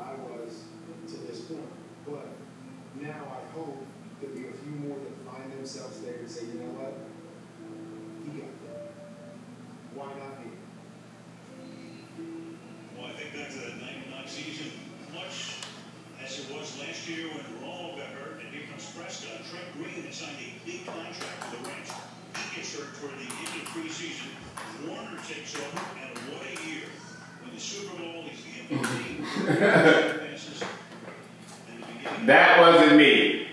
I was to this point. But now I hope there'll be a few more that find themselves there and say, you know what? He got that. Why not me? Well, I think back to that 99 season, much as it was last year when Romo got hurt, and here comes Prescott. Trent Green has signed a big contract with the Rams. He gets hurt toward the end of preseason. Warner takes over, and what a year. When the Super Bowl, he's the MVP. That wasn't me.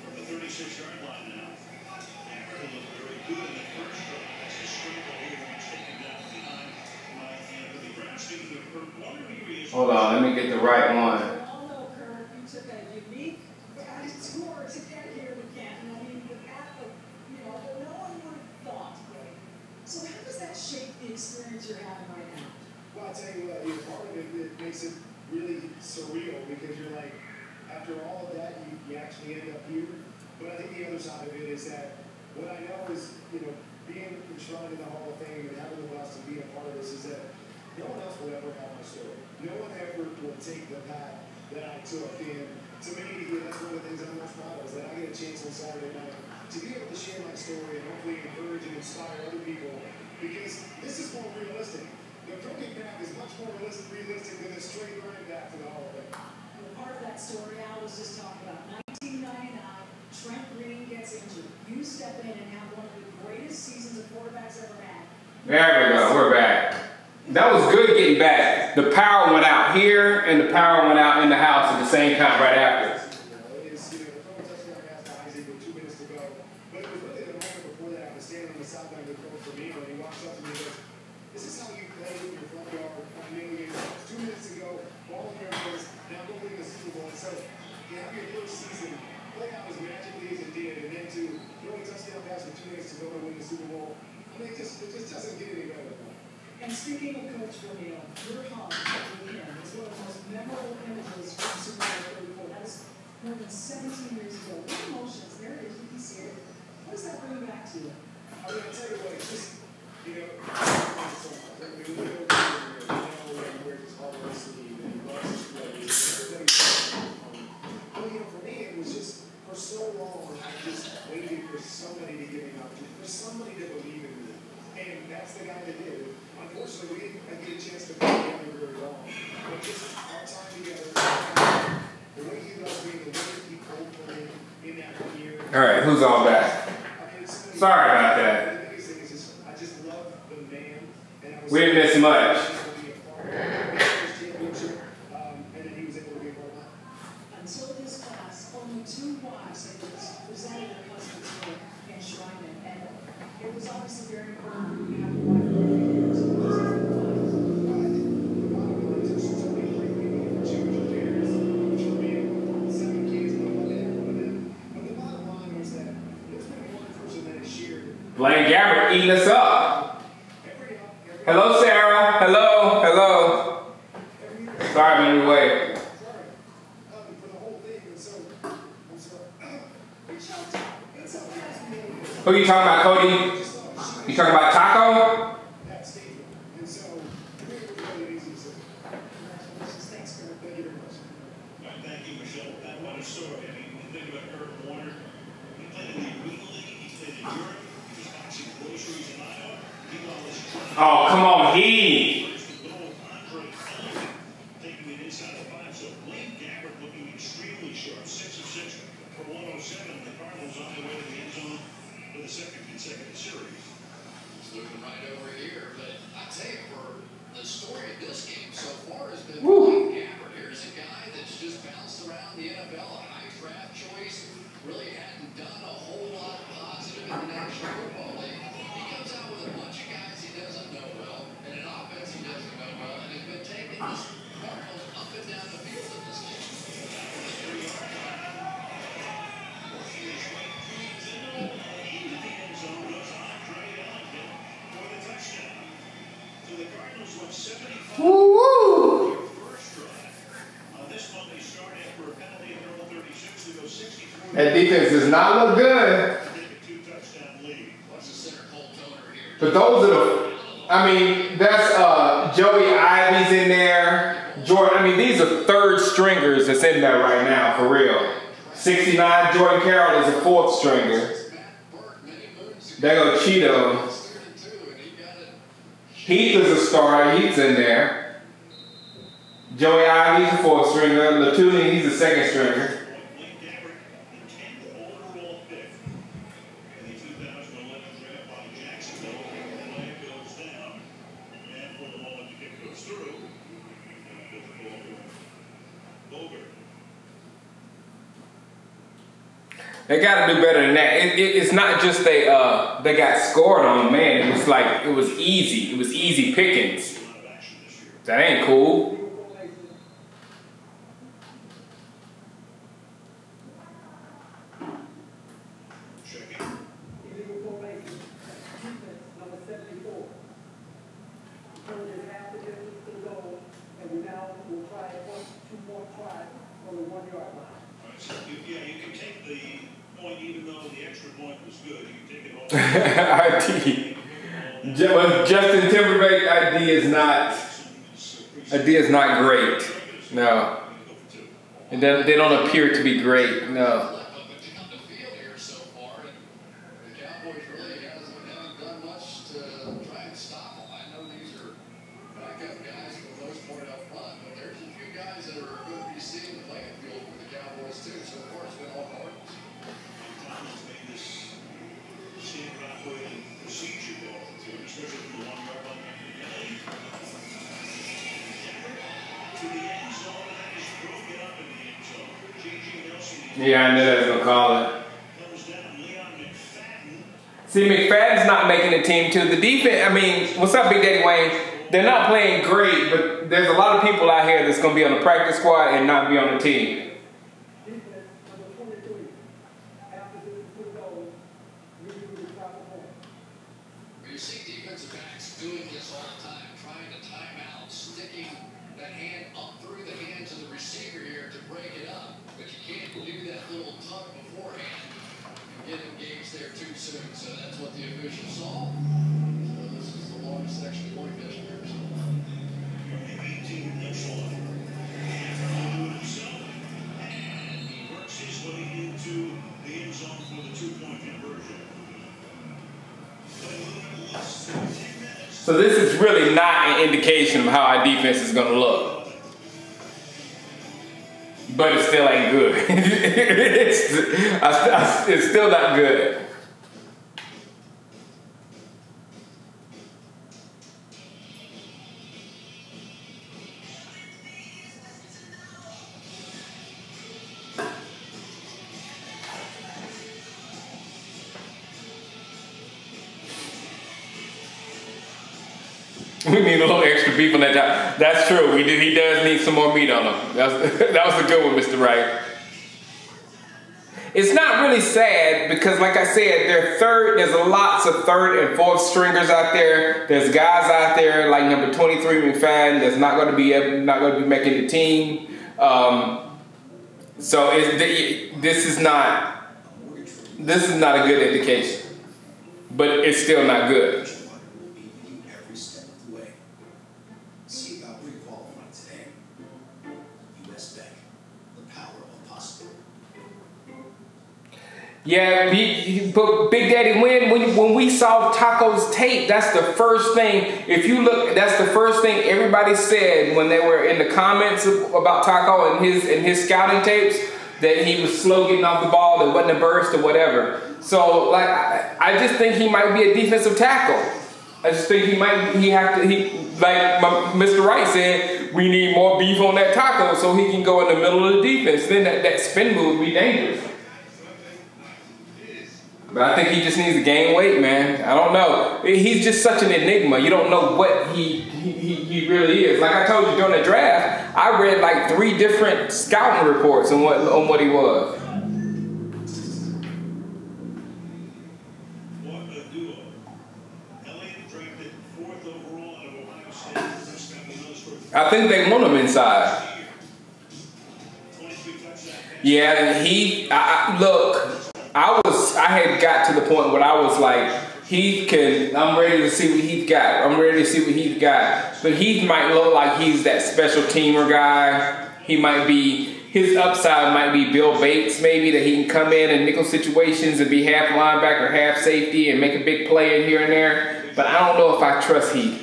From the 36-yard line now. Gamble looked very good in the first drive. That's the strength of here when he's taken down behind Anthony Brown. Speaking of Kurt Warner, here he is. Hold on, let me get the right one. Although, Kurt, you took a unique tour to get here to Canton. I mean, the path of, no one would have thought. So how does that shape the experience you're having right now? Well, I'll tell you what, part of it makes it really surreal because you're like, after all of that, you actually end up here. But I think the other side of it is that what I know is, being enshrined in the Hall of Fame and having the blessing to be a part of this is that no one else will ever have my story. No one ever will take the path that I took. And to me, that's one of the things I'm most proud of is that I get a chance on Saturday night to be able to share my story and hopefully encourage and inspire other people because this is more realistic. The crooked path is much more realistic than the straight running back to the Hall of Fame. Well, part of that story Al was just talking about. 1999, Trent Green gets injured. You step in and have one of the greatest seasons a quarterback's ever had. There we go, we're back. That was good getting back. The power went out here and the power went out in the house at the same time right after. The throw touchdown pass to Isaac with 2 minutes to go. But it was really the moment before that I was standing on the sideline with Coach Firmino and he walks up to me and goes, this is how you play in your front yard. I mean, 2 minutes to go, ball in your hands, now go win the Super Bowl. And so, you have your first season, play out as magically as it did, and then to throw a touchdown pass with 2 minutes to go to win the Super Bowl. I mean, it just doesn't get any better than that. And speaking of Coach Firmino, your hug with him is one of the most memorable images from Super Bowl 34. That was more than 17 years ago. What emotions? There it is. You can see it. What does that bring back to you? I mean, I tell you what, it's just, when we go over here, where his heart was sleeve and he loves his plays, but for me, it was just, for so long, I just waited for somebody to give me an opportunity, for somebody to believe in me. And that's the guy that did. Unfortunately, we didn't get a chance to play together very long. But just our time together, the way he loves me, the way he pulled for me in that 1 year. All right, who's on back? Sorry about that. The biggest thing is just, I just love the man. And I was We didn't miss much. Until this class, only 2 wives had presented their husbands with enshrinement. And it was obviously very important for you to have a wife for a few years. Blaine Gabbert eating us up. Hello, Sarah. Hello. Hello. Sorry, I'm in your way. Who are you talking about, Cody? You talking about Taco? Thank you, Michelle. What a story. I mean, you think about Kurt Warner. He played in the Arena League. He played in Europe. He was boxing groceries in Iowa. Oh, come on, he. Taking it inside the 5. So Blaine Gabbert looking extremely sharp. 6 of 6 for 107. The Cardinals on the way to the end zone for the second consecutive series. He's looking right over here. But I tell you, for the story of this game so far has been Blaine Gabbert. Here's a guy that's just bounced around the NFL, a high draft choice. Really hadn't done a whole lot positive in the National Football League. He comes out with a bunch of guys he doesn't know well, and an offense he doesn't know well, and has been taking this Cardinals up and down the field in this game. Into the end zone goes Andre Ellington for the touchdown. So the Cardinals went 75. Woo-woo. First drive. On this one, they start after a penalty at 36 to go 64. That defense does not look good. But those are the, I mean, that's Joey Ivy's in there, Jordan the third stringers that's in there right now, for real. 69, Jordan Carroll is a fourth stringer. There go Cheeto. Heath is a starter, Heath's in there. Joey Ivy's a fourth stringer. Latuni, he's a second stringer. They got to do better than that. It's not just they got scored on, man. It was like, it was easy. It was easy pickings. That ain't cool. You can take the point even though the extra point was good. You can take it all. But Justin Timberlake ID is not great. No. And they don't appear to be great. No. Yeah, I knew they was gonna call it. See, McFadden's not making the team too. The defense, I mean, what's up, Big Daddy Wayne? They're not playing great, but there's a lot of people out here that's gonna be on the practice squad and not be on the team. You see defensive backs doing this all the time, trying to time out, sticking that hand up through the hands of the receiver here to break it up. But you can't do that little tug beforehand and get engaged there too soon. So that's what the official saw. So this is the longest extra point this year. So. 18 inch line. And he works his way into the end zone for the 2-point conversion. So this is really not an indication of how our defense is going to look. But it still ain't good. It's still not good. We need a little extra beef on that job. That's true. He does need some more meat on him. That was a good one, Mr. Wright. It's not really sad because, like I said, there's lots of third and fourth stringers out there. There's guys out there like number 23 McFadden that's not going to be making the team. So this is not a good indication, but it's still not good. Yeah, but Big Daddy, when we saw Taco's tape, that's the first thing. If you look, that's the first thing everybody said when they were in the comments about Taco and his scouting tapes, that he was slow getting off the ball, that wasn't a burst or whatever. So like, I just think he might be a defensive tackle. I just think like Mr. Wright said, we need more beef on that Taco so he can go in the middle of the defense. Then that spin move would be dangerous. But I think he just needs to gain weight, man. I don't know. He's just such an enigma. You don't know what he really is. Like I told you during the draft, I read like 3 different scouting reports on what he was. What a duo. Elliott drafted 4th overall out of Ohio State. I think they want him inside. Yeah, look. I had got to the point where I was like, I'm ready to see what Heath got. I'm ready to see what Heath got. But Heath might look like he's that special teamer guy. he might be, his upside might be Bill Bates, maybe, that he can come in nickel situations and be half linebacker, half safety, and make a big play in here and there. But I don't know if I trust Heath.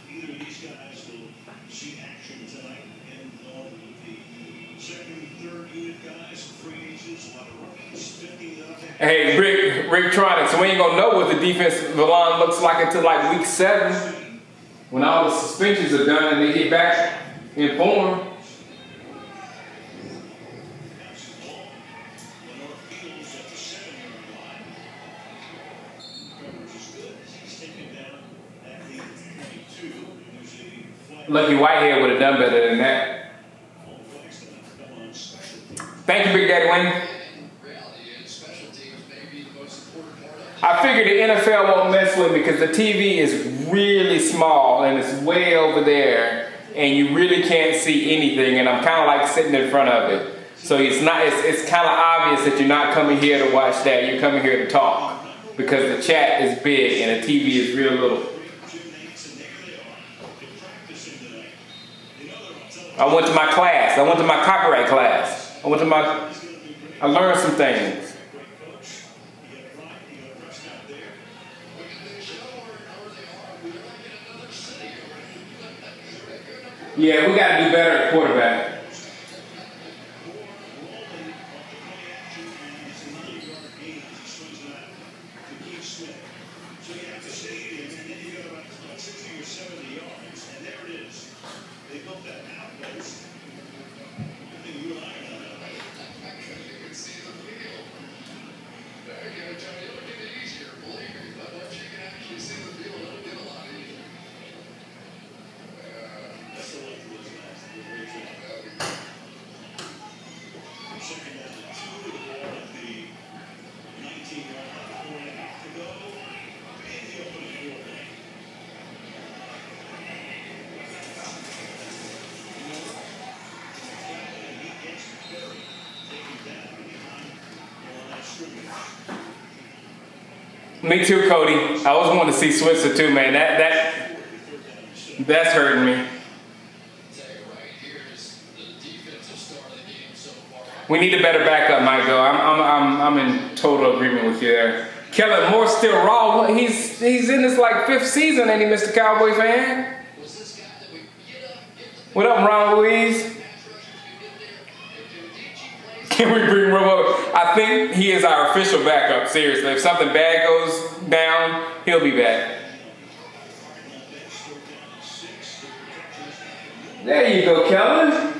Either of these guys will see action tonight, and the second, third unit guys, free agents, a lot of rookies, 50 Hey, Rick Tronics, we ain't gonna know what the defensive line looks like until like week 7, when all the suspensions are done and they get back in form. Lucky Whitehead would have done better than that. Thank you, Big Daddy Wayne. I figured the NFL won't mess with me because the TV is really small and it's way over there and you really can't see anything, and I'm kind of like sitting in front of it. So it's kind of obvious that you're not coming here to watch that, you're coming here to talk, because the chat is big and the TV is real little. I went to my class. I went to my copyright class. I learned some things. Yeah, we got to do better at quarterback. Me too, Cody. I always want to see Switzer too, man. That's hurting me. We need a better backup, Michael. I'm in total agreement with you there. Kellen Moore's still raw. He's in his like 5th season, ain't he, Mr. Cowboy fan? What up, Ron Louise? Can we bring Robo? I think he is our official backup, seriously. If something bad goes down, he'll be back. There you go, Kellen.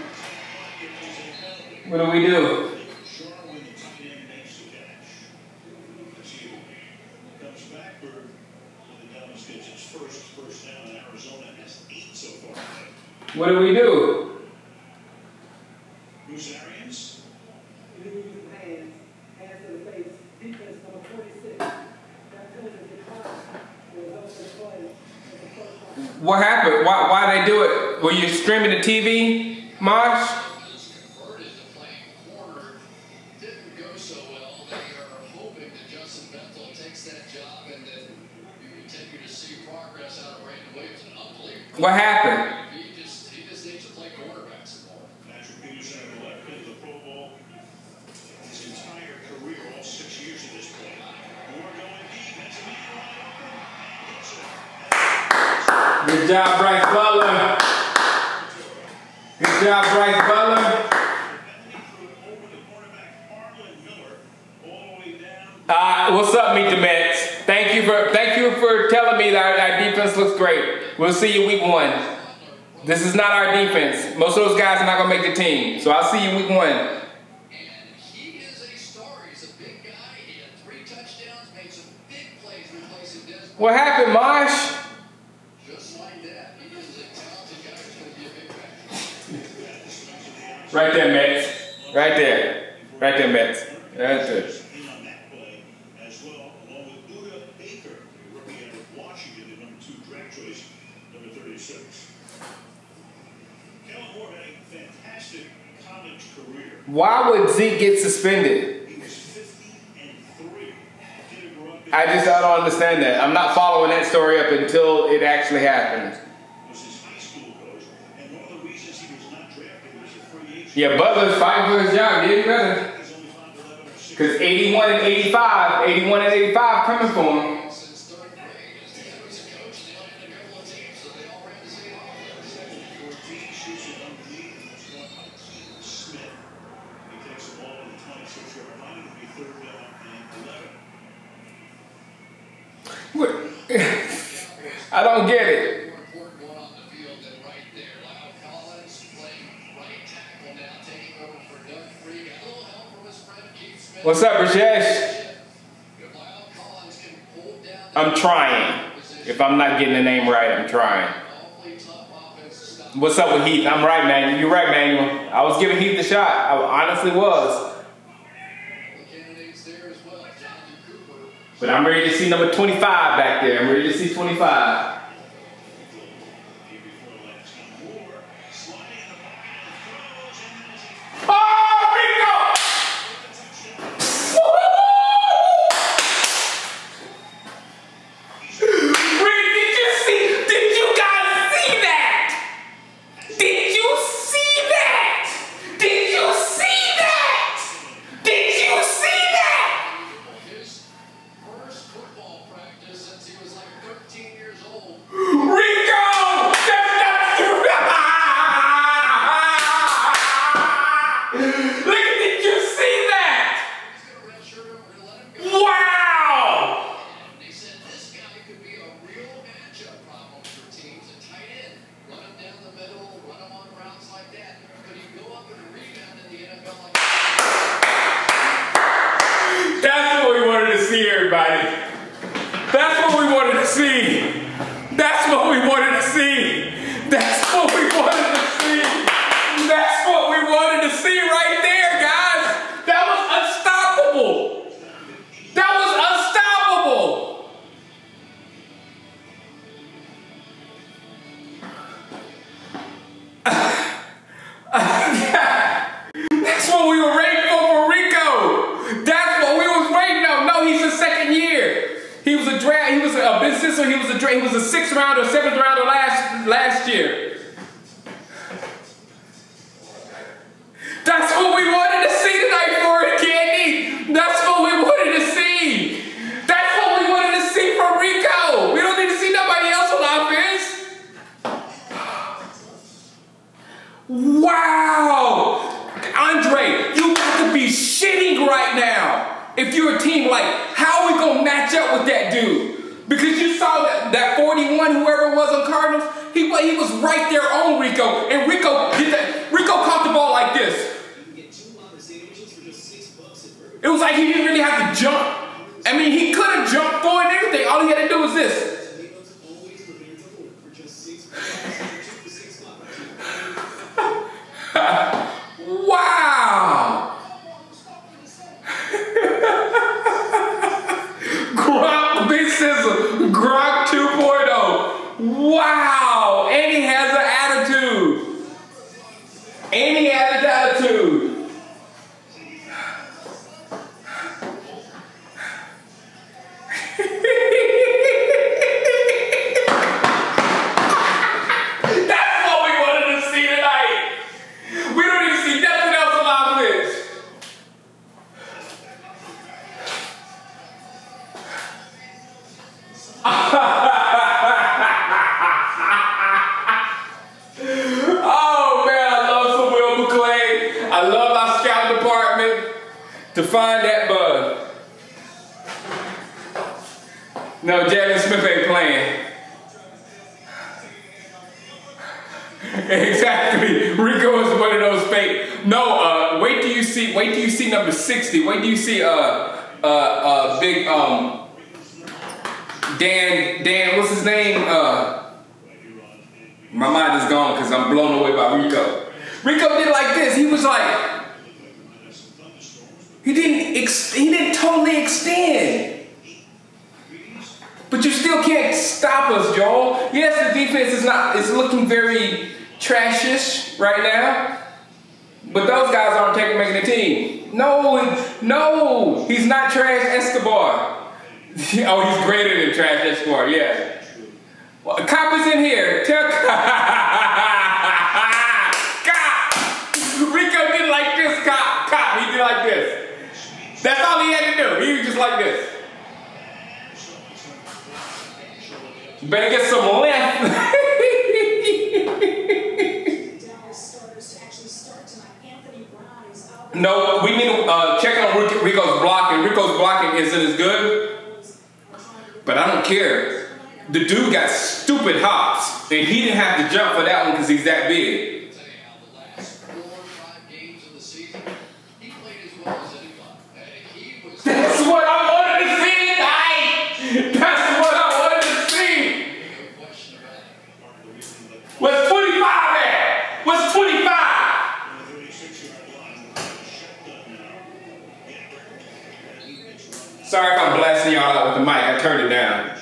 What do we do? What do we do? Who's Arians? What happened? Why they do it? Were you streaming the TV, Marsh? What happened? He just needs to play quarterback some more. Patrick Peterson left into the Pro Bowl his entire career, all 6 years at this point. Moore going deep. That's a man Good job, Bryce Butler. Good job, Bryce Butler. What's up, Meet the Mets? Thank you for telling me that our defense looks great. We'll see you week 1. This is not our defense. Most of those guys are not gonna make the team. So I'll see you week 1. And he is a star. He's a big guy. He had 3 touchdowns, made some big plays replacing Dennis. What happened, Marsh? Just like that. He is a talented guy who's going to be a big back. Right there, Mets. Right there. Right there, Mets. That's it. on that play as well, along with Buda Baker, a rookie out of Washington, the number 2 draft choice, number 36. Kellen Moore had a fantastic college career. Why would Zeke get suspended? He was 50-3. I don't understand that. I'm not following that story up until it actually happens. Was his high school coach, and one of the reasons he was not drafted was Yeah, Butler's fighting for his job, getting better. He's only 5'11" or 6'. Because 81 and 85 coming for him. Since third grade, his dad was a coach. They all had a couple of teams, so they all ran the same offense. 14 shoots it underneath. It was won by Keith Smith. He takes the ball to the 26-yard line. It'll be 3rd down and 11. What? I don't get it. More important one on the field than right there. Lyle Collins playing right tackle now, taking over for Doug Free. Got a little help from his friend Keith Smith. What's up, Rajesh? If Lyle Collins can hold down the I'm trying. If I'm not getting the name right, I'm trying. awfully tough offense to stop. What's up with Heath? I'm right, man. You're right, Manuel. I was giving Heath a shot. I honestly was. The candidates there as well. Jonathan Cooper. But I'm ready to see number 25 back there. I'm ready to see 25. Here before last time. Moore sliding in the pocket and throws, and then as he Oh, Rico! Did you guys see that? Did you see that? Did you see that? Did you see that? His first football practice since he was like 13 years old. Rico! Look, did you see that? He's gonna redshirt him. We're gonna let him go. Wow! And they said this guy could be a real matchup problem for teams. A tight end, run him down the middle, run him on routes like that. Could he go up and rebound in the NFL like that? That's what we wanted to see, everybody. That's what we wanted to see. That's what we wanted to see. That's what we wanted to see. That's what we wanted to see right there, guys. That was unstoppable. That was unstoppable. That's what we were waiting for Rico. That's what we was waiting on. No, he's his second year. He was a draft. He was a business. He was a draft. He was a 6th rounder, 7th rounder last year. That's what we wanted to see tonight for it, Candy. That's what we wanted to see. That's what we wanted to see from Rico. We don't need to see nobody else on offense. Wow. Andre, you got to be shitting right now. If you're a team, like, how are we going to match up with that dude? Because you saw that 41, whoever it was on Cardinals, he was right there on Rico. And Rico caught the ball like this. It was like he didn't really have to jump. I mean, he could have jumped forward and everything. All he had to do was this. Wow! Gronk, Big Sizzle, Gronk 2.0. Wow! And he has an attitude. And he has an attitude. That's what we wanted to see tonight. We don't need to see nothing else on offense. Oh man, I love some Will McClay. I love our scout department to find that bug. No, Jaden Smith ain't playing. Exactly. Rico is one of those fake. No, wait till you see number 60. Wait till you see big Dan, what's his name? My mind is gone because I'm blown away by Rico. Rico did like this. He was like, he didn't totally extend. But you still can't stop us, Joel. Yes, the defense is looking very trashish right now. But those guys aren't making the team. No, he's not Trash Escobar. Oh, he's greater than Trash Escobar, yeah. Well, Cop is in here. Tell Cop. Rico just like this. You better get some length. Dallas starters to actually start tonight. Anthony Brown is out. No, we need to check on Rico's blocking. Rico's blocking isn't as good, but I don't care. The dude got stupid hops, and he didn't have to jump for that one because he's that big. I'll tell you how the last 4 or 5 games of the season, he played as well as anybody. He was. That's what I wanted to see tonight. That's what I wanted to see. No question about it. Where's 25 at? Where's 25? Sorry if I'm blasting y'all out with the mic. I turned it down.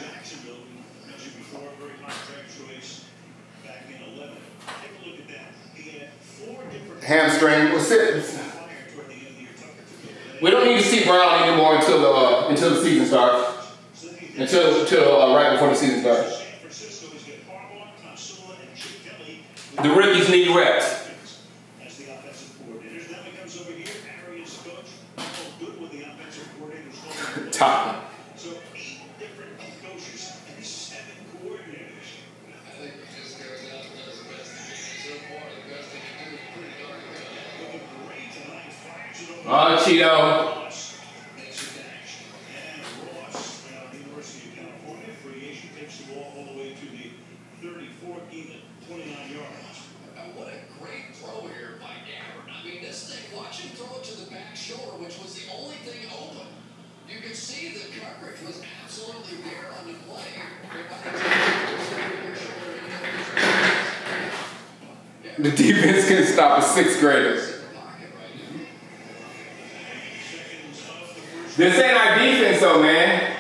Hamstring. What's it? We don't need to see Brown anymore until the season starts. Until right before the season starts. The rookies need reps. Top. So 8 different coaches and 7 coordinators. I think it just goes out and does the best they can. So far, the best they can do is pretty darn good. Looking great tonight. Fires it over. Oh, Cheeto. Makes it dash. And Ross, University of California, free agent, takes the ball all the way to the 34, even 29 yards. What a great throw here by Gabbert. I mean, this thing, watch him throw it to the back shoulder, which was the only thing open. You could see the coverage was absolutely there on the play. The defense can stop a 6th grader. This ain't our defense, though, man.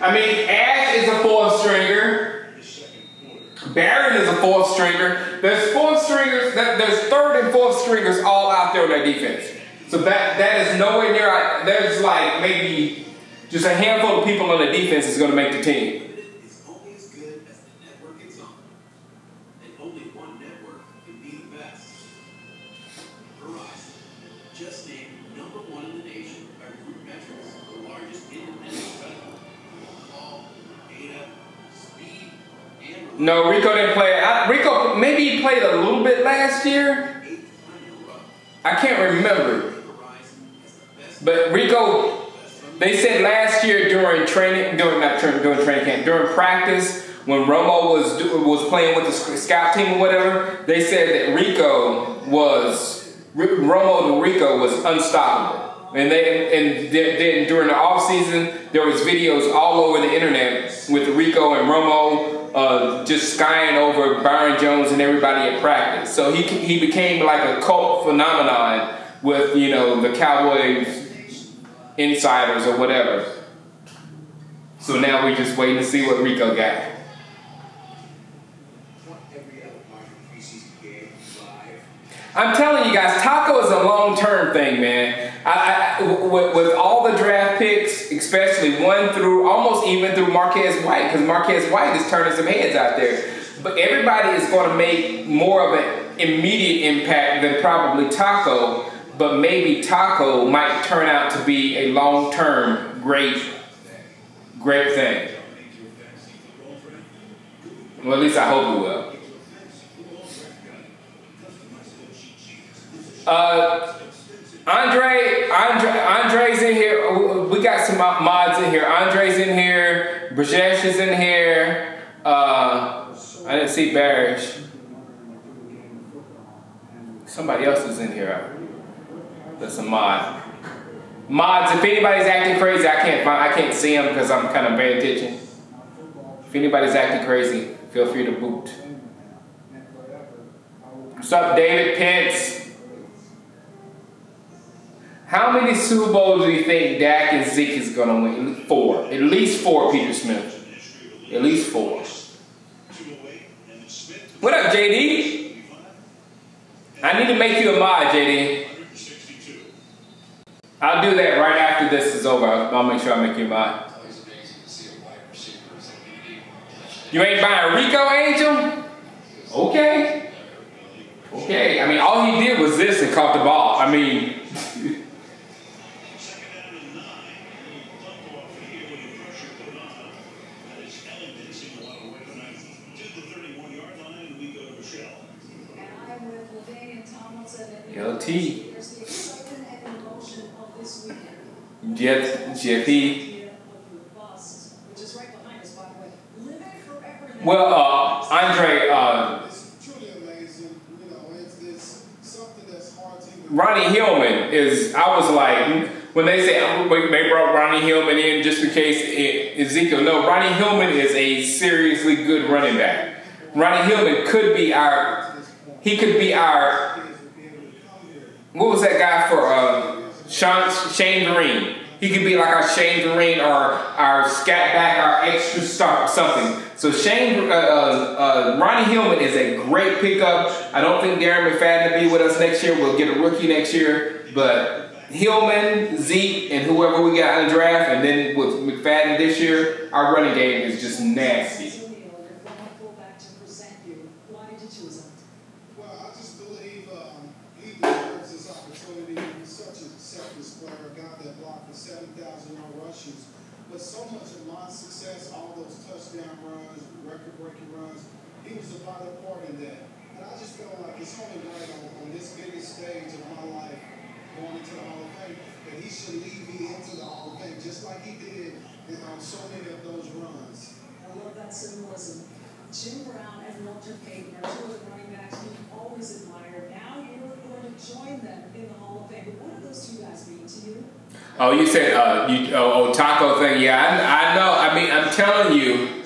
I mean, Ash is a 4th stringer. Barron is a 4th stringer. There's 4th stringers. There's 3rd and 4th stringers all out there on their defense. So that is nowhere near. There's like maybe just a handful of people on the defense is going to make the team. It's only as good as the network it's on, and only one network can be the best. Verizon, just named #1 in the nation by RootMetrics, the largest independent study. Call, data, speed, and No, Rico didn't play. Rico maybe he played a little bit last year. 8th time in a row. I can't remember. Verizon is the best. But Rico, they said last year during training, during training camp, during practice, when Romo was playing with the scout team or whatever, they said that Romo to Rico was unstoppable. And then during the offseason, there was videos all over the internet with Rico and Romo just skying over Byron Jones and everybody at practice. So he became like a cult phenomenon with, the Cowboys insiders or whatever. So now we're just waiting to see what Rico got. I'm telling you guys, Taco is a long-term thing, man. With all the draft picks, especially almost even through Marquez White, because Marquez White is turning some heads out there. But everybody is going to make more of an immediate impact than probably Taco. But maybe Taco might turn out to be a long-term great thing. Well, at least I hope it will. Andre's in here. We got some mods in here. Andre's in here. Brajesh is in here. I didn't see Barish. Somebody else is in here. That's a mod. Mods, if anybody's acting crazy, I can't see them because I'm kind of paying attention. If anybody's acting crazy, feel free to boot. What's up, David Pence? How many Super Bowls do you think Dak and Zeke is going to win? 4. At least 4, Peter Smith. At least 4. What up, JD? I need to make you a mod, JD. I'll do that right after this is over. I'll make sure I make you a mod. You ain't buying Rico, Angel? Okay. Okay. I mean, all he did was this and caught the ball. I mean... T. There's the excitement and emotion of this weekend. JP. Which is right behind us, by the way. Live it forever. Well, Andre, It's truly amazing. You know, it's something that's hard to even. Ronnie Hillman is, I was like, when they say they brought Ronnie Hillman in just in case Ezekiel, no, Ronnie Hillman is a seriously good running back. Ronnie Hillman could be our, what was that guy for Shane Vereen? He could be like our Shane Vereen or our scat back, our extra star, something. So Ronnie Hillman is a great pickup. I don't think Darren McFadden will be with us next year. We'll get a rookie next year. But Hillman, Zeke, and whoever we got in the draft, and then with McFadden this year, our running game is just nasty. Well, I just believe he deserves this opportunity. He's such a selfless player, a guy that blocked for 7,000-yard rushes. But so much of my success, all those touchdown runs, record-breaking runs, he was a vital part in that. And I just feel like it's only right on this biggest stage of my life, going into the Hall of Fame, that he should lead me into the Hall of Fame, just like he did on so many of those runs. I love that symbolism. Jim Brown and Walter Payton are two of the running backs we always admired. Now you're going to join them in the Hall of Fame. But what do those two guys mean to you? Oh, you said taco thing. Yeah, I know. I mean, I'm telling you,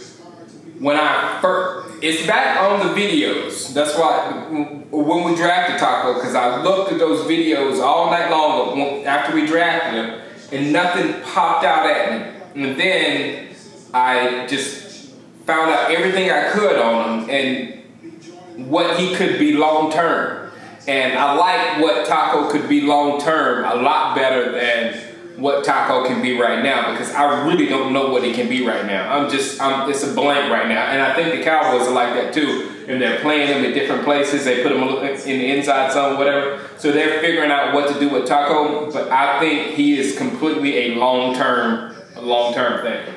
when I first, it's back on the videos. That's why when we drafted Taco, because I looked at those videos all night long after we drafted him, and nothing popped out at me. And then I just found out everything I could on him and what he could be long term. And I like what Taco could be long term a lot better than what Taco can be right now, because I really don't know what he can be right now. it's a blank right now. And I think the Cowboys are like that too. And they're playing him in different places. They put him in the inside zone, whatever. So they're figuring out what to do with Taco. But I think he is completely a long-term thing.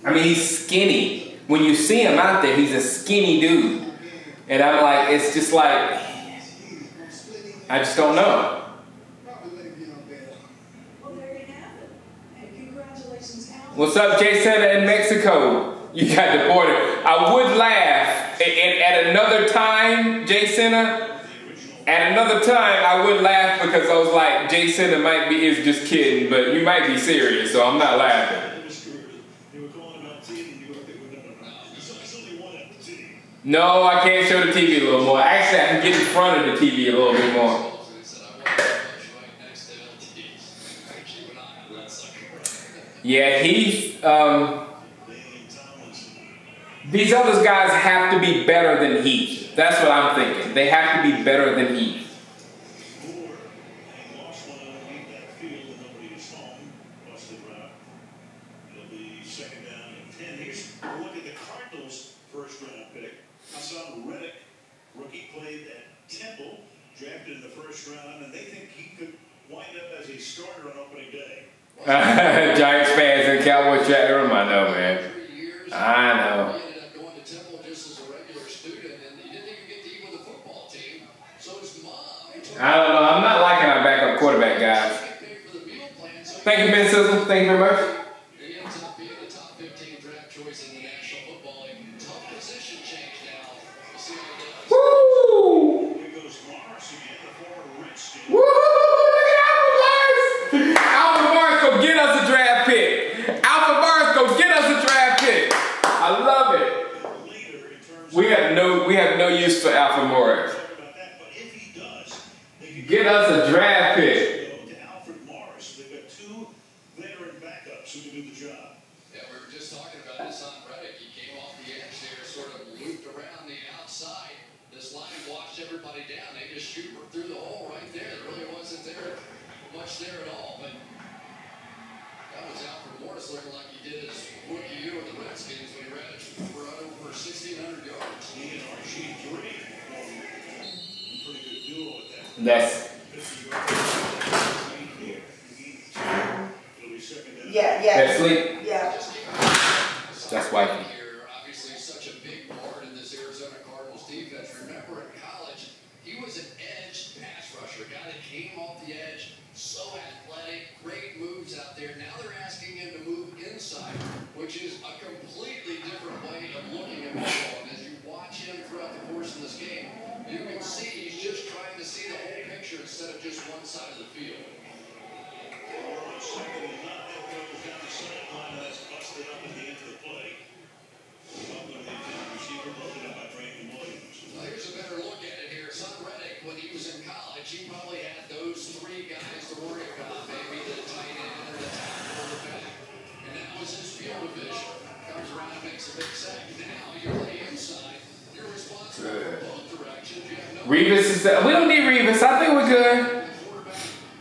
I mean, he's skinny. When you see him out there, he's a skinny dude. And I'm like, it's just like, I just don't know. What's up, Jay Sena in Mexico? You got deported. I would laugh at another time, Jay Sena. At another time, I would laugh because I was like, Jay Sena is just kidding, but you might be serious, so I'm not laughing. No, I can't show the TV a little more. Actually, I can get in front of the TV a little bit more. Yeah, these other guys have to be better than Heath. That's what I'm thinking. They have to be better than Heath. It'll be second down and 10. Here's a look at the Cardinals' first-round pick. Hassan Reddick, rookie, played at Temple, drafted in the first round, and they think he could wind up as a starter on opening day. Giants fans and Cowboys chat room, I know, man. I know. He ended up going to Temple just as a regular student, and he didn't even get to eat with the football team. So his mom. I don't know. I'm not liking our backup quarterback, guys. Thank you, Ben Sizzle. Thank you very much. He ends up being the top 15 draft choice in the National Football League. Tough position change now. We'll see how he does. Woo! Here goes Morris again, the former Redskin. Woo! Alpha Mars, go get us a draft pick. Alpha Mars, go get us a draft pick. I love it. We have no use for Alpha Morris. Get us a draft pick. To Alfred Morris, they've got two veteran backups who can do the job. Yeah, we were just talking about Hassan Reddick. He came off the edge there, sort of looped around the outside. This line washed everybody down. They just shoot through the hole right there. There really wasn't much there at all. But that was Alfred Morris looking like he did his rookie year with the Redskins when he ran over 1,600 yards. He and RG3. Pretty good duo at that. That's. Yeah. That's sleep. Yeah. That's wifey. Obviously, such a big part in this Arizona Cardinals defense. Remember in college, He was an edge pass rusher, a guy that came off the edge, so athletic, great moves out there. Now they're asking him to move inside, which is a completely different way of looking at football. And as you watch him throughout the course of this game, you can see he's just trying to see the whole picture instead of just one side of the field. Second and 9, goes down the sideline, and that's busted up at the end of the play. Buckner, the intended receiver, loaded up by Brandon Williams. Well, here's a better look at it here. Son Reddick, when he was in college, he probably had those three guys to worry about, maybe the tight end or the tackle or the back. And that was his field of vision. Comes around and makes a big sack. Now you play inside. You're responsible for both directions. You have no Revis is we don't need Revis. I think we're good. quarterback.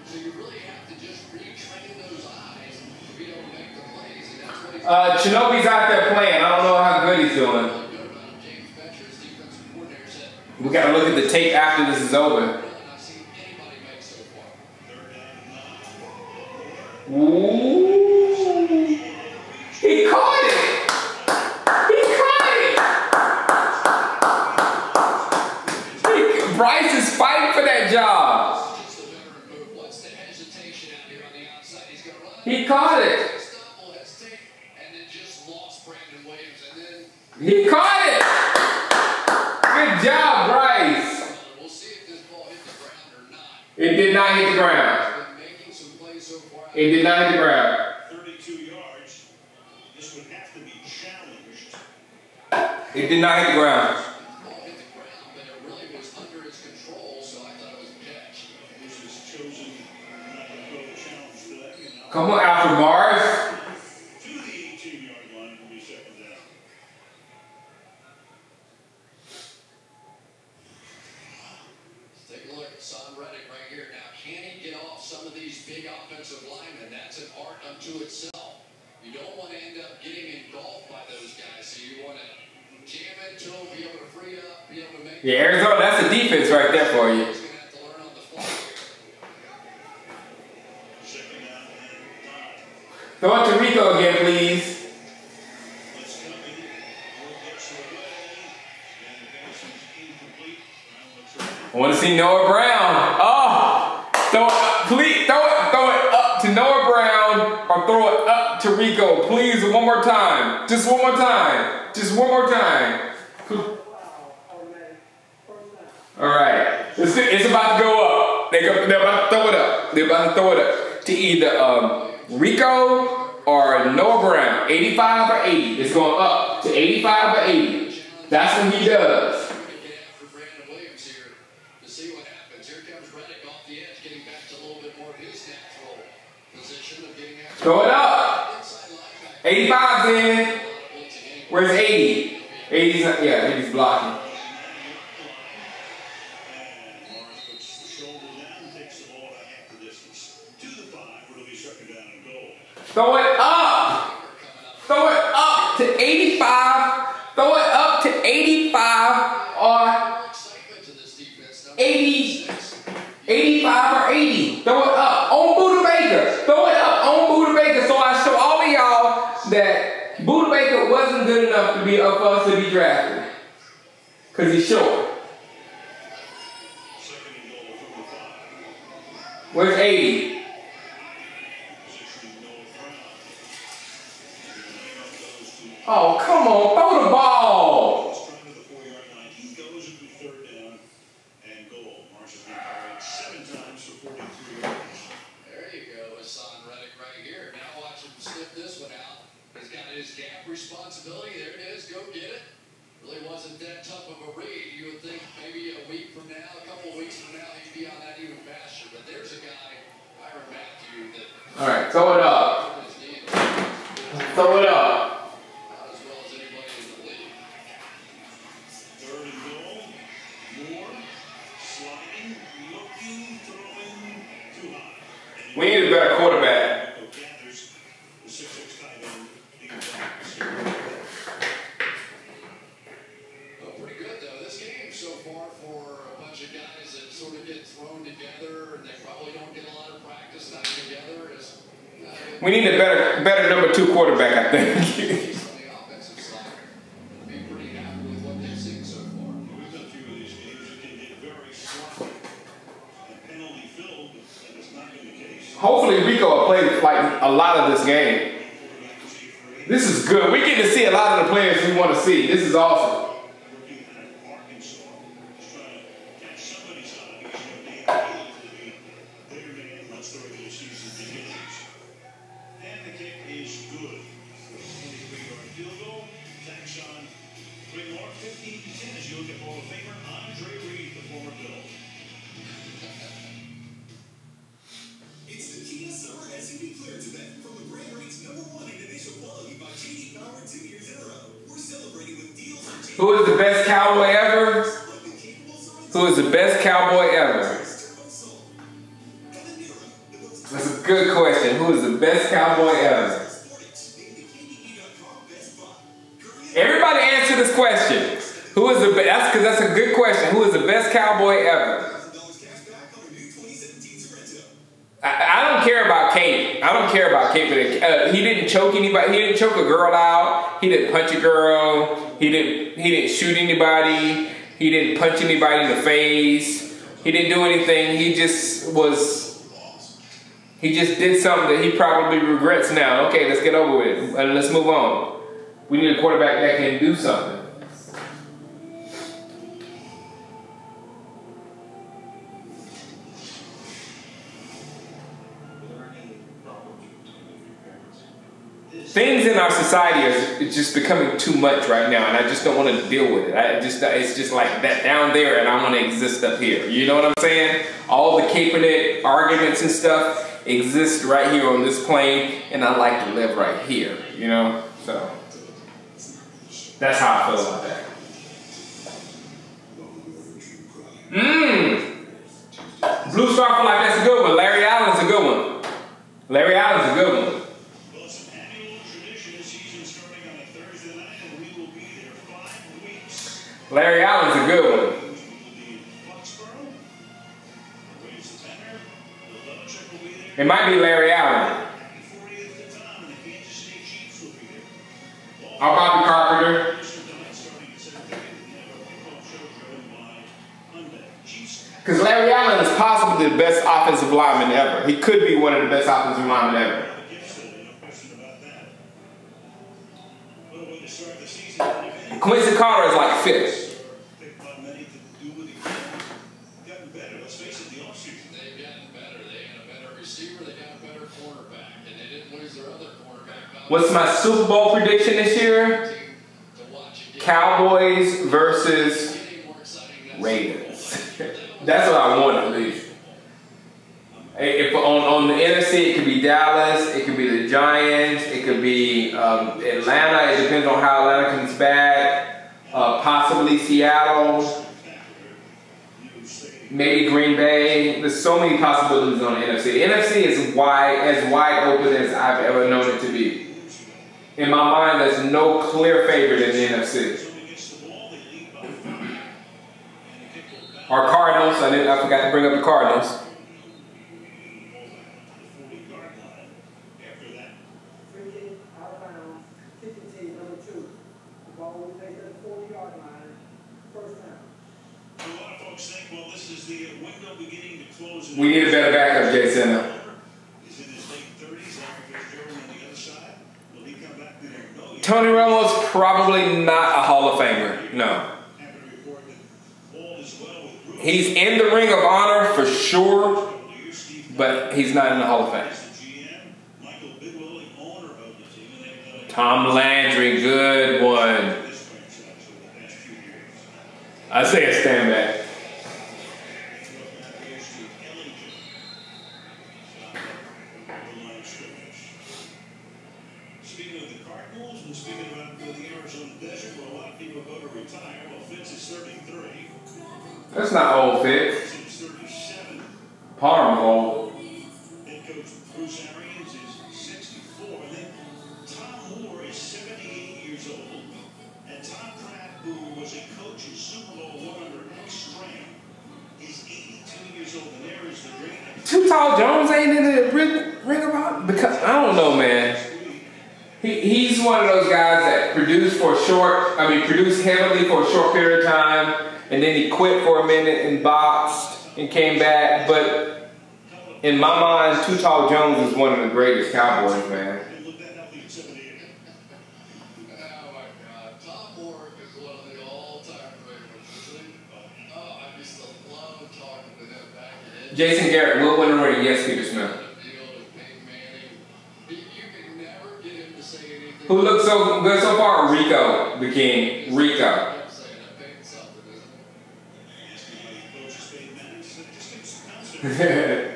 So you really have to just retrain those eyes to be able to make the plays. And that's what he's Shinobi's out there playing. I don't know how good he's doing. really good about. James Betcher, his defensive coordinator, said, We gotta look at the tape after this is over. "Really not seen anybody make so far." Third down and 9. Ooh. He caught it. He caught it. Bryce is fighting for that job. Just a veteran move. What's the hesitation out here on the outside? He's going to run. He caught it. Stop, will hesitate, and then just lost Brandon Williams. And then He caught it. Good job, Bryce. we'll see if this ball hit the ground or not. It did not hit the ground. He's been making some plays so far. It did not hit the ground. 32 yards. This would have to be challenged. It did not hit the ground. The ball hit the ground, but it really was under his control, so I thought it was a catch. This is chosen not to go the challenge for that. You know. Come on, Alfred Mars. To the 18-yard line will be second down. Take a look at Son Reddick right here. Now, can he get off some of these big offensive linemen? That's an art unto itself. You don't want to end up getting engulfed by those guys, so you want to jam into them, be able to free up, be able to make. Yeah, Arizona, that's a defense right there for you. He's going to have to learn on the fly here. Second down and 9. Throw it to Rico again, please. Let's come in. Ball gets away. And the pass is incomplete. Brown looks around. I want to see Noah Brown. Oh, throw it, please, throw it up to Noah Brown or throw it up to Rico, please, one more time. Just one more time. Just one more time. All right, it's about to go up. They're about to throw it up. They're about to throw it up to either Rico or Noah Brown. 85 or 80. It's going up to 85 or 80. That's what he does. Trying to get after Brandon Williams here to see what happens. Here comes Reddick off the edge, getting back to a little bit more of his natural position of getting after. Throw it up. Inside linebacker. 85's in. Blitzing anyway. Where's 80? 80's not, yeah, 80's blocking. And Morris puts the shoulder down, takes the ball about half the distance. To the 5, it'll be second down and goal. Throw it up. Throw it up to 85. Throw it up to 85 or Excitement to this defense. 80. 85 or 80. Throw it up on Buda Baker. Throw it up on Buda Baker. So I show all of y'all that Buda Baker wasn't good enough to be up for us to be drafted. Because he's short. Second and goal from the 5. Where's 80? Position Noah Brown. Laying up those two. Oh, come on. Throw the ball. Let's try to the 4-yard line. He goes into third down and goal. Marsh has been carried 7 times for 43 yards. There you go, Hassan Reddick right here. Now watch him sniff this one out. He's got his gap responsibility. There it is. Go get it. Really wasn't that tough of a read. You would think maybe a week from now, a couple of weeks from now, he'd be on that even faster. But there's a guy, Byron Matthew, that All right, throw it up. his knee Throw it up. not as well as anybody in the league. Third and goal. Moore sliding, looking, throwing too high. We need a better quarterback. Gathers the 6'6" tight end. Well, Pretty good though. This game so far for a bunch of guys that sort of get thrown together and they probably don't get a lot of practice time together is We need a better number 2 quarterback, I think. on the offensive side. Be pretty happy with what they've seen so far. we've done a few of these games. It can get very slow lot of this game. This is good. We get to see a lot of the players we want to see. This is awesome. Who is the best cowboy ever? Who is the best cowboy ever? That's a good question. Who is the best cowboy ever? Everybody answer this question. Who is the best? That's a good question. Who is the best cowboy ever? I don't care about Kate. I don't care about Kate, but he didn't choke anybody. He didn't choke a girl out. He didn't punch a girl. He didn't shoot anybody. He didn't punch anybody in the face. He didn't do anything. He just did something that he probably regrets now. Okay, let's get over with it and let's move on. We need a quarterback that can do something. Things in our society are just becoming too much right now, and I just don't want to deal with it. It's just like that down there, and I want to exist up here. You know what I'm saying? All the Kaepernick arguments and stuff exist right here on this plane, and I like to live right here. You know, so that's how I feel about that. Blue Star for Life. That's a good one. Larry Allen's a good one. Larry Allen's a good one. Larry Allen's a good one. It might be Larry Allen. Or Bobby Carpenter. Because Larry Allen is possibly the best offensive lineman ever. He could be one of the best offensive linemen ever. Quincy Carter is like fifth. What's my Super Bowl prediction this year? Cowboys versus Raiders. That's what I want at least. If on the NFC, it could be Dallas, it could be the Giants, it could be Atlanta. It depends on how Atlanta comes back. Possibly Seattle. Maybe Green Bay. There's so many possibilities on the NFC. The NFC is as wide open as I've ever known it to be. In my mind, there's no clear favorite in the NFC. Our Cardinals. I forgot to bring up the Cardinals. We need a better backup, Jason. Tony Romo's probably not a Hall of Famer. No. He's in the Ring of Honor for sure, but he's not in the Hall of Fame. Tom Landry, good one. I say a stand back. Speaking of the Cardinals and speaking about the Arizona Desert, where a lot of people go to retire, well, Fitz is 33. That's not old, Fitz. 37. Parm's old. Head coach Bruce Arians is 64. And then Tom Moore is 78 years old. And Tom Pratt, who was a coach in Super Bowl one under X-Stram, is 82 years old. And there is the great... Too Tall Jones ain't in the Ring of Honor? Because, I don't know, man. He's one of those guys that produced heavily for a short period of time, and then he quit for a minute and boxed and came back. But In my mind, Too Tall Jones is one of the greatest Cowboys, man. And look that up in 78. Oh my God. Tom Moore is one of the all-time favorites, isn't he? Oh, I used to love talking to him back in Jason Garrett will win a ring. Yes, Peter Smith. the field of Peyton Manning. You can never get him to say anything. Who looks so good so far? Rico, the king. Rico. I'm saying that Peyton's something, isn't it? Asking how he coaches Peyton Manning, so just give some concept.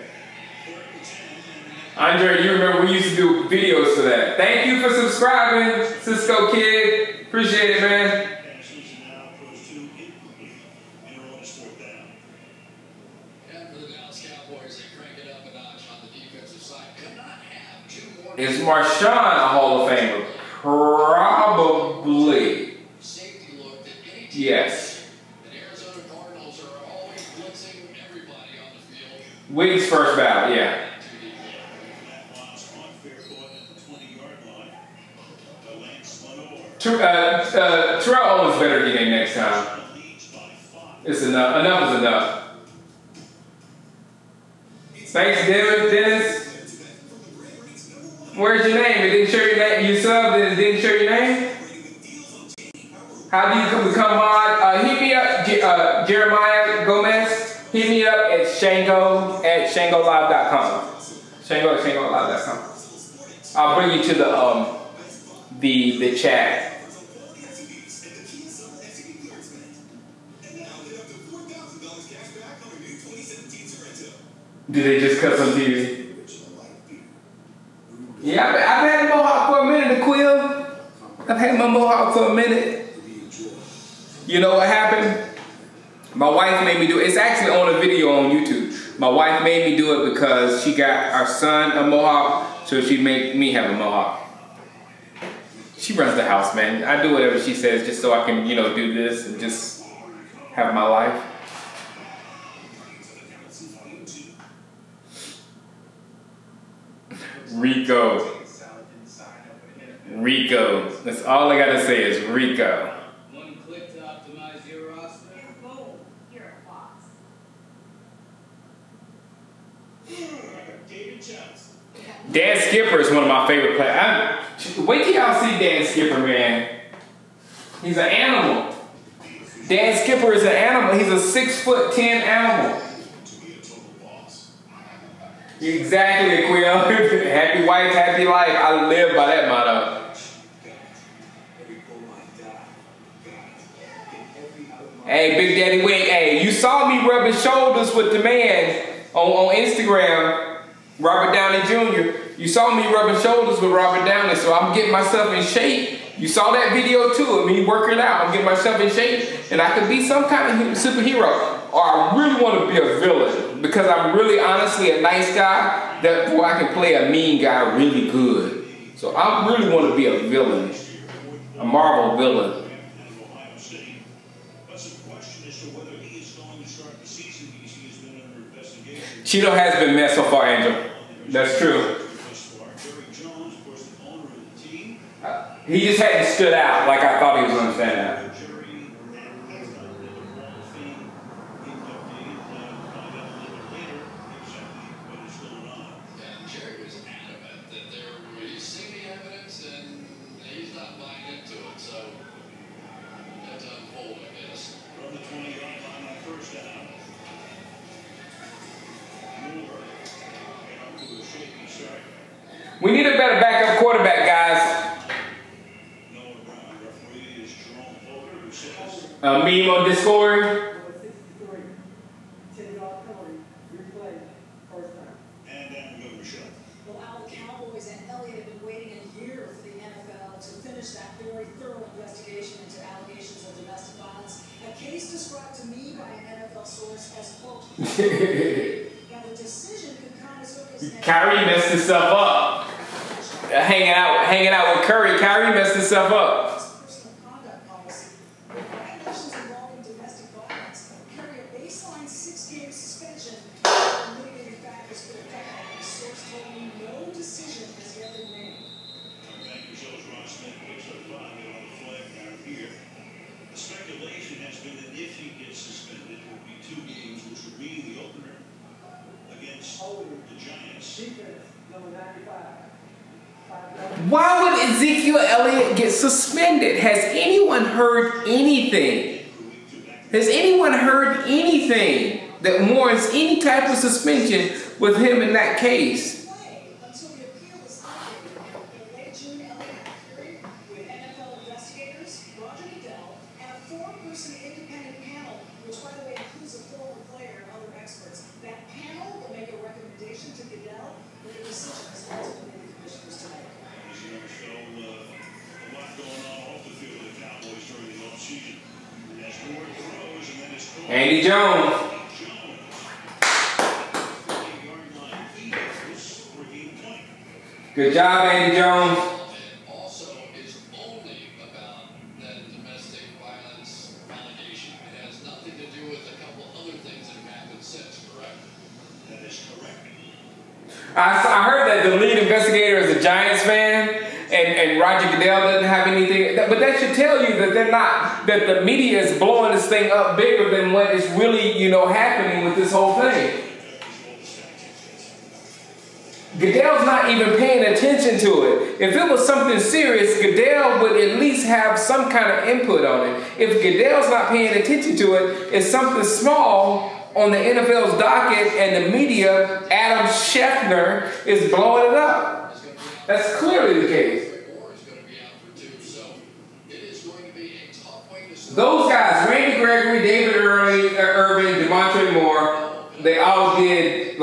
Andre, you remember we used to do videos for that. Thank you for subscribing, Cisco Kid. Appreciate it, man. Passes and now throws two incomplete. And a bonus fourth down. And for the Dallas Cowboys, they crank it up a notch on the defensive side. Could not have two more. Is Marshawn a Hall of Famer? Probably. Safety looked at any team. Yes. The Arizona Cardinals are always blitzing everybody on the field. Wiggs first battle, yeah. That lost on fair point at the 20-yard line. The Lance spun over. Terrell Owens better get in next time. Leads by 5. It's enough. Enough is enough. Thanks, Dennis. Where's your name? It didn't show your name. You subbed and it didn't show your name? How do you become mod? Hit me up, Jeremiah Gomez. Hit me up at Shango at ShangoLive.com. Shango at ShangoLive.com. I'll bring you to the chat. Did they just cut some TV? Yeah, I've had a mohawk for a minute, Quill. I've had my mohawk for a minute. You know what happened? My wife made me do it. It's actually on a video on YouTube. My wife made me do it because she got our son a mohawk, so she made me have a mohawk. She runs the house, man. I do whatever she says just so I can, you know, do this and just have my life. Rico. That's all I gotta say is Rico. One click to optimize your roster. Boom, you're a boss. David Johnson. Dan Skipper is one of my favorite players. Wait till y'all see Dan Skipper, man. He's an animal. Dan Skipper is an animal. He's a 6'10" animal. Exactly, Quill. Happy wife, happy life. I live by that motto. Hey, Big Daddy Wing. Hey, you saw me rubbing shoulders with the man on Instagram, Robert Downey Jr. You saw me rubbing shoulders with Robert Downey, so I'm getting myself in shape. You saw that video too of me working out. I'm getting myself in shape, and I could be some kind of superhero. Or I really want to be a villain because I'm really honestly a nice guy. Therefore, I can play a mean guy really good. So I really want to be a villain, a Marvel villain. Ohio State. But some question as to whether he is going to start the season because he has been under investigation. Cheeto has been met so far, Angel. That's true. Jerry Jones, of course, the owner of the team. He just hadn't stood out like I thought he was going to stand out. Jerry and he's not in the Hall of Fame inductee. Find out a little bit later exactly what is going on. And Jerry was adamant that he's seen the evidence and he's not buying into it. So that's unfold, I guess. From the 20-yard line on first down. Moore. Get up to a shaky start. We need a better backup quarterback, guys. Noah Brown, referee is Jerome Poker, who says A meme on Discord. Number 63, 10-yard penalty, replay, first down. and down we go to Michelle. Well, Al, the Cowboys and Elliott have been waiting a year for the NFL to finish that very thorough investigation into allegations of domestic violence. A case described to me by an NFL source as, quote, now the decision could come as early as Kyrie messed himself up. Hanging out with Curry. Kyrie messed himself up. personal conduct policy. Violations involving domestic violence carry a baseline 6-game suspension and mitigating factors for the effect. The source told me no decision has yet been made. Thank you, Joe Ross Smith. Picks up 5 on the flag down here. The speculation has been that if he gets suspended, it will be 2 games, which would mean the opener against the Why would Ezekiel Elliott get suspended? Has anyone heard anything? Has anyone heard anything that warrants any type of suspension with him in that case? Until the appeal is updated in late June, Elliott hearing with NFL investigators, Roger Goodell, and a 4-person independent panel, which, by the way, includes a former player and other experts. That panel will make a recommendation to Goodell, but the decision is ultimately the commissioners to make. As you know, Phil, a lot going on off the field of the Cowboys during the offseason. As Ward throws, and then it's caught. Andy Jones. Good job, Andy Jones. Also, is only about that domestic violence allegation. It has nothing to do with a couple other things that have happened since, correct? That is correct. I heard that the lead investigator is a Giants fan, and Roger Goodell doesn't have anything. But that should tell you that they're not, that the media is blowing this thing up bigger than what is really, happening with this whole thing. Goodell's not even paying attention to it. If it was something serious, Goodell would at least have some kind of input on it. If Goodell's not paying attention to it, it's something small on the NFL's docket, and the media, Adam Schefter, is blowing it up. That's clearly the case. Those guys, Randy Gregory, David Irving, DeMontre Moore, they all did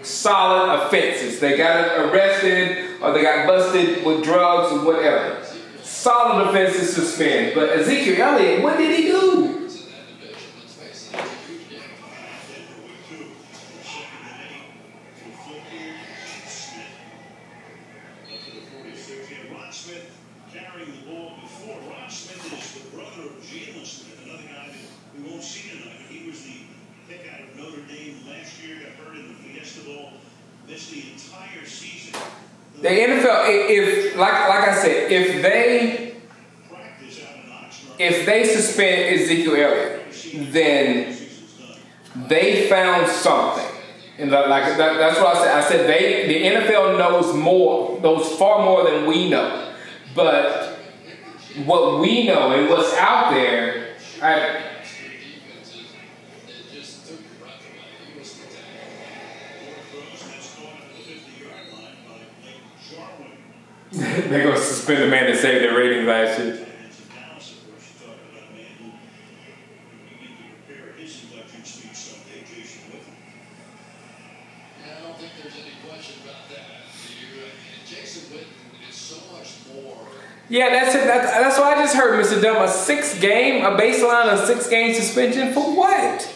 solid offenses. They got arrested or they got busted with drugs or whatever. Solid offenses suspended. But Ezekiel Elliott, what did he do? Ron Smith carrying the ball before. Ron Smith is the brother of Jalen Smith, another guy that we won't see tonight. He was the pick out of Notre Dame last year, got hurt in the Fiesta Bowl, missed the entire season. The NFL, if like I said, if they suspend Ezekiel Elliott, then they found something. And that's what I said. I said the NFL knows far more than we know. But what we know and what's out there, they're going to suspend the man that saved their ratings last year. I don't think there's any question about that. Jason Witten is so much more. Yeah, that's it. That's what I just heard, Mr. Dumb. A baseline of 6-game suspension for what?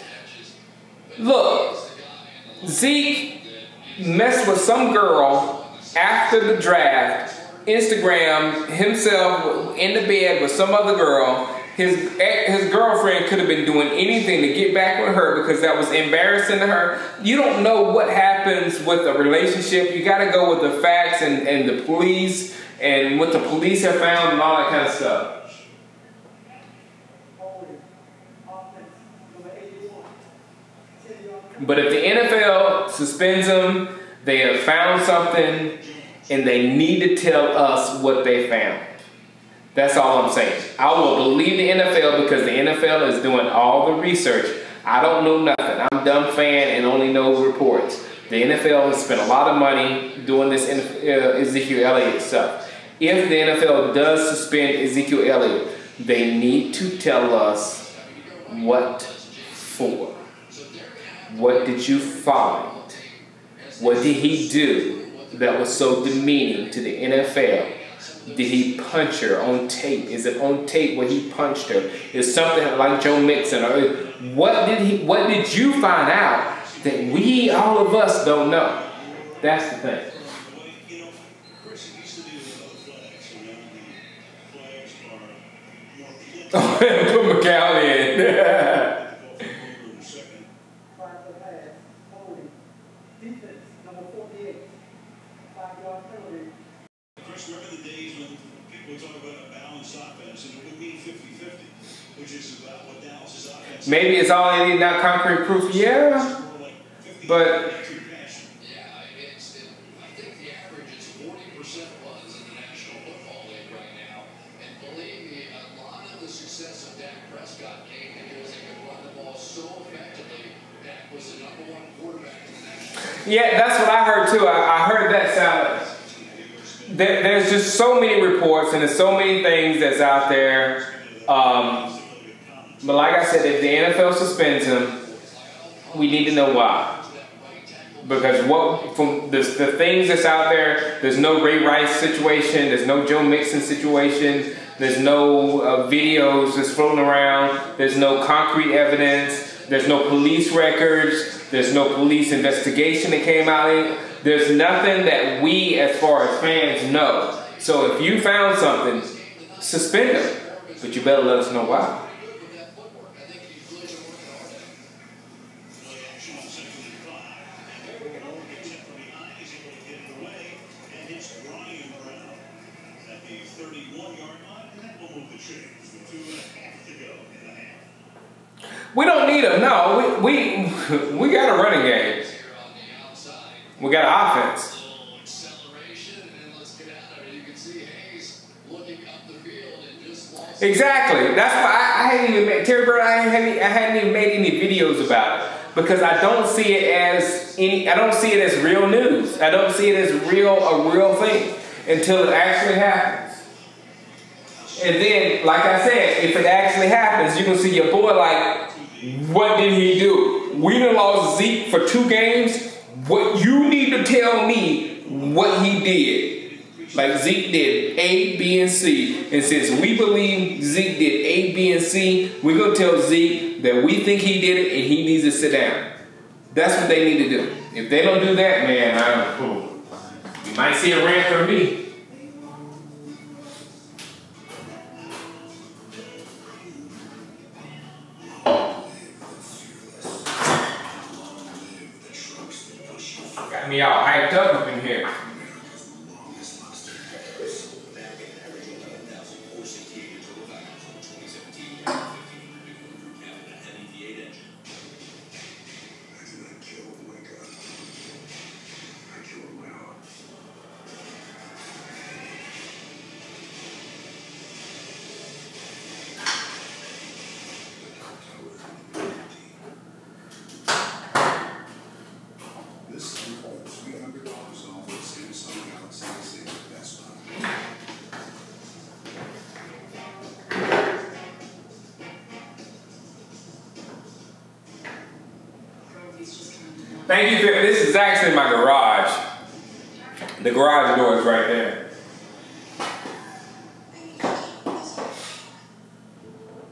Look, Zeke messed with some girl after the draft, Instagram himself in the bed with some other girl. His girlfriend could have been doing anything to get back with her because that was embarrassing to her. You don't know what happens with a relationship. You got to go with the facts and the police and what the police have found and all that kind of stuff. But if the NFL suspends them, they have found something and they need to tell us what they found. That's all I'm saying. I will believe the NFL because the NFL is doing all the research. I don't know nothing. I'm a dumb fan and only know reports. The NFL has spent a lot of money doing this Ezekiel Elliott stuff. If the NFL does suspend Ezekiel Elliott, they need to tell us what for. What did you find? What did he do that was so demeaning to the NFL? Did he punch her on tape? Is it on tape where he punched her? Is something like Joe Mixon? Or what did you find out that we, all of us, don't know? That's the thing. Chris, it used to be with other flags, the flags are more Put McCown in. Chris, remember the days when people talk about a balanced offense, and it would mean 50-50, which is about what Dallas's offense. Maybe it's all they need, not concrete proof. Yeah, but I think the average is 40% runs in the National Yeah, that's what I heard too. I heard that sound. There's just so many reports and there's so many things that's out there. But like I said, if the NFL suspends him, we need to know why. Because what from the things that's out there, there's no Ray Rice situation, there's no Joe Mixon situation, there's no videos that's floating around, there's no concrete evidence, there's no police records, there's no police investigation that came out. There's nothing that we as far as fans know. So if you found something, suspend him. But you better let us know why. We don't need him. No, we got a running game. We got an offense. Exactly. That's why I hadn't even made Terry Bird. I hadn't even made any videos about it because I don't see it as I don't see it as real news. I don't see it as a real thing until it actually happens. And then, like I said, if it actually happens, you can see your boy like, what did he do? We done lost Zeke for 2 games. What you need to tell me what he did. Like Zeke did A, B, and C. And since we believe Zeke did A, B, and C, we're going to tell Zeke that we think he did it and he needs to sit down. That's what they need to do. If they don't do that, man, you might see a rant from me. Got me all hyped up in here. Thank you, Phil. This is actually my garage. The garage door is right there.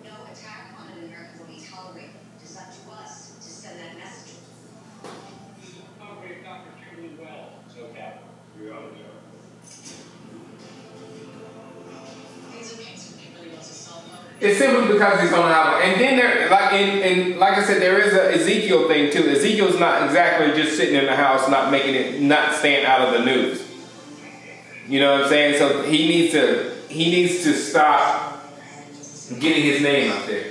No attack on an American will be tolerated. It's up to us to send that message. Operate Dr. Kimberly well. So, Captain, you're out of there. It's simply because he's gonna have, and then there, like I said, there is a Ezekiel thing too. Ezekiel's not exactly just sitting in the house, not staying out of the news. You know what I'm saying? So he needs to stop getting his name out there.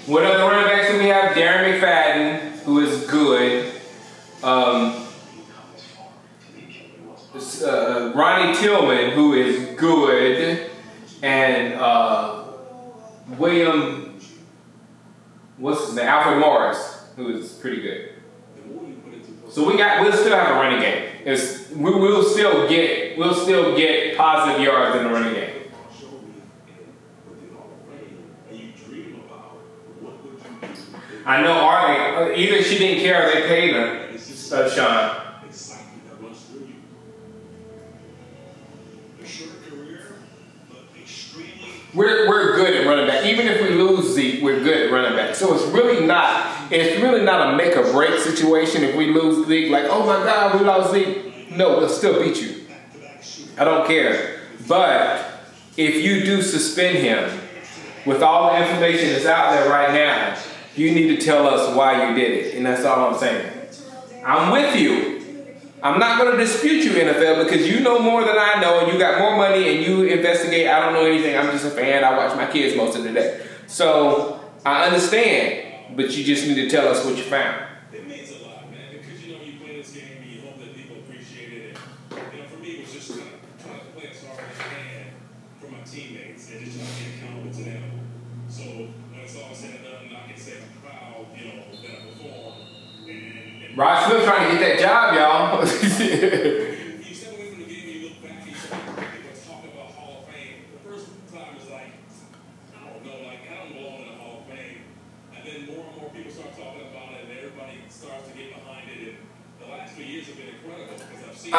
What other running backs do we have? Darren McFadden, who is good. Ronnie Tillman, who is good. And William, what's his name? Alfred Morris, who is pretty good. So we'll still have a running game. We'll still get positive yards in the running game. I know Arlie, either she didn't care or they paid her, Sean. We're good at running back. Even if we lose Zeke, we're good at running back. So it's really not a make or break situation if we lose Zeke. Like, oh my God, we lost Zeke. No, we'll still beat you. I don't care. But if you do suspend him, with all the information that's out there right now, you need to tell us why you did it. And that's all I'm saying. I'm with you. I'm not going to dispute you, NFL, because you know more than I know, and you got more money, and you investigate. I don't know anything. I'm just a fan. I watch my kids most of the day. So I understand, but you just need to tell us what you found. It means a lot, man, because you play this game and you hope that people appreciate it. And for me, it was just trying to play as hard as I can for my teammates and just trying to get accountable to them. So when it's all said and done, I can say I'm proud, that I performed. Rod Smith trying to get that job, y'all. You step away from the game and you look back and you start talking about Hall of Fame. The first time is like, I don't know, like I don't belong in the Hall of Fame. And then more and more people start talking about it and everybody starts to get behind it. And the last 2 years have been incredible because I've seen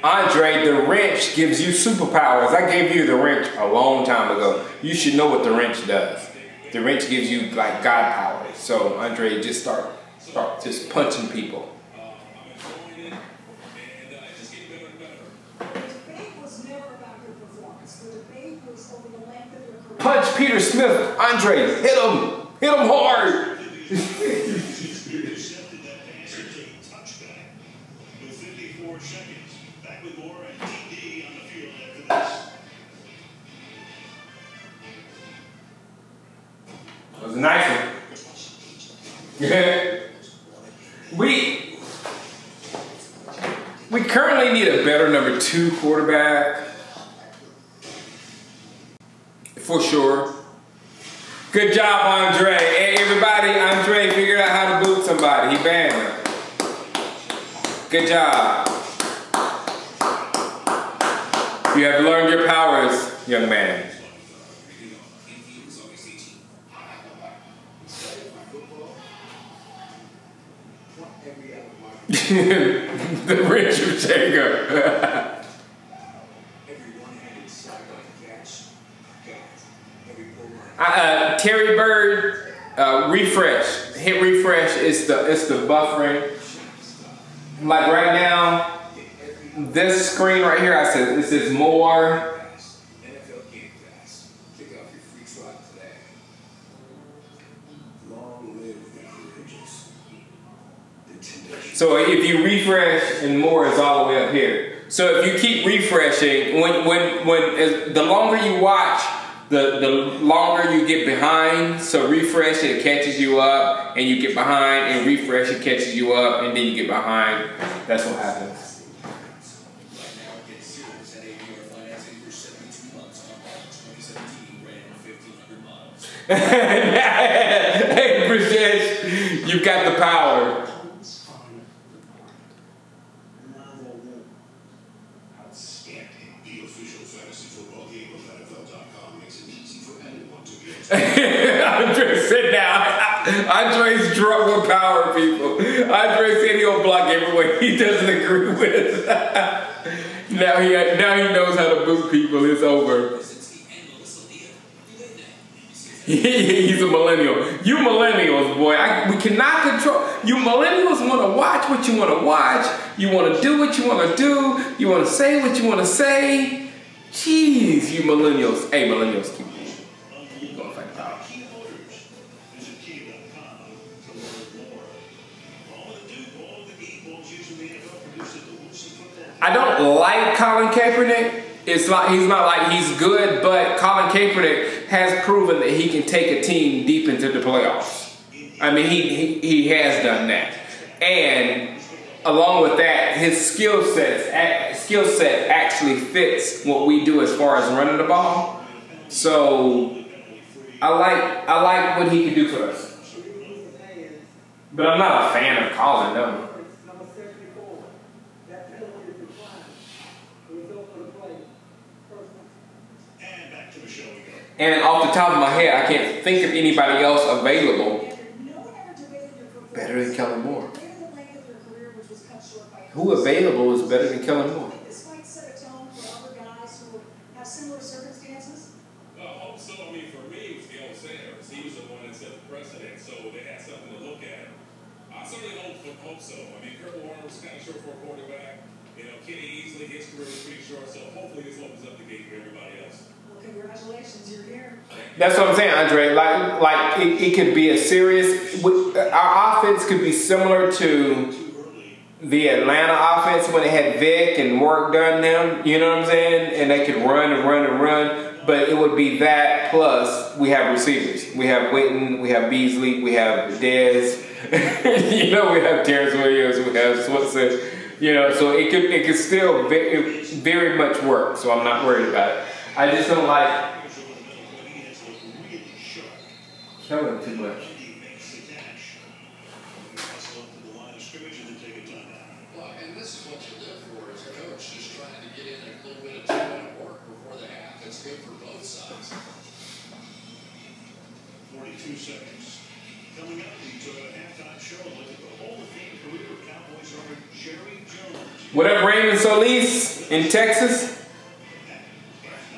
Andre, the wrench gives you superpowers. I gave you the wrench a long time ago. You should know what the wrench does. The wrench gives you like God powers. So Andre, just start just punching people. I'm enjoying it and it's just getting better and better. The debate was never about your performance. The debate was over the length of your career. Punch Peter Smith. Andre, hit him. Hit him hard. Intercepted that pass into a touchback with 54 seconds. Back with more and TD on the field after this. That was a nice one. We currently need a better number 2 quarterback. For sure. Good job, Andre. Hey, everybody, Andre figured out how to boot somebody. He banned him. Good job. You have learned your powers, young man. The Richard Jacob. Terry Bird, refresh. Hit refresh. It's the buffering. Like right now, this screen right here, I said this is more. So if you refresh and more is all the way up here. So if you keep refreshing, the longer you watch, the longer you get behind. So refresh, it catches you up, and you get behind, and refresh, it catches you up, and then you get behind. That's what happens. Hey, Brijesh, you've got the power. Andre, sit down. Andre's drunk with power, people. Andre said he'll block everyone he doesn't agree with. now he knows how to boot people. It's over. He's a millennial. You millennials, boy. We cannot control. You millennials want to watch what you want to watch. You want to do what you want to do. You want to say what you want to say. Jeez, you millennials. Hey, millennials, keep I don't like Colin Kaepernick. It's like he's not like he's good, but Colin Kaepernick has proven that he can take a team deep into the playoffs. I mean, he has done that, and along with that, his skill set actually fits what we do as far as running the ball. So I like what he can do for us. But I'm not a fan of Colin, no. And off the top of my head, I can't think of anybody else available better than Kellen Moore. Who available is better than Kellen Moore? I hope so. I mean, for me, it was Gale Sayers. He was the one that set the precedent, so they had something to look at. I certainly hope so. I mean, Kurt Warner was kind of short for a quarterback. You know, Kenny Easley, his career was pretty short, so hopefully this opens up the gate for everybody else. Congratulations, you're here. That's what I'm saying, Andre. Like it could be a serious. Our offense could be similar to the Atlanta offense when they had Vic and work done them. You know what I'm saying? And they could run and run and run. But it would be that plus we have receivers. We have Witten, we have Beasley, we have Dez. You know, we have Terrence Williams, we have Switzer. You know, so it could still very much work. So I'm not worried about it. I just don't like Kellen too much. it's good for both sides. 42 seconds. Coming up, the Toyota halftime show. Look at the Hall of Fame career of Cowboys owner Jerry Jones. What up, Raymond Solis in Texas?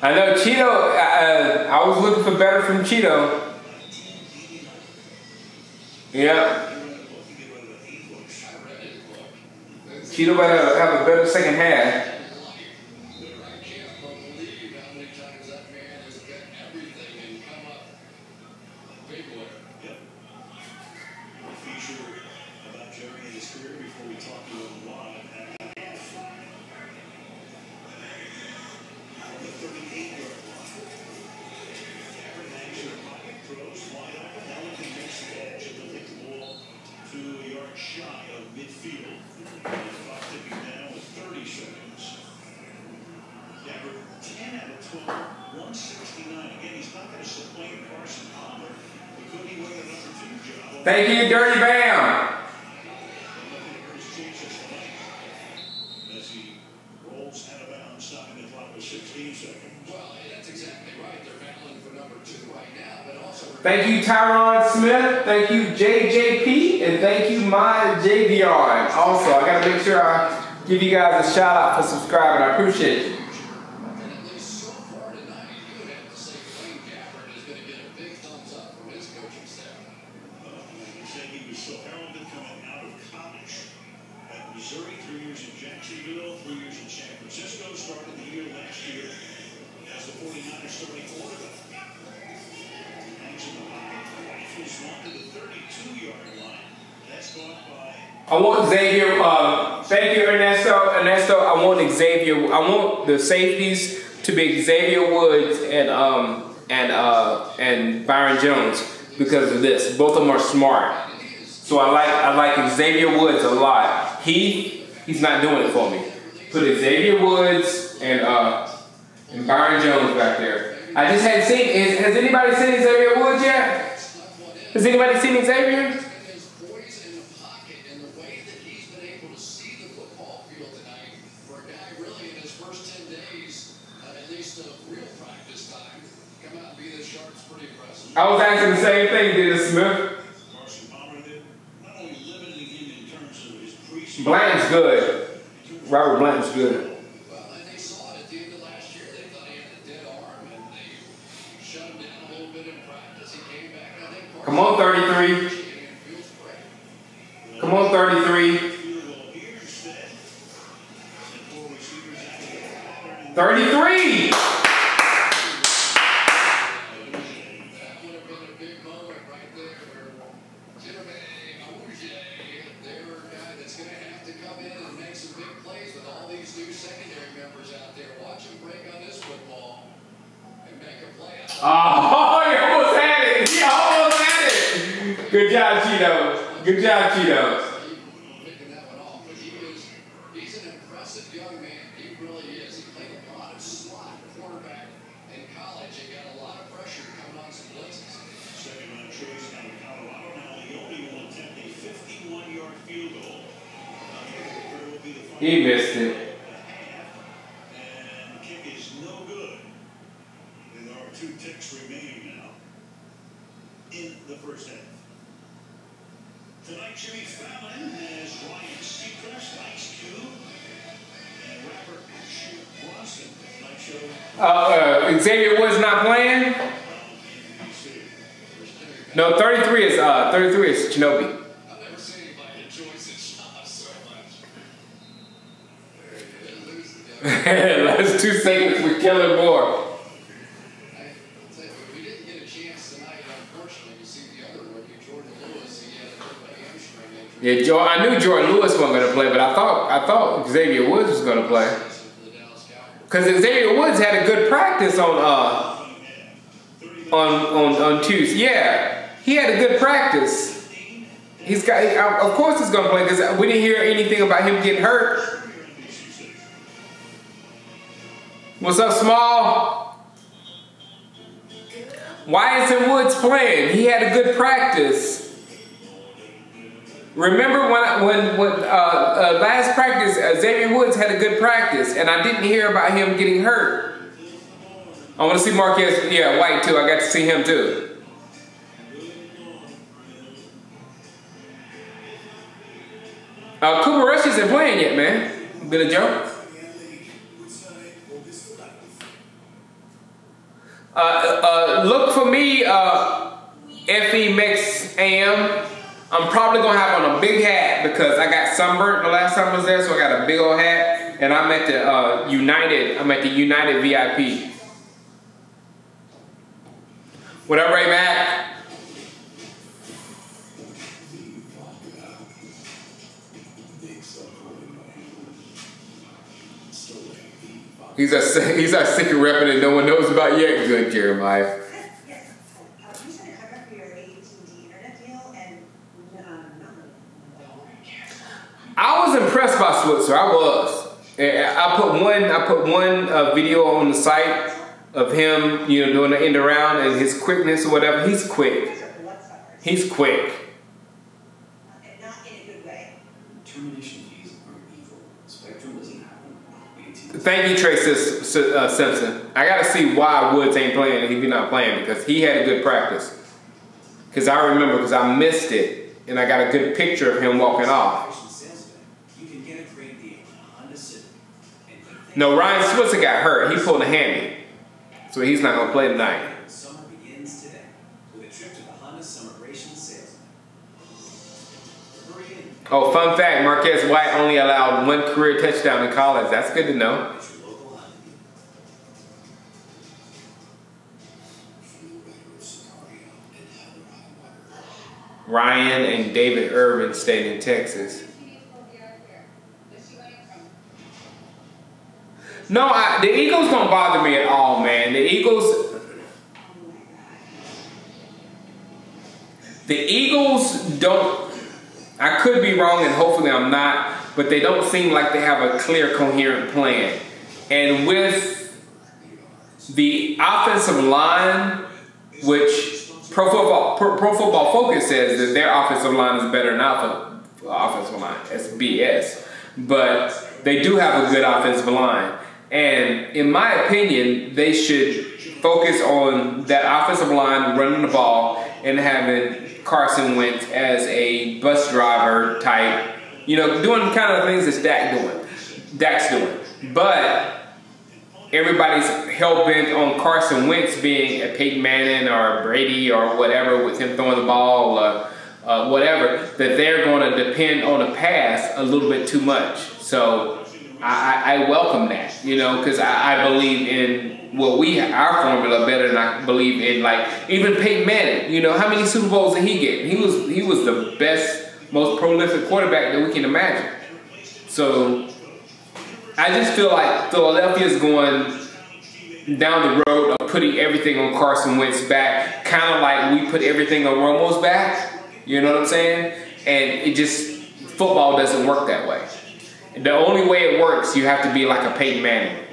I know Cheeto. I was looking for better from Cheeto. Yeah. Cheeto better have a better second half. I can't believe how many times that man has bet everything and come up big winner. Yep. We'll feature about Jerry and his career before we talk to him live at the half. On the 38-yard line. Cameron hangs in the pocket, throws wide open. Ellington makes the catch and they'll take the ball 2 yards shy of midfield. And the clock ticking down with 30 seconds. Gabbert, 10 out of 12, 169. Again, he's not going to supplant Carson Palmer. But could he win the number 2 job? Thank you, Dirty Bam. As he rolls out of bounds, stopping the clock with 16 seconds. Well, that's exactly right. They're battling for number 2 right now, but also. Thank you, Tyron Smith. Thank you, JJP. And thank you, my JVR. Also, I got to make sure I give you guys a shout out for subscribing. I appreciate you. And at least so far tonight, you would have to say Blaine Gabbert is going to get a big thumbs up from his coaching staff. He said he was so heralded coming out of college at Missouri, 3 years in Jacksonville, 3 years in San Francisco, started the year last year as the 49ers starting quarterback. Hangs in the pocket, rifles one to the 32-yard line. That's caught by. I want Xavier. Thank you, Ernesto. Ernesto, I want Xavier. I want the safeties to be Xavier Woods and Byron Jones because of this. Both of them are smart. So I like Xavier Woods a lot. He's not doing it for me. Put Xavier Woods and Byron Jones back there. I just hadn't seen. Has anybody seen Xavier Woods yet? Has anybody seen Xavier? His poise in the pocket and the way that he's been able to see the football field tonight for a guy really in his first 10 days, at least of real practice time, come out and be this sharp is pretty impressive. I was asking the same thing, Dennis Smith. Carson Palmer did not only limiting him in terms of his preseason. Blanton's good. Robert Blanton's good. Well, and they saw it at the end of last year. They thought he had a dead arm, and they shut him down a little bit in practice. He came back, and I think. Come on, 33. Feels great. Come on, 33. 33. That would have been a big moment right there where Jermaine Auge, they're a guy that's going to have to come in and make some big plays with all these new secondary members out there. Watch him break on this football and make a play. Oh, he almost had it. He almost had it. Good job, Cheeto. Good job, Cheeto. Picking that one off, but he's an impressive young man. He really is. He played a lot of slot quarterback in college and got a lot of pressure coming on some blitzes. Second round choice out of Colorado. Now Leone will attempt a 51-yard field goal. He missed it. And the kick is no good. And there are 2 ticks remaining now in the first half. Tonight, Jimmy Fallon has Ryan Seacrest, Ice Cube, and rapper Action Bronson. Tonight show. Xavier Woods not playing? No, 33 is Shinobi. I've never seen anybody enjoy his shot so much. Last 2 seconds with Kellen Moore. We didn't get a chance tonight, unfortunately, to see the other rookie, Jordan Lewis. He had a hamstring injury. Yeah, I knew Jordan Lewis wasn't going to play, but I thought Xavier Woods was going to play. Because Xavier Woods had a good practice on Tuesday. Yeah, he had a good practice. He's got. Of course, he's going to play because we didn't hear anything about him getting hurt. What's up, Small? Why isn't Woods playing? He had a good practice. Remember when last practice, Xavier Woods had a good practice, and I didn't hear about him getting hurt. I want to see Marquez, White too. I got to see him too. Cooper Rush isn't playing yet, man. Billy Joe. Look for me, FE Mix AM. I'm probably gonna have on a big hat because I got sunburnt the last time I was there, so I got a big old hat. And I'm at the United. I'm at the United VIP. What up, Ray Mac? He's our secret repping that no one knows about yet. Good, Jeremiah. Yes. You said a contract for your AT&T internet deal, and I was impressed by Switzer. I was. I put one video on the site of him, doing the end around and his quickness or whatever. He's quick. He's quick. not in a good way. Termination fees aren't evil. Spectrum doesn't have them. Thank you, Trey Simpson. I gotta see why Woods ain't playing and he's not playing because he had a good practice. Because I remember, because I missed it and I got a good picture of him walking off. No, Ryan Switzer got hurt. He pulled a hammy. So he's not going to play tonight. Summer begins today with a trip to the Honda Summeration Salesman. Hurry in. Oh, fun fact, Marquez White only allowed 1 career touchdown in college. That's good to know. Ryan and David Irvin stayed in Texas. No, the Eagles don't bother me at all, man. The Eagles don't, I could be wrong and hopefully I'm not, but they don't seem like they have a clear, coherent plan. And with the offensive line, which Pro Football Focus says that their offensive line is better than our offensive line. That's BS. But they do have a good offensive line. And in my opinion, they should focus on that offensive line running the ball and having Carson Wentz as a bus driver type, doing kind of things that Dak's doing. But everybody's hell-bent on Carson Wentz being a Peyton Manning or a Brady or whatever with him throwing the ball, whatever, that they're going to depend on a pass a little bit too much. So I welcome that, because I believe in our formula better than I believe in, like, even Peyton Manning. How many Super Bowls did he get? He was the best, most prolific quarterback that we can imagine. So I just feel like Philadelphia's going down the road of putting everything on Carson Wentz back, kind of like we put everything on Romo's back. You know what I'm saying? And football doesn't work that way. The only way it works, you have to be like a Peyton Manning.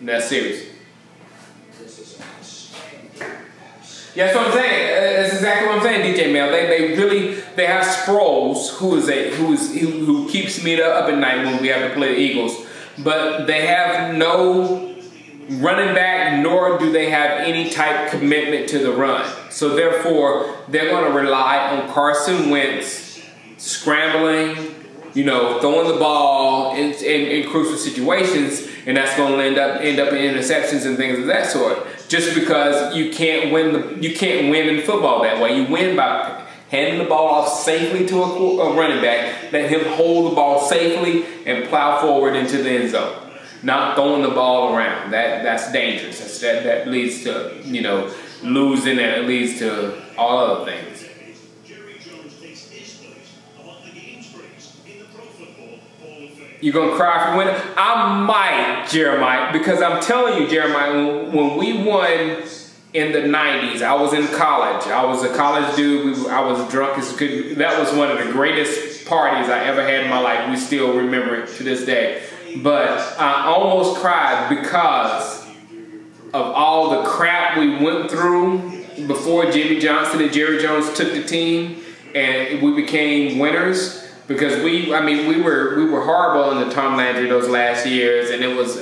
That's serious. Yeah, that's what I'm saying. That's exactly what I'm saying, DJ Mel. They have Sproles, who keeps me up at night when we have to play the Eagles. But they have no running back, nor do they have any type commitment to the run. So therefore, they're going to rely on Carson Wentz scrambling, throwing the ball in crucial situations, and that's going to end up in interceptions and things of that sort. Just because you can't win in football that way. You win by handing the ball off safely to a running back, let him hold the ball safely and plow forward into the end zone. Not throwing the ball around. That's dangerous. That leads to losing, and it leads to all other things. You're going to cry for winning? I might, Jeremiah, because I'm telling you, Jeremiah, when we won in the 90s, I was in college. I was a college dude. I was drunk as good. That was one of the greatest parties I ever had in my life. We still remember it to this day. But I almost cried because of all the crap we went through before Jimmy Johnson and Jerry Jones took the team and we became winners. Because we were horrible in the Tom Landry those last years, and it was,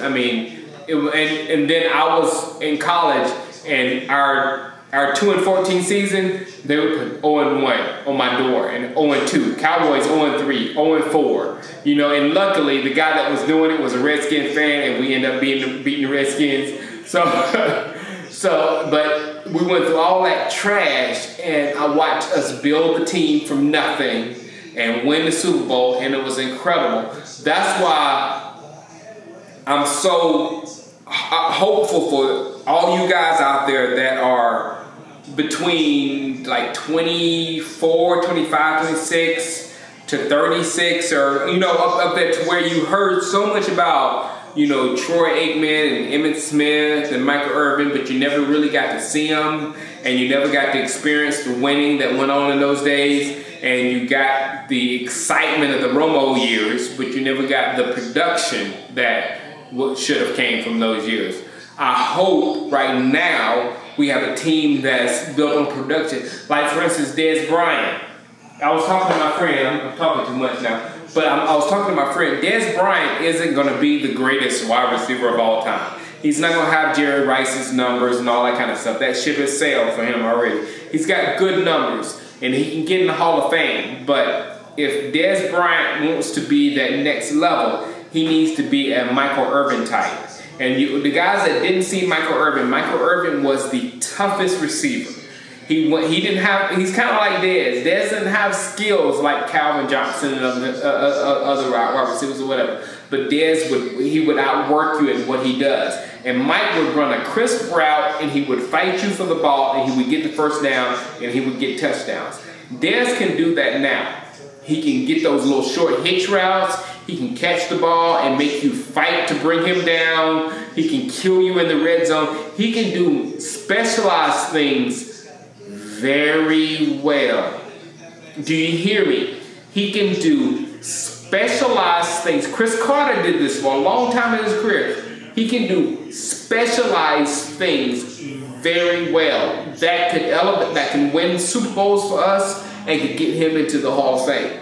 and then I was in college, and our 2-14 season, they would put 0-1 on my door, and 0-2. Cowboys 0-3, 0-4. You know, and luckily the guy that was doing it was a Redskins fan, and we ended up beating the Redskins. So, but we went through all that trash, and I watched us build the team from nothing and win the Super Bowl, and it was incredible. That's why I'm so hopeful for all you guys out there that are between like 24, 25, 26 to 36, or, you know, up there to where you heard so much about, you know, Troy Aikman and Emmitt Smith and Michael Irvin, but you never really got to see them, and you never got to experience the winning that went on in those days, and you got the excitement of the Romo years, but you never got the production that should have came from those years. I hope right now we have a team that's built on production. Like, for instance, Dez Bryant. I was talking to my friend, I'm talking too much now, but I was talking to my friend. Dez Bryant isn't going to be the greatest wide receiver of all time. He's not going to have Jerry Rice's numbers and all that kind of stuff. That ship has sailed for him already. He's got good numbers, and he can get in the Hall of Fame. But if Dez Bryant wants to be that next level, he needs to be a Michael Irvin type. And the guys that didn't see Michael Irvin was the toughest receiver. He's kind of like Dez. Dez doesn't have skills like Calvin Johnson and other wide receivers or whatever. But Dez would outwork you at what he does. And Mike would run a crisp route, and he would fight you for the ball, and he would get the first down, and he would get touchdowns. Dez can do that now. He can get those little short hitch routes. He can catch the ball and make you fight to bring him down. He can kill you in the red zone. He can do specialized things very well. Do you hear me? He can do specialized things. Chris Carter did this for a long time in his career. He can do specialized things very well. That could elevate, that can win Super Bowls for us and could get him into the Hall of Fame.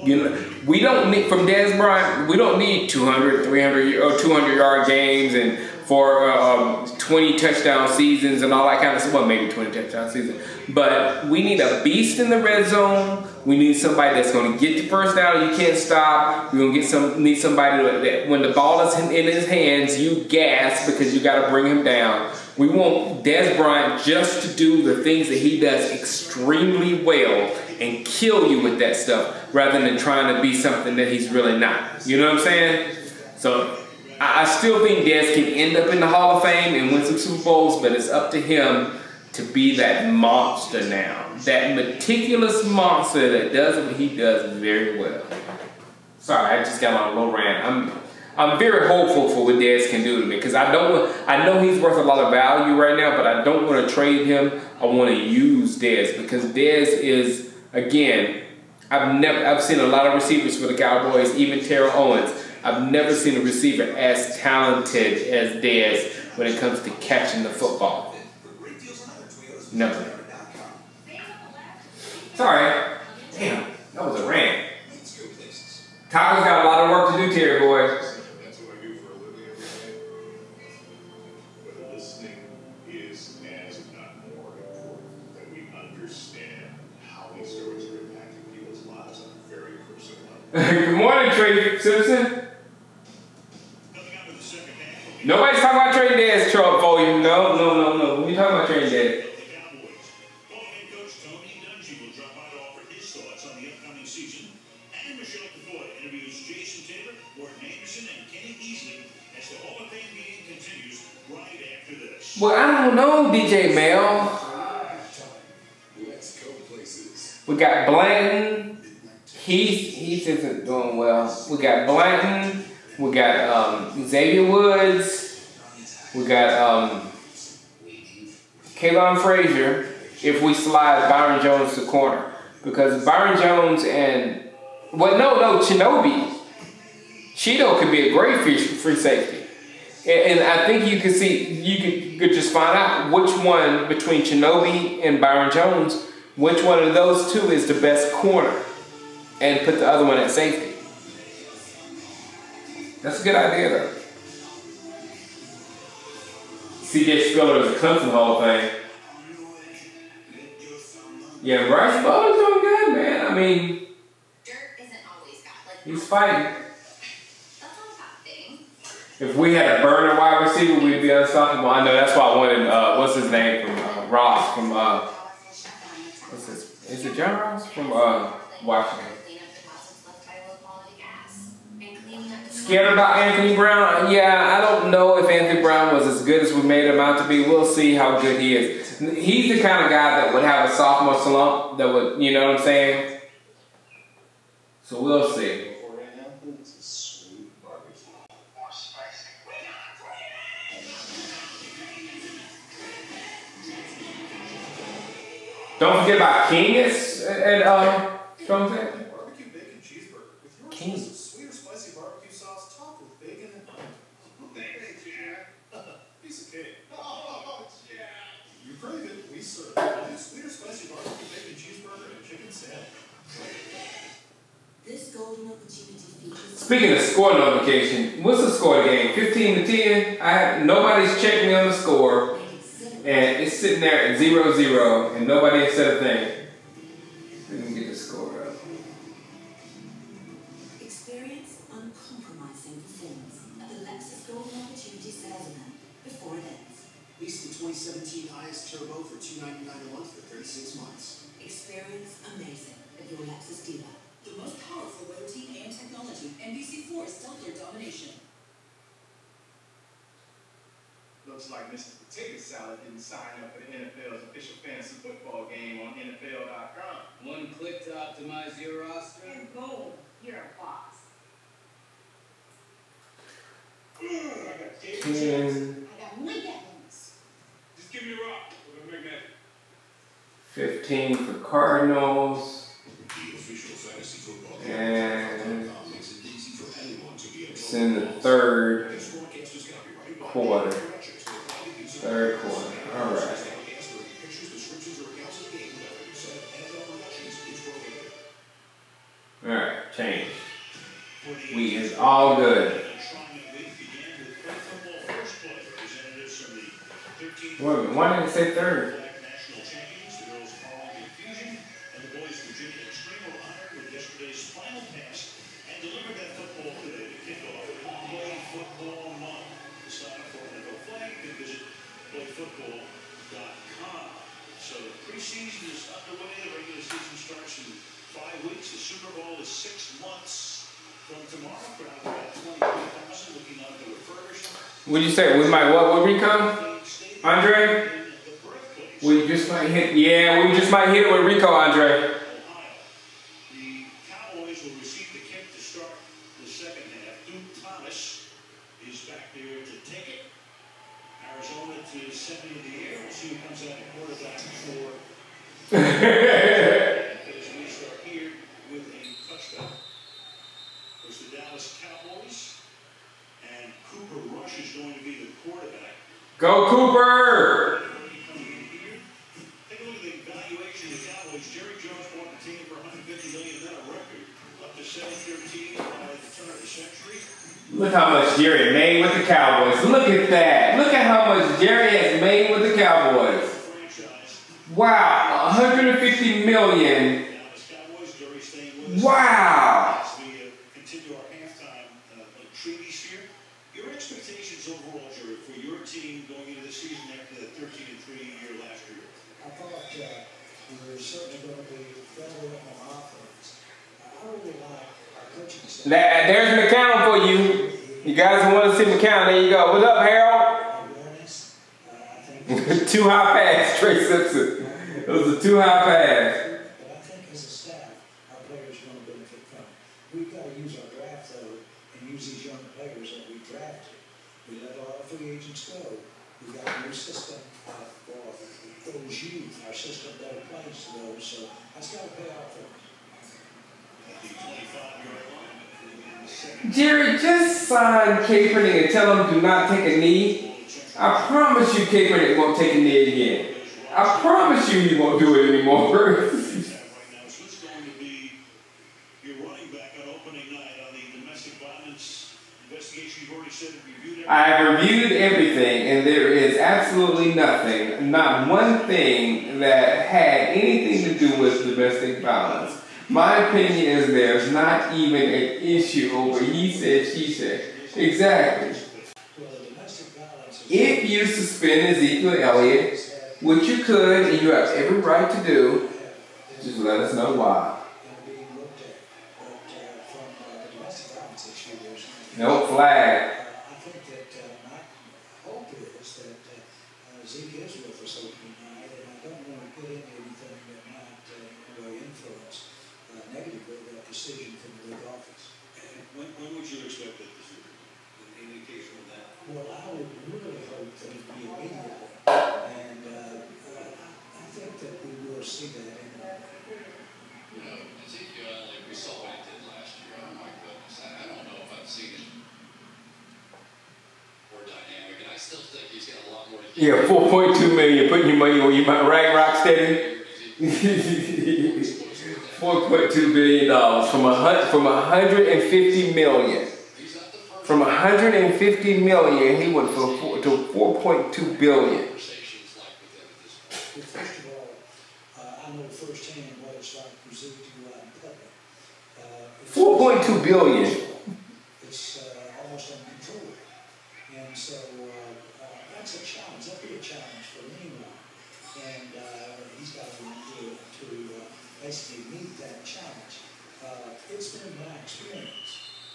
You know, we don't need, from Dez Bryant, we don't need 200, 300, or 200-yard games and for 20 touchdown seasons and all that kind of stuff. Well, maybe 20 touchdown seasons. But we need a beast in the red zone. We need somebody that's going to get the first down. You can't stop. We're going to need somebody that when the ball is in his hands, you gas because you got to bring him down. We want Dez Bryant just to do the things that he does extremely well and kill you with that stuff rather than trying to be something that he's really not. You know what I'm saying? So I still think Dez can end up in the Hall of Fame and win some Super Bowls, but it's up to him to be that monster now. That meticulous monster that does what he does very well. Sorry, I just got on a little rant. I'm very hopeful for what Dez can do to me because I know he's worth a lot of value right now, but I don't want to trade him. I want to use Dez because Dez is, again, I've seen a lot of receivers for the Cowboys, even Terrell Owens. I've never seen a receiver as talented as Dez when it comes to catching the football. Never. Sorry. Damn, that was a rant. Tyler's got a lot of work to do, Terry boy. That's what I do for a living every day. But listening is as, if not more, important that we understand how these stories are impacting people's lives on a very personal level. Good morning, Trey Simpson. Nobody's talking about trading Dez for you. No. When you talking about trading Dez? The Cowboys. Ball head coach Tony Dungy will drop by to offer his thoughts on the upcoming season. And Michelle Tafoya interviews Jason Taylor, Gordon Anderson, and Kenny Easley as the Hall of Fame meeting continues right after this. Well, I don't know, DJ Mel. Let's go places. We got Blanton. Heath isn't doing well. We got Blanton. We got Xavier Woods. We got Kayvon Frazier if we slide Byron Jones to corner. Because Byron Jones and, Chinobi. Cheeto could be a great free safety. And I think you could just find out which one between Chinobi and Byron Jones, which one of those two is the best corner and put the other one at safety. That's a good idea, though. C.J. Spiller is a Clemson Hall of Fame. Yeah, Bryce Butler's doing good, man. I mean, Dirt isn't always bad. Like, he's fighting. that's not a bad thing. If we had a burner wide receiver, we'd be unstoppable. I know that's why I wanted, what's his name from Ross from, what's his, is it John Ross from Washington? Scared about Anthony Brown? Yeah, I don't know if Anthony Brown was as good as we made him out to be. We'll see how good he is. He's the kind of guy that would have a sophomore slump, that would, you know what I'm saying? So we'll see. Don't forget about King and Strong Say. Barbecue bacon cheeseburger with your King. choice of sweet or spicy barbecue sauce topped with bacon and piece of cake. Oh, yeah. You crave it, we serve. New sweet or spicy barbecue bacon cheeseburger and chicken salad. This golden opportunity features. Speaking of score notification, what's the score of the game? 15-10. Nobody's checked me on the score, and it's sitting there at 0-0, and nobody has said a thing. Let me get the score up. Experience uncompromising performance at the Lexus Golden Opportunity Sales event before it ends. Lease the 2017 IS Turbo for $299 a month for 36 months. Experience amazing at your Lexus dealer. The most powerful rotating AM technology, NBC4 stellar domination. Looks like Mr. Potato Salad didn't sign up for the NFL's official fantasy football game on NFL.com. One click to optimize your roster. And boom, you're a boss. I got David 10. Johnson. I got my gallons. Just give me the rock. We're gonna make that. 15 for Cardinals. The official fantasy football And makes it easy for anyone to be it's in the third This forecast is gonna be right back. quarter. Third quarter. All right. Pictures, descriptions, or accounts of the game, whatever you said, NFL Productions, each prohibited. All right. Change. We is all good. Wait a minute. Why did it say third? National champions, the girls Arlington Fusion, and the boys Virginia Extreme were honored with yesterday's final pass and delivered that football today to kick off Play Football Month. To sign up for an NFL flag, you can visit playfootball.com. So the preseason is underway. The regular season starts in 5 weeks. The Super Bowl is 6 months from tomorrow. Crowd about 23,000 looking on the refurbishment. What'd you say? We might what? Would we come? Andre? We just might hit. Yeah, we just might hit it with Rico, Andre. The Cowboys will receive the kick to start the second half. Duke Thomas is back there to take it. Arizona to send into the air. We'll see who comes out at quarterback for. As we start here with a touchdown. It's the Dallas Cowboys, and Cooper Rush is going to be the quarterback. Go Cooper! Take a look at the valuation of the Cowboys. Jerry Jones bought the team for $150 million, and then a record up to 7-13 by the turn of the century. Look how much Jerry made with the Cowboys. Look at that. Look at how much Jerry has made with the Cowboys. Wow, $150 million. Wow. As we continue our halftime treaties here, your expectations overall, Jerry, for your team going into the season after that 13-3 year last year? I thought we were certainly going to be better on offense. I really like our coaching staff. There's McCown for you. You guys want to see McCown? There you go. What's up, Harold? Too high pass, Trey Simpson. It was a too high pass. But I think as a staff, our players are going to benefit from it. We've got to use our draft, though, and use these young players that we drafted. We let all our free agents go. We've got a new system for those youth. Our system better plays to those, so that's got to pay off for us. At the 25-yard line. Jerry, just sign Kaepernick and tell him do not take a knee. I promise you Kaepernick won't take a knee again. I promise you he won't do it anymore. Right now, so it's going to be your running back on opening night on the domestic violence investigation you've already said it reviewed everything. I have reviewed everything, and there is absolutely nothing, not one thing that had anything to do with domestic violence. My opinion is there's not even an issue over he said, she said. Exactly. If you suspend Ezekiel Elliott, which you could, and you have every right to do, just let us know why. No flag. I think that my hope is that Zeke is with us opening night, and I don't want to put into anything that might influence negatively that decision from the league office. When would you expect that decision? Any indication of that? Well, I would really hope that it would be immediately, and I think that we will see that. You know, Ezekiel, like we saw what he did last year. Oh my goodness, I don't know if I've seen it more dynamic, and I still think he's got a lot more to give. Yeah, 4.2 million. Putting your money where you might rag rock steady. $4.2 billion from 150 million. From 150 million, he went to 4.2 billion. Well, first of all, I know firsthand what it's like for Zeke to go out in public. 4.2 billion. It's almost uncontrollable. And so that's a challenge. That'll be a challenge for anyone. And he's got to basically meet that challenge. It's been my experience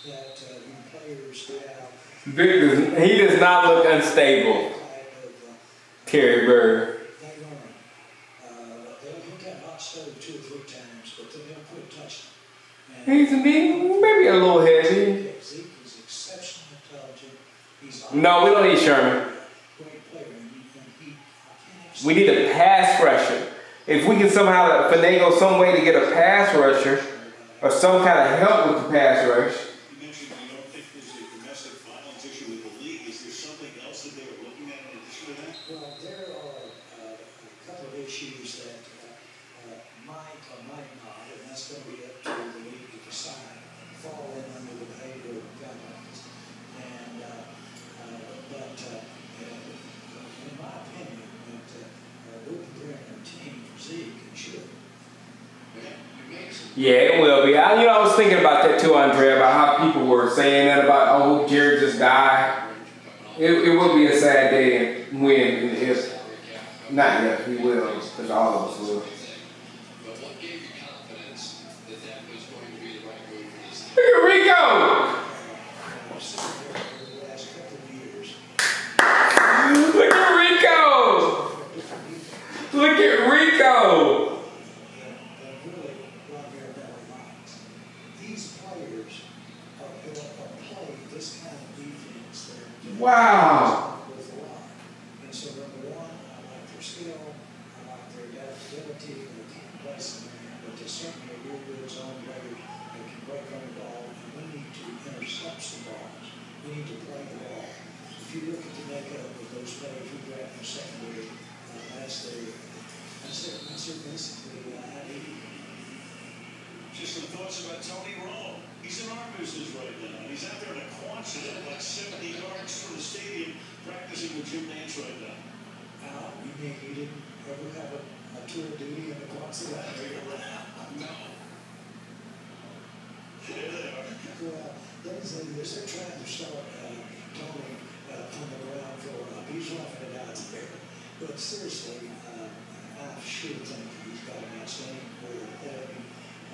that when players have... He does not look unstable. Terry Bird. They learn. He'll get hot stove 2 or 3 times, but then they'll put a touchdown. He's maybe a little heavy. Zeke is exceptionally intelligent. No, we don't need Sherman. Great player. We need a pass rusher. If we can somehow finagle some way to get a pass rusher or some kind of help with the pass rush. You mentioned you don't think there's a domestic violence issue with the league. Is there something else that they were looking at in addition to that? Well, there are a couple of issues that might or might not, and that's going to be up to the league to decide, fall in under the behavioral guidelines. And, in my opinion, that we're preparing our team for Zeke and should. Yeah, it will be. I was thinking about that too, Andrea, about how people were saying that about, oh, Jared just died. It will be a sad day when, if not yet, we will, because all of us will. But what gave you confidence that that was going to be the right move for this team? Look at Rico! Look at Rico! Look at Rico! These players are going to play this kind of defense. Wow. And so, number one, I like their skill, I like their adaptability, they can't play somewhere, but they're certainly a real good zone player that can break on the ball, and we need to intercept some balls. We need to play the ball. If you look at the makeup of those players we drafted in secondary, that's basically ID. Just some thoughts about Tony Romo. He's in our business right now. He's out there in a Quonset, like 70 yards from the stadium, practicing with Jim Nance right now. You mean you didn't ever have a tour of duty in the Quonset? No. There they are. Well, ladies and gentlemen, they're trying to start Tony from the ground floor up. He's roughing it out there. But seriously, I sure think he's got an outstanding career ahead of him.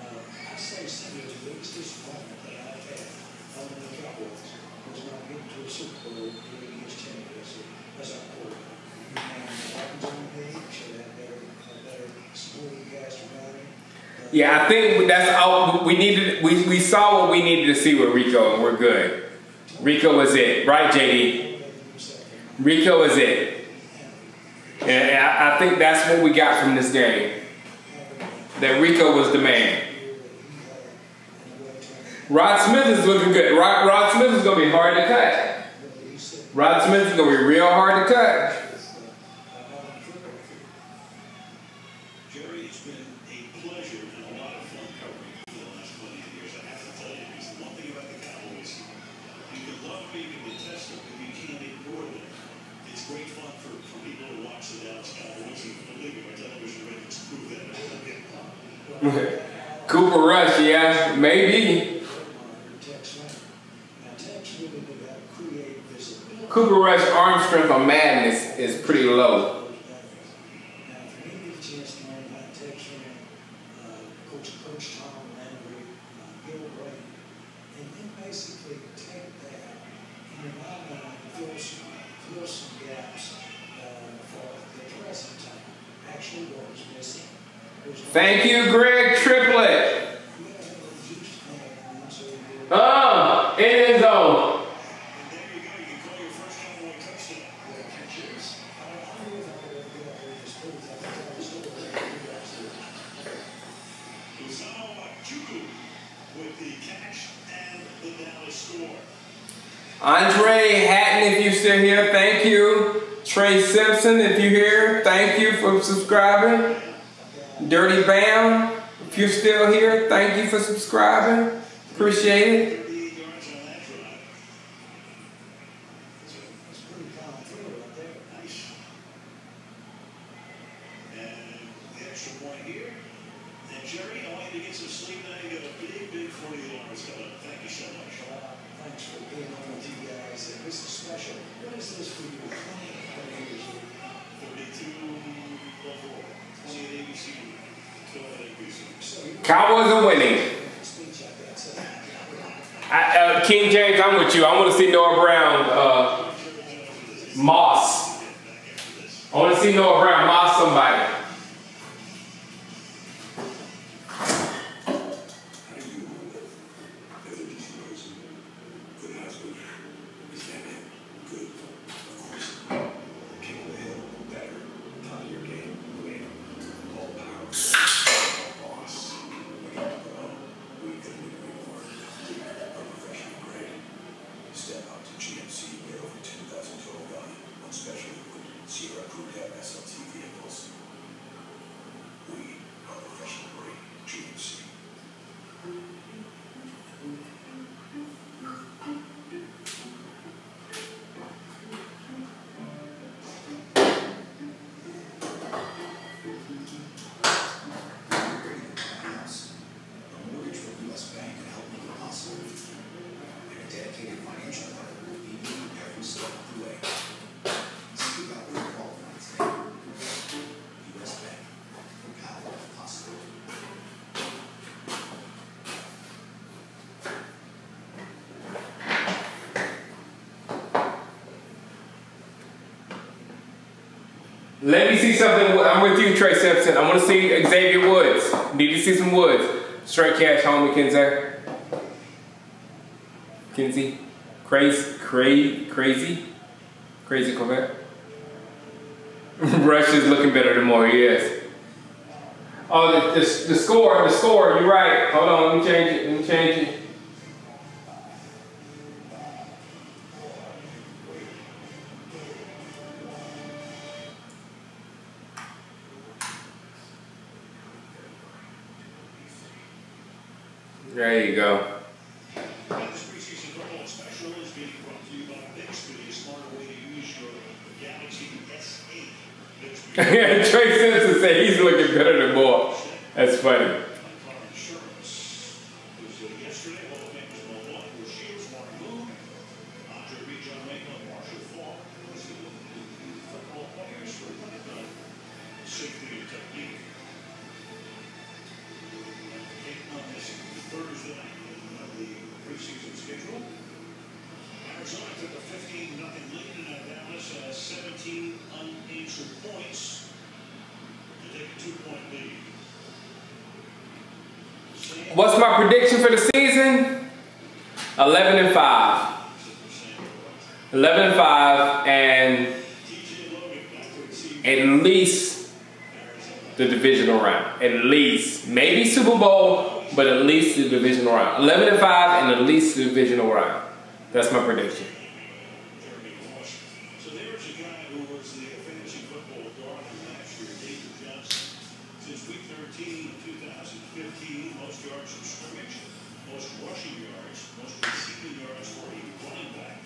I say some of the biggest disappointment that I've had on the Cowboys was not getting to a Super Bowl during his tenure as our quarterback. And what happens on the page should have better supporting cast around him. Yeah, I think that's all we needed. We saw what we needed to see with Rico, and we're good. Rico was it, right, JD? Rico was it. And I think that's what we got from this game. That Rico was the man. Rod Smith is looking good. Rod Smith is going to be hard to cut. Rod Smith is going to be real hard to cut. Jerry, it's been a pleasure and a lot of fun covering you for the last 20 years. I have to tell you, because the one thing about the Cowboys, you can love me, you can detest the Dallas Cowboys, and believe me, my television ratings prove that. Cooper Rush, yeah, maybe. Cooper Rush arm strength on Madden is pretty low. Thank you, Greg Triplett. In his zone. With the catch and the Dallas score. Andre Hatton, if you're still here, thank you. Trey Simpson, if you're here, thank you for subscribing. Dirty Bam, if you're still here, thank you for subscribing. Appreciate it. Cowboys are winning. King James, I'm with you. I want to see Noah Brown, Moss. I want to see Noah Brown Moss somebody. Let me see something. I'm with you, Trey Simpson. I want to see Xavier Woods. Need to see some Woods. Straight cash, homie, Kenzie. Kenzie. Crazy Corvette. Rush is looking better than more, yes. Oh, the score, you're right. Hold on, let me change it. There you go. This preseason football special is being brought to you by Bixby, a smarter way to use your Galaxy S8. Trey Simpson said he's looking better than more. That's funny. Yesterday, Hall of Famers Mo Blunt, Bruce Shields, Mark Moon, Andre Reed, John Maitland, Marshall Faulk. Those are the football players for safety and technique. On this Thursday night of the preseason schedule, Arizona took a 15-0 lead in Dallas has 17 unanswered points to take a 2-point lead. What's my prediction for the season? 11-5. 11-5, and at least the divisional round. At least. Maybe Super Bowl, but at least the divisional round. 11-5 and at least the divisional round. That's my prediction. So there's a guy who was the fantasy football darling last year, David Johnson. Since week 13 of 2015, most yards from scrimmage, most rushing yards, most receiving yards for a running back.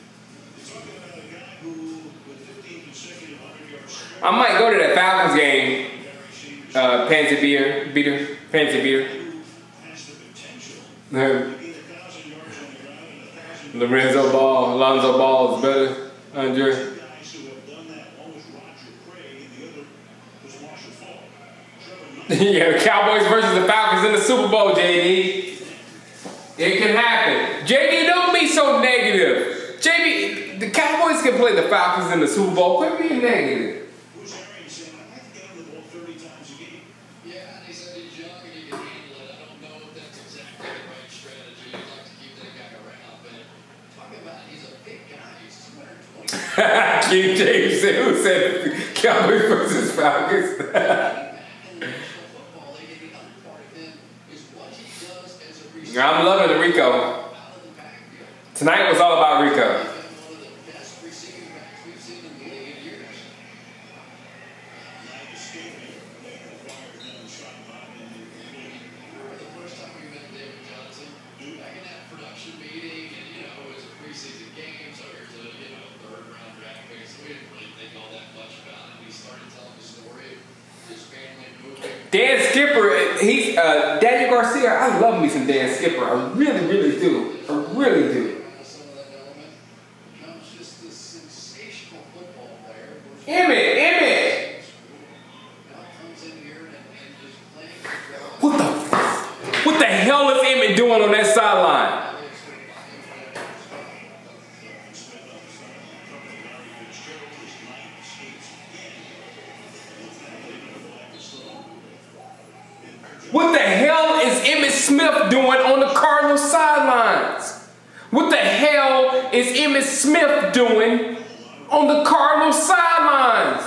The I might go to that Falcons game. Pansy beer. Lorenzo Ball, Alonzo Ball is better. Andre. Yeah, Cowboys versus the Falcons in the Super Bowl, JD. It can happen. JD, don't be so negative. JD, the Cowboys can play the Falcons in the Super Bowl. Quit being negative. Yeah, and he said he's young and he can handle it. I don't know if that's exactly the right strategy. I'd like to keep that guy around, but talk about he's a big guy. He's 220. King James said, who said Cowboys versus Falcons? I'm loving Rico. Tonight was all about Rico. Dan Skipper, he's Daniel Garcia. I love me some Dan Skipper. I really, really do. I really do. Emmett. What the hell is Emmett doing on that sideline? What the hell is Emmitt Smith doing on the Cardinals sidelines? What the hell is Emmitt Smith doing on the Cardinals sidelines?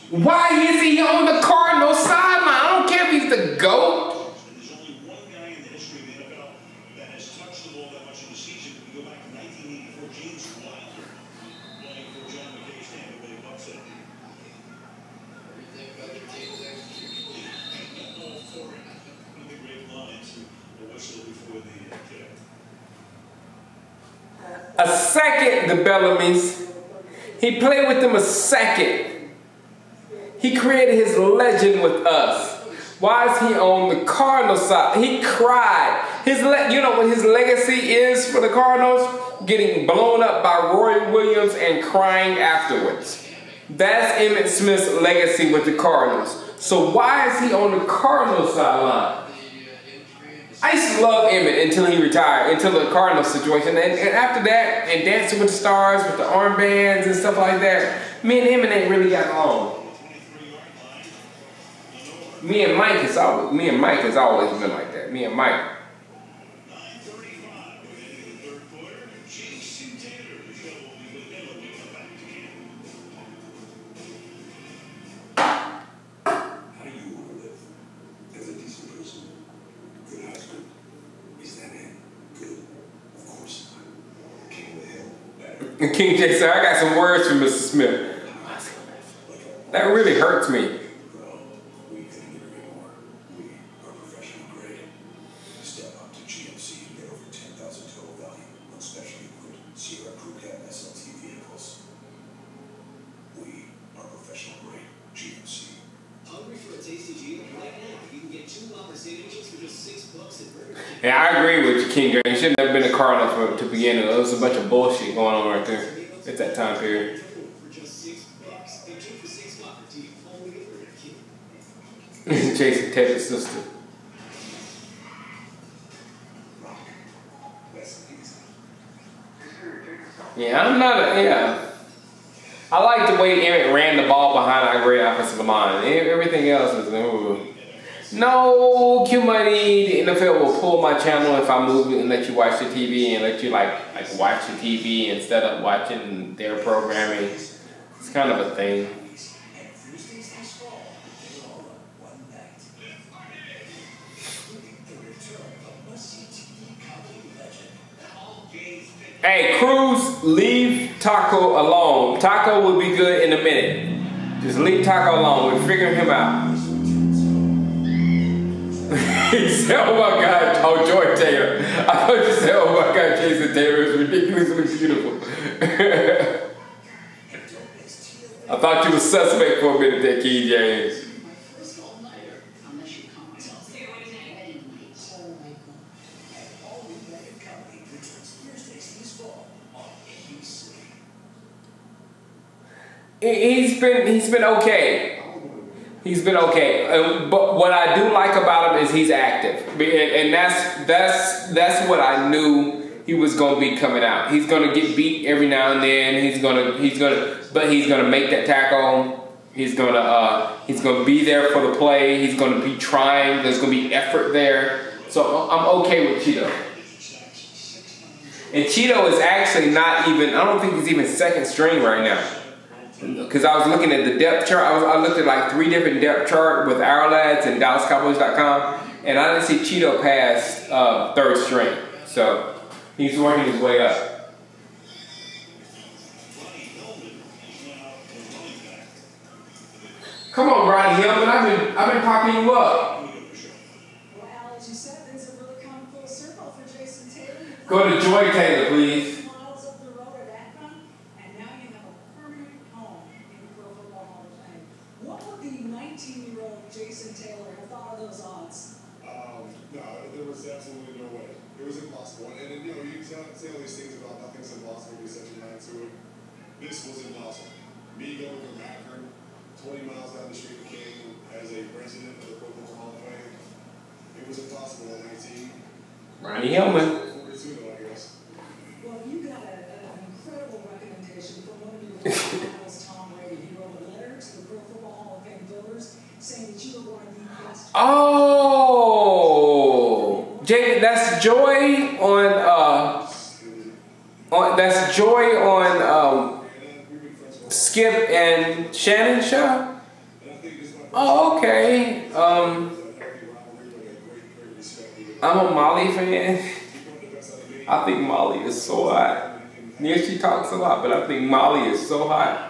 Why is he on the Cardinals sideline? I don't care if he's the GOAT. A second, the Bellamy's. He played with them a second. He created his legend with us. Why is he on the Cardinals side? He cried. You know what his legacy is for the Cardinals? Getting blown up by Roy Williams and crying afterwards. That's Emmitt Smith's legacy with the Cardinals. So why is he on the Cardinals sideline? I used to love Emmett until he retired, until the Cardinals situation. And after that, and Dancing with the Stars with the armbands and stuff like that, me and Emmett ain't really got along. Me and Mike has always been like that. Me and Mike. King J said, I got some words for Mr. Smith. That really hurts me. We couldn't agree more. We are professional grade. Step up to GMC and get over 10,000 total value on specially equipped Sierra Crew Cab SLT vehicles. We are professional grade GMC. Hungry for a tasty Jeep? Right now, you can get 2 Whopper sandwiches for just $6 at Burger King. Yeah, I agree with you, King J. You should have never been a Cardinal to begin with. There was a bunch of bullshit going on right there. It's that time period. For just $6, a Jeep for $6 Whopper Jeep, only at Burger King. Jason Ted's sister. Yeah, I'm not a, yeah. I like the way Emmett ran the ball behind our great offensive line. Everything else is, ooh. No, Q Money, the NFL will pull my channel if I move and let you watch the TV and let you like watch the TV instead of watching their programming. It's kind of a thing. Hey, Cruz, leave Taco alone. Taco will be good in a minute. Just leave Taco alone. We're figuring him out. He said, "Oh my God, oh Joy Taylor." I thought you said, "Oh my God, Jason Taylor is ridiculously beautiful." I thought you were suspect for a minute there, King James. He's been okay. He's been okay. But what I do like about him is he's active, and that's what I knew he was going to be coming out. He's going to get beat every now and then. But he's going to make that tackle. He's going to be there for the play. He's going to be trying. There's going to be effort there. So I'm okay with Cheeto. And Cheeto is actually not even. I don't think he's even second string right now. Because I was looking at the depth chart. I looked at like 3 different depth chart with our lads and DallasCowboys.com, and I didn't see Cheeto past 3rd string. So he's working his way up. Come on, Ronnie Hillman. I've been popping you up. Well, Al, as you said, things have really come full circle for Jason Taylor. Go to Joy Taylor, please. Miles up the road at Akron, and now you have a permanent home in the Pro Football Hall of Fame. What would the 19-year-old Jason Taylor have thought of those odds? No, there was absolutely no way. It was impossible. And you know, you say all these things about nothing's impossible, be such a man to it. This was impossible. Me going from Akron, 20 miles down the street to King, as a president of the Pro Football Hall of Fame, it was impossible at 19. Ronnie Hillman. 42 though, I guess. Well, you got an incredible recommendation from one of your rivals, Tom Brady. He wrote a letter to the Pro Football Hall of Fame voters saying that you were one of the best. Oh, Jay, that's Joy that's Joy on Skip and Shannon show. Oh, okay. I'm a Molly fan. I think Molly is so hot. Yeah, she talks a lot, but I think Molly is so hot.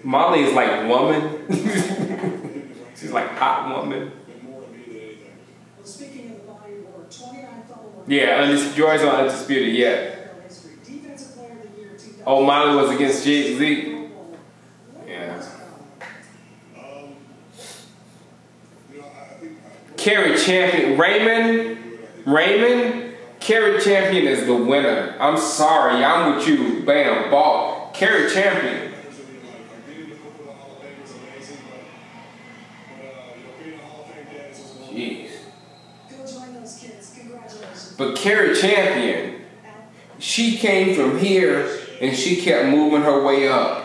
Molly is like woman. She's like hot woman. Well, speaking of the body of work, 29 fumble work. Yeah, Joy's on Undisputed, yeah. Defensive Player of the Year 2000. Oh, Molly was against Zeke. Yeah. Kerry Champion, Raymond, Kerry Champion is the winner. I'm sorry, I'm with you. Bam, ball. Kerry Champion. Jeez. Go join those kids. Congratulations. But Kerry Champion, she came from here and she kept moving her way up.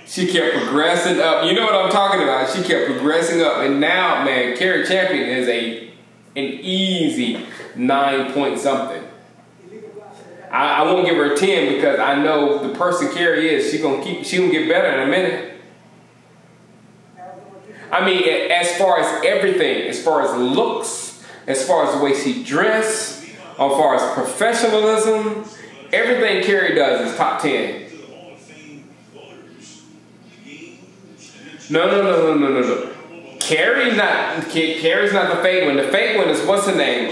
She kept progressing up. You know what I'm talking about. She kept progressing up. And now, man, Kerry Champion is an easy 9 something. I won't give her a 10 because I know the person Kerry is, she gonna get better in a minute. I mean, as far as everything, as far as looks, as far as the way she dressed, as far as professionalism, everything Kerry does is top 10. No. Kerry's not the fake one. The fake one is, what's her name?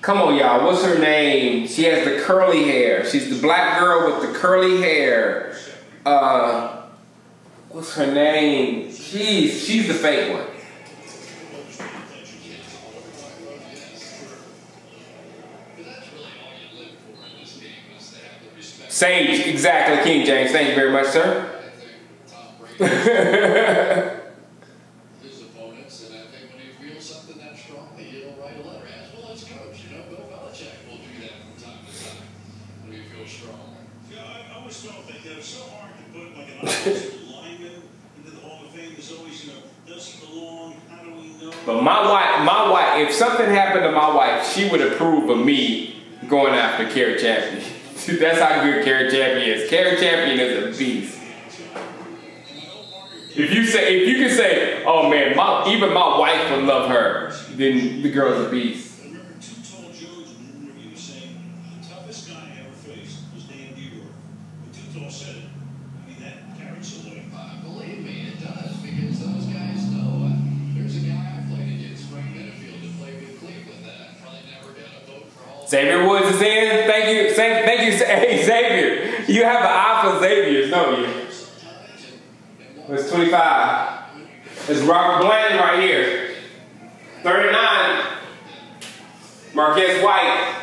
Come on, y'all. What's her name? She has the curly hair. She's the black girl with the curly hair. What's her name? She's the fake one. Sage, exactly, King James. Thank you very much, sir. His opponents, and I think when he feels something that strongly, he'll write a letter. As well as coach, you know, Bill Belichick will do that from time to time when he feels strong. Yeah, I always felt that it was so hard to put like an offensive lineman into the Hall of Fame. There's always, you know, does he belong? How do we know? But my wife, if something happened to my wife, she would approve of me going after Kerry Champion. That's how good Kerry Champion is. Kerry Champion is a beast. If you can say, oh man, even my wife would love her, then the girl's a beast. I remember Too Tall Jones in an interview saying the toughest guy I ever faced was Dan Dior. When Too Tall said it, I mean, that carried so much Xavier Woods is in. Thank you. Thank you, hey, Xavier. You have an eye for Xavier's, don't you? It's 25. It's Robert Bland right here. 39. Marquez White.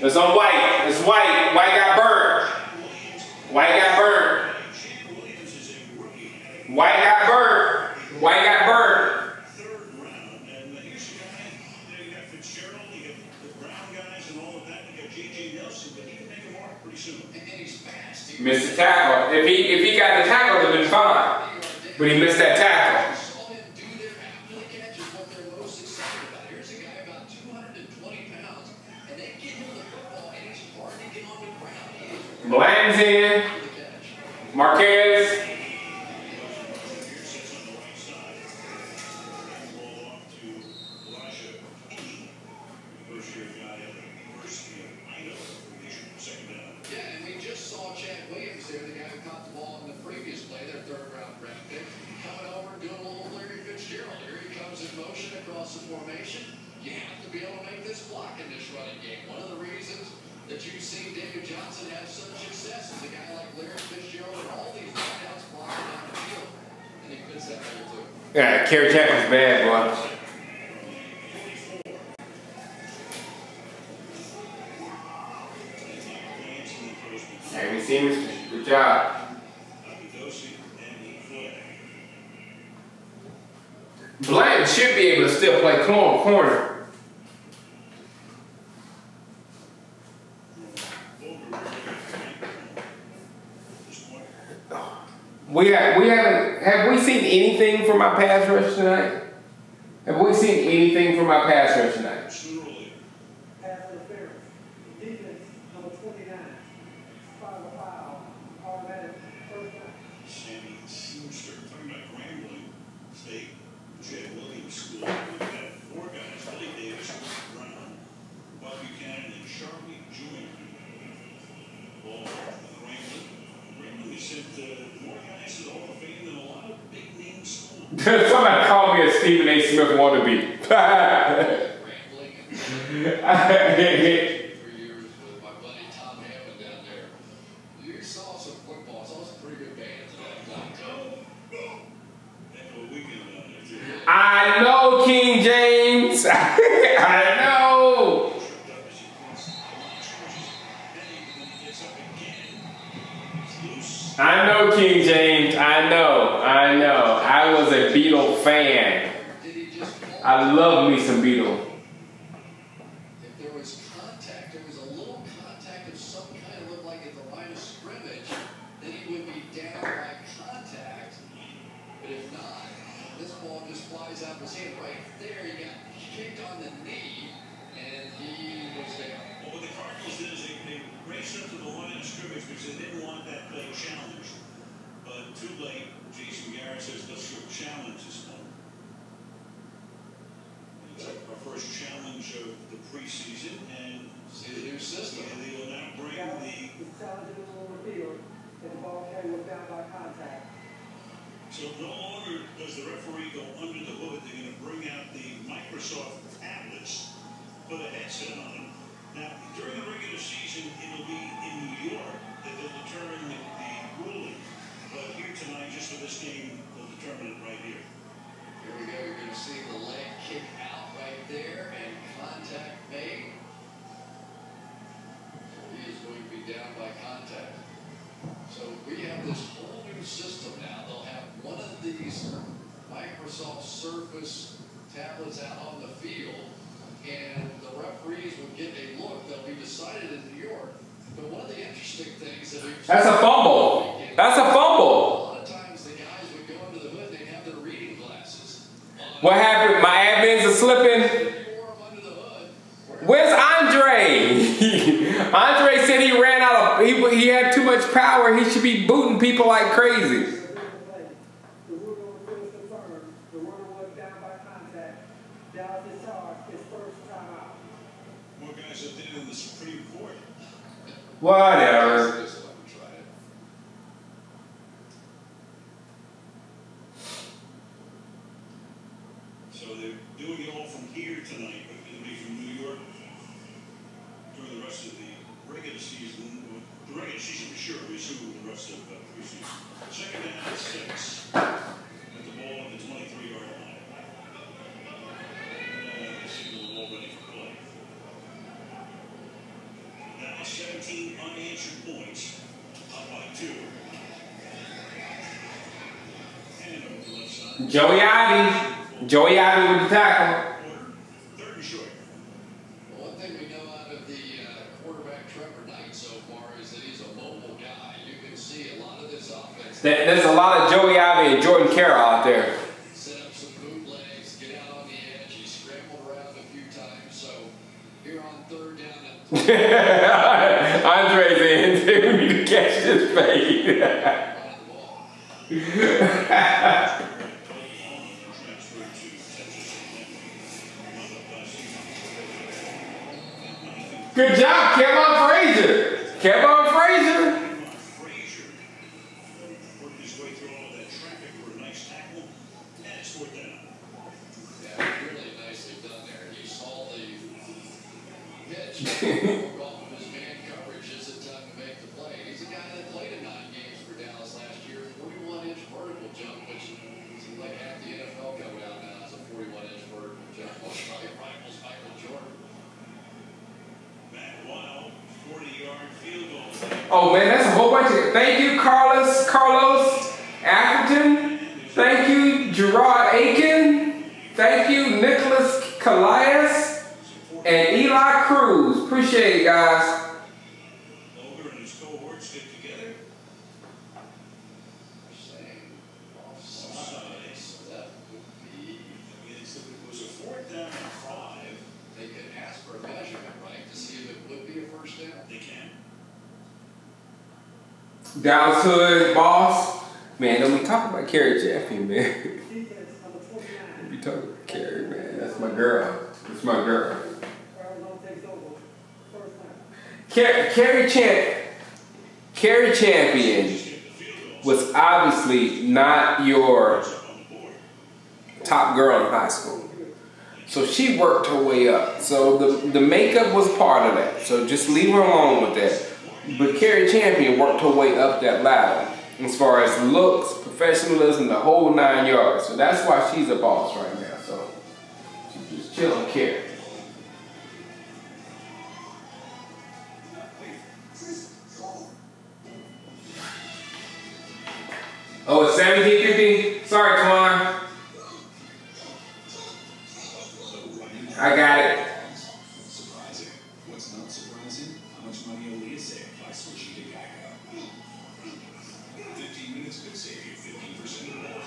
It's on White. It's White. White got burnt. White got burnt. White got burnt. White got burnt. Missed the tackle. If he got the tackle, it would have been fine. But he missed that tackle. Bland's in. Marquez. Yeah, Kerry Chapman's bad, boy. Amy Siemens, good job. Bland should be able to still play corner. Have we seen anything from our pass rush tonight? Have we seen anything from our pass rush tonight? Pass interference. Defense, number 29. Foul. Automatic first down. Sammy Schuster, talking about Grambling State, Jed Williams School. We've got 4 guys, Billy Davis, Brown, Bob Buchanan, and Charlie Jr. Ball Grambling has sent more guys to the Hall of Fame than a lot of big name schools. Somebody called me a Stephen A. Smith wannabe. I know, King James. I know. I know, King James. I know. I was a Beatle fan. I love me some Beatle. If there was contact, there was a little contact of some kind, looked like at the line of scrimmage, then he would be down by contact. But if not, this ball just flies out of his hand right there. He got kicked on the knee, and he was down. Well, what the Cardinals did is they raced up to the line of scrimmage because they didn't want that play challenged. But too late, Jason Garrett says, let's go challenge this one. It's our first challenge of the preseason, and see the new system. And they will now bring the challenging on the field, and the ball carrier was down by contact. So no longer does the referee go under the hood. They're going to bring out the Microsoft tablets, put a headset on them. Now, during the regular season, it'll be in New York that they'll determine the ruling. But here tonight, just for this game, they'll determine it right here. Here we go. You're going to see the leg kick out right there and contact made. He is going to be down by contact. So we have this whole new system now. They'll have one of these Microsoft Surface tablets out on the field, and the referees will get a look. They'll be decided in New York. But one of the interesting things that that's a fumble. That's a fumble. A lot of times the guys would go under the hood. They'd have their reading glasses. What happened? My admins are slipping. Where's Andre? Andre said he ran out of. He had too much power. He should be booting people like crazy. More guys up there in the Supreme Court. Whatever. So they're doing it all from here tonight, but it'll be from New York for the rest of the regular season. The regular season for sure. We assume the rest of the preseason. Second down and 6. With the ball on the 23-yard line. Signal the ball ready for play. Now 17 unanswered points. Up by 2. And over the left side. Joey Ivy with the tackle. Third and short. One thing we know out of the quarterback Trevor Knight so far is that he's a mobile guy. You can see a lot of this offense. There's a lot of Joey Ivy and Jordan Carroll out there. Set up some bootlegs, get out on the edge. He scrambled around a few times. So here on third down and Andre's in too. We need to catch this fade. Good job, Kevon Frazier. Kevon Frazier. Frazier worked his way through all of that traffic for a nice tackle. And it's fourth down. Yeah, really nicely done there. He saw the pitch. Broke off of his man coverage. Just in time to make the play. He's a guy that played in 9 games for Dallas last year. 41-inch vertical jump, which seems like half the NFL go out now as a 41-inch vertical jump. Probably rivals Michael Jordan. Matt Wild, 40-yard field goal. Oh man, that's a whole bunch of. Thank you, Carlos Atherton. Thank you, Gerard Aiken. Thank you, Nicholas Calais and Eli Cruz. Appreciate it, guys. Logan and his cohort stick together. Saying Offsides. that would be. It was a fourth down and 5. They could ask for a measurement, right, to see if it would be a first down. They can. Dallas Hood, boss. Man, don't be talking about Carrie Champion, man. Defense number 49. We talking about Carrie, man. That's my girl. That's my girl. Arizona takes over. First time. Carrie Champion was obviously not your top girl in high school. So she worked her way up. So the makeup was part of that. So just leave her alone with that. But Carrie Champion worked her way up that ladder as far as looks, professionalism, the whole 9 yards. So that's why she's a boss right now. So she's just chilling, Carrie. Oh, it's 17:50. Sorry, Twan. I got it. Surprising. What's not surprising? How much money Aaliyah saved by switching to Geico. 15 minutes could save you 15% or more.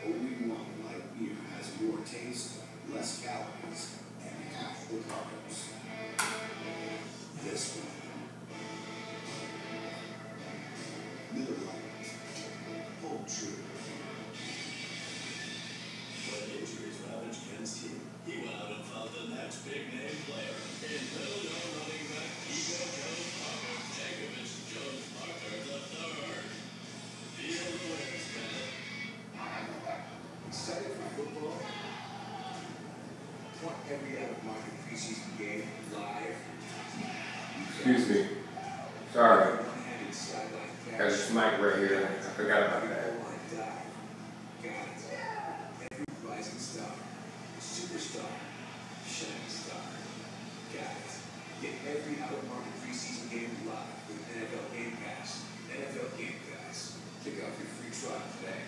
Only one light beer has more taste, less calories, and half the carbs. This one. Miller Lite. Full true. When injuries ravaged Ken's team, he went out and found the next big name player in Illinois running back Ego Jones Parker, Jankovic Jones Parker III. The Illinois man. Excited for football? Want every out-of-market preseason game live? Excuse me. Sorry. Got this mic right here. I forgot about that. Rising star, superstar, shining star. Got it. Get every out-of-market preseason game live with NFL Game Pass. NFL Game Pass. Check out your free trial today.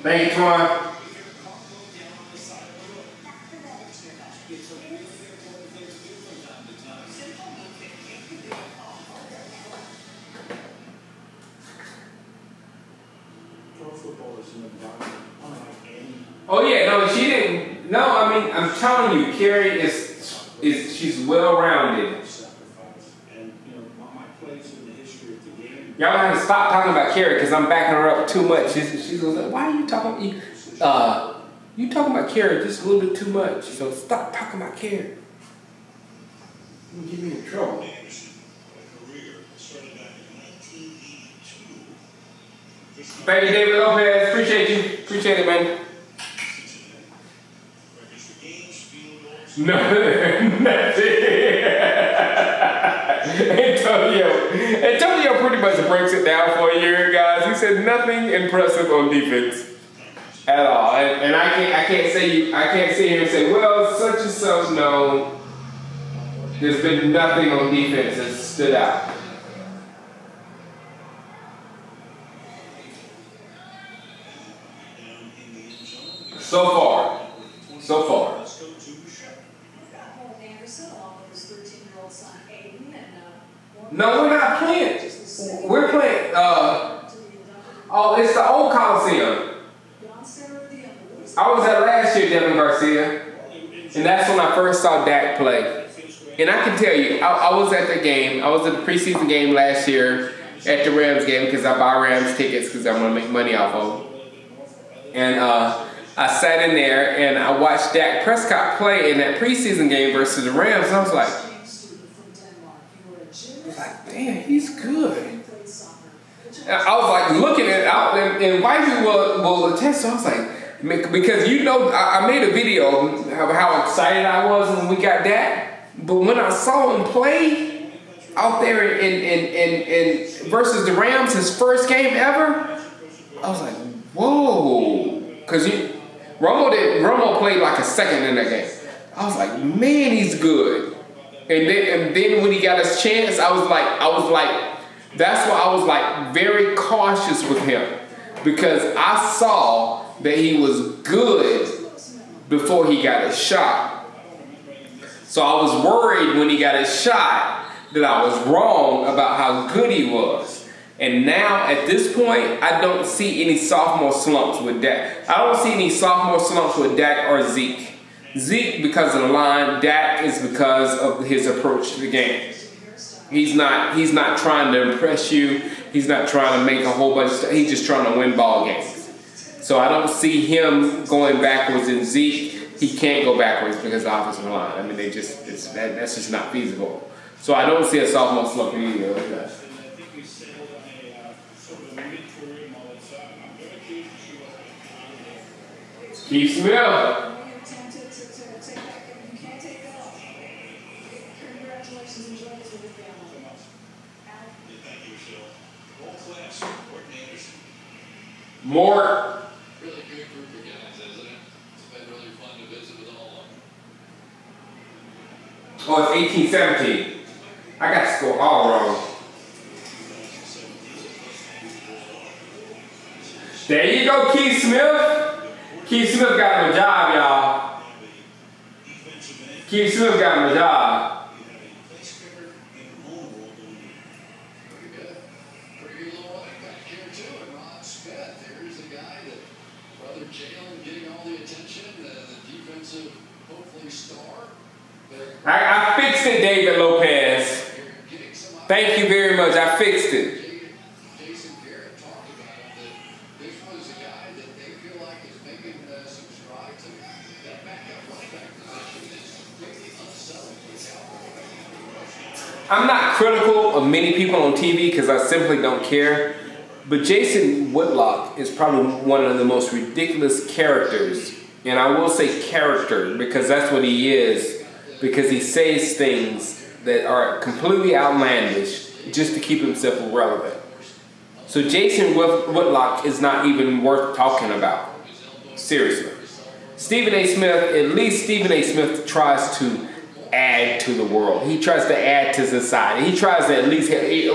Thank you, Twan. Oh yeah, no, she didn't. No, I mean, I'm telling you, Carrie is she's well-rounded. Y'all have to stop talking about Carrie because I'm backing her up too much. She's like, why are you talking? You talking about Carrie just a little bit too much. So stop talking about Carrie. You get me in trouble. Thank you, David Lopez. Appreciate you. Appreciate it, man. No, Antonio pretty much breaks it down for you here, guys. He said nothing impressive on defense at all, and I can't sit here and say, well, such and such. No, there's been nothing on defense that stood out. So far. No, we're not playing. We're playing. Oh, it's the old Coliseum. I was at last year, Devin Garcia, and that's when I first saw Dak play. And I can tell you, I was at the game. I was at the preseason game last year at the Rams game because I buy Rams tickets because I'm gonna make money off of them. And I sat in there and I watched Dak Prescott play in that preseason game versus the Rams. And I was like, damn, he's good. And I was like looking at it out, and Wifey will attest. So I was like, because you know, I made a video of how excited I was when we got Dak. But when I saw him play out there in versus the Rams, his first game ever, I was like, whoa. Because Romo played like a second in that game. I was like, man, he's good. And then when he got his chance, I was like, that's why I was like very cautious with him, because I saw that he was good before he got his shot. So I was worried when he got his shot that I was wrong about how good he was. And now at this point, I don't see any sophomore slumps with Dak. I don't see any sophomore slumps with Dak or Zeke. Zeke because of the line, Dak is because of his approach to the game. He's not trying to impress you. He's not trying to make a whole bunch of stuff. He's just trying to win ball games. So I don't see him going backwards in Zeke. He can't go backwards because of the offensive line. I mean, that's just not feasible. So I don't see a sophomore slump either. Keith Smith. More. Really good group of guys, isn't it? It's been really fun to visit with all of them. Oh, it's 18-17. I got to score all wrong. There you go, Keith Smith. Keith Smith got him a job, y'all. Keith Smith got him a job. I fixed it, David Lopez. Thank you very much. I fixed it. Jason Garrett talked about it, that this was a guy that they feel like is making some strides, and that backup running back position is completely unsettled for the Cowboys. I'm not critical of many people on TV because I simply don't care. But Jason Whitlock is probably one of the most ridiculous characters. And I will say character because that's what he is. Because he says things that are completely outlandish just to keep himself relevant. So Jason Whitlock is not even worth talking about. Seriously. Stephen A. Smith, at least Stephen A. Smith tries to add to the world. He tries to add to society. He tries to at least,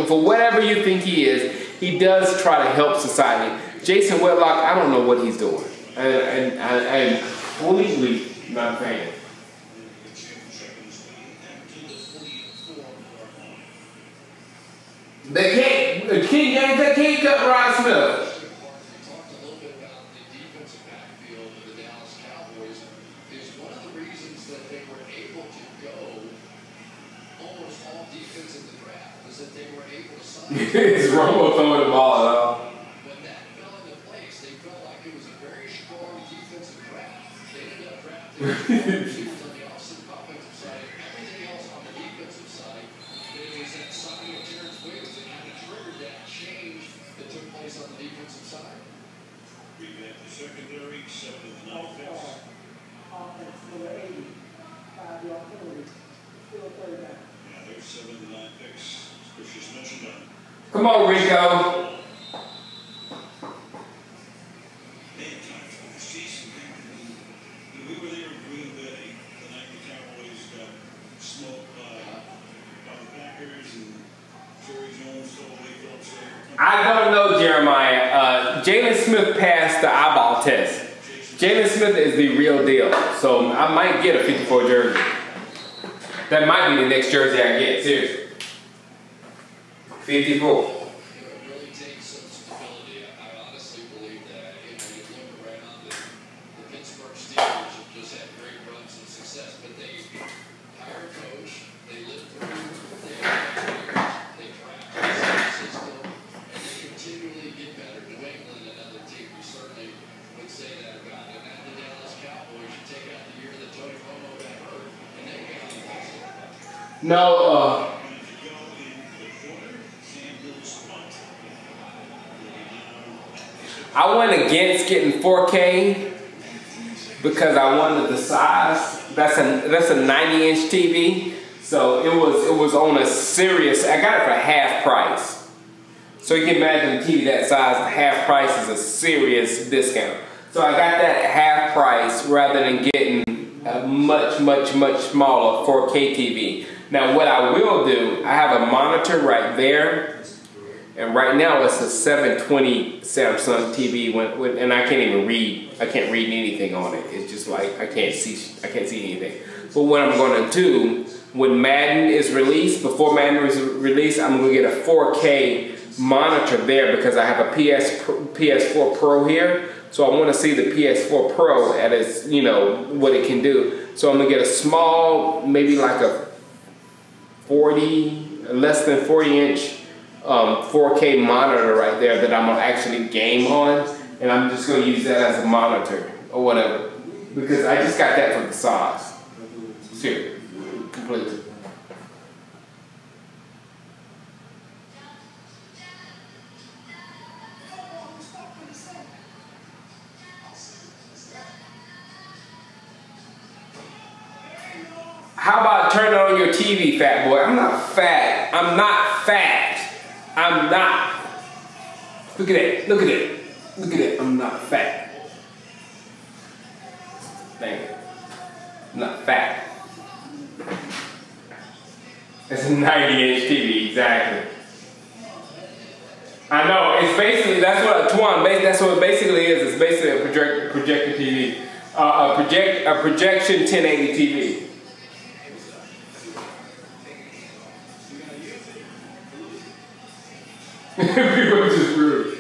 for whatever you think he is, he does try to help society. Jason Whitlock, I don't know what he's doing. I am completely not a fan. They can't cut Rod Smith. It's Romo throwing the ball at all. When that fell into place, they felt like it was a very strong defensive draft. They ended up drafting receivers on the offensive side, everything else on the defensive side. It was that signing of Terrence Williams that kind of triggered that change that took place on the defensive side. Revamp the secondary, 7 of the 9 picks. Offense number 80. the opportunity. Still a third down. Yeah, there's 7 to 9 picks. Chris just mentioned them. Come on, Rico. Man, time flies. Jason, we were there in Green Bay the night the Cowboys got smoked by the Packers and Jerry Jones totally Phillips there. I don't know, Jeremiah. Jalen Smith passed the eyeball test. Jalen Smith is the real deal. So I might get a 54 jersey. That might be the next jersey I get, seriously. 54. It really takes some stability. I honestly believe that. You look around, the Pittsburgh Steelers have just had great runs and success, but they hire a coach, they live through, they craft a system, and they continually get better. New England, another team, we certainly would say that about it. And now the Dallas Cowboys, you take out the year that Tony Romo got hurt, and they got impossible. No, I went against getting 4K because I wanted the size. That's a 90-inch TV, so it was on a serious. I got it for half price. So you can imagine a TV that size, half price is a serious discount. So I got that at half price rather than getting a much smaller 4K TV. Now what I will do, I have a monitor right there. And right now it's a 720 Samsung TV, and I can't even read. I can't read anything on it. It's just like I can't see anything. But what I'm going to do when Madden is released, before Madden is released, I'm going to get a 4K monitor there because I have a PS4 Pro here. So I want to see the PS4 Pro at its, what it can do. So I'm going to get a small, maybe like a less than 40-inch. 4K monitor right there that I'm gonna actually game on, and I'm just gonna use that as a monitor or whatever because I just got that from the sauce. Seriously, completely. How about turn on your TV, fat boy? I'm not fat. I'm not fat. I'm not. Look at it. Look at it. Look at it. I'm not fat. Thank you. I'm not fat. It's a 90-inch TV, exactly. I know. It's basically that's what it basically is. It's basically a projector TV, a projection 1080 TV. People just rude.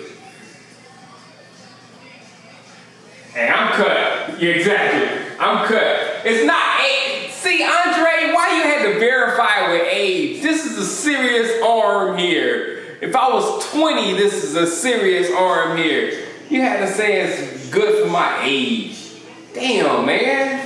Hey, I'm cut. Yeah, exactly. I'm cut. It's not AIDS. See, Andre, why you had to verify with AIDS? This is a serious arm here. If I was 20, this is a serious arm here. You had to say it's good for my age. Damn, man.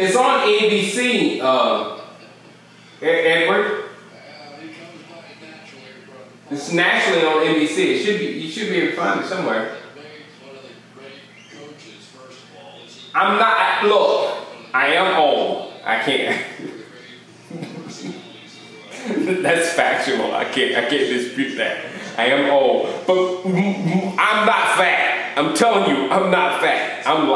It's on ABC, Edward. It's nationally on NBC. It should be. You should be able to find it somewhere. I'm not. Look, I am old. I can't. That's factual. I can't dispute that. I am old, but I'm not fat. I'm telling you, I'm not fat. I'm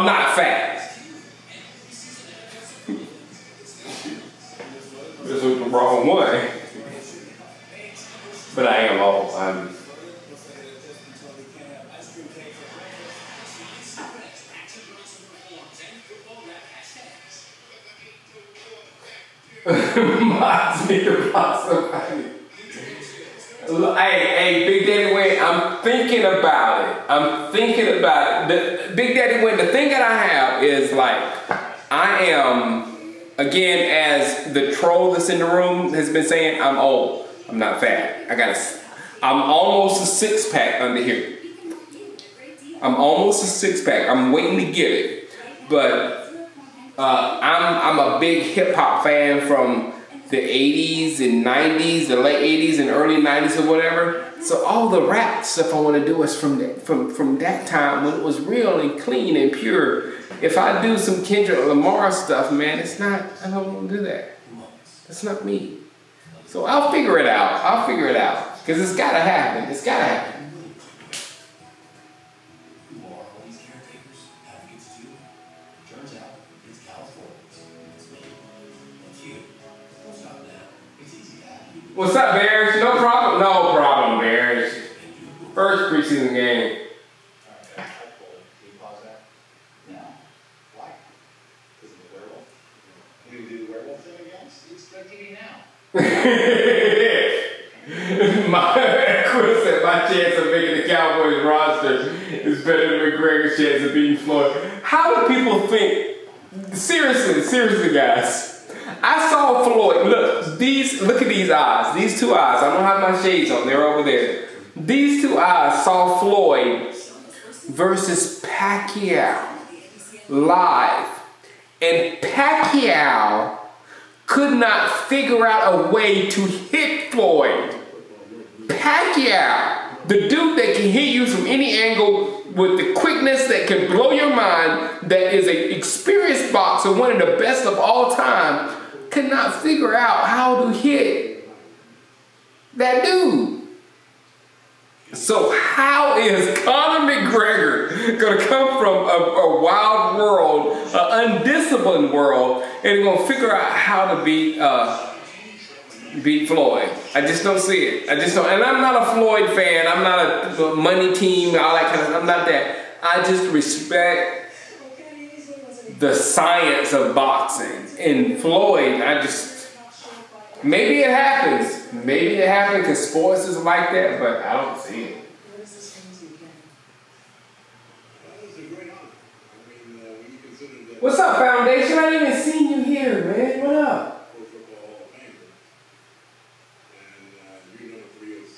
not fat. This was the wrong one. But I am old. Mods need to block somebody. Hey, Big Daddy Wayne, I'm thinking about it. Big Daddy Wayne, the thing that I have is like, I I am, again, as the troll that's in the room has been saying, I'm old. I'm not fat. I'm almost a six-pack under here. I'm almost a six-pack. I'm waiting to get it. But I'm a big hip-hop fan from the 80s and 90s, the late 80s and early 90s or whatever. So all the rap stuff I want to do is from that time when it was real and clean and pure. If I do some Kendrick Lamar stuff, man, it's not, I don't want to do that. That's not me. So I'll figure it out. I'll figure it out. Because it's got to happen. It's got to happen. What's up, Bears? No problem. No problem, Bears. First preseason game. Chris said my chance of making the Cowboys roster is better than McGregor's chance of beating Floyd. How do people think? Seriously, guys. I saw Floyd. Look at these eyes. These two eyes. I don't have my shades on. They're over there. These two eyes saw Floyd versus Pacquiao live, and Pacquiao could not figure out a way to hit Floyd. Pacquiao, the dude that can hit you from any angle with the quickness that can blow your mind, that is an experienced boxer, one of the best of all time, could not figure out how to hit that dude. So how is Conor McGregor going to come from a wild world, an undisciplined world, and going to figure out how to beat Floyd? I just don't see it. I just don't. And I'm not a Floyd fan. I'm not a money team, all that kind of stuff. I'm not that. I just respect the science of boxing. And Floyd, maybe it happens. Maybe it happens because sports is like that, but I don't see it. What's up, Foundation? I ain't even seen you here, man. What up?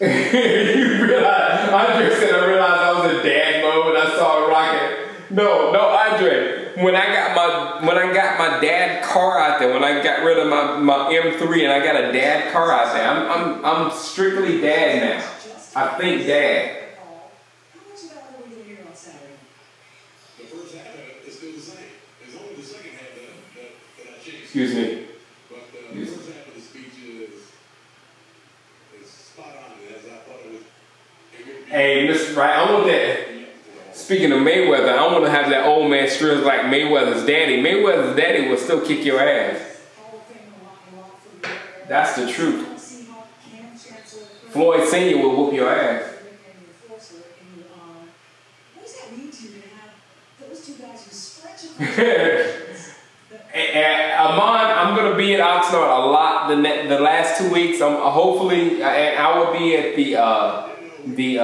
You realize, Andre said I realized I was in dad mode when I saw it rocking. No, Andre. When I got my dad car out there, when I got rid of my M3 and I got a dad car out there, I'm strictly dad now. I think dad. The first half is still the same. It's only the second half that I changed. Excuse me. But the first half of the speech is spot on, as I thought it would be. Hey, Mr. Right, I want that. Speaking of Mayweather, I want to have that old man stress like Mayweather's daddy. Mayweather's daddy will still kick your ass. That's the truth. Floyd Sr. will whoop your ass. And Amon, I'm going to be at Oxnard a lot the last 2 weeks. Hopefully, and I will be at the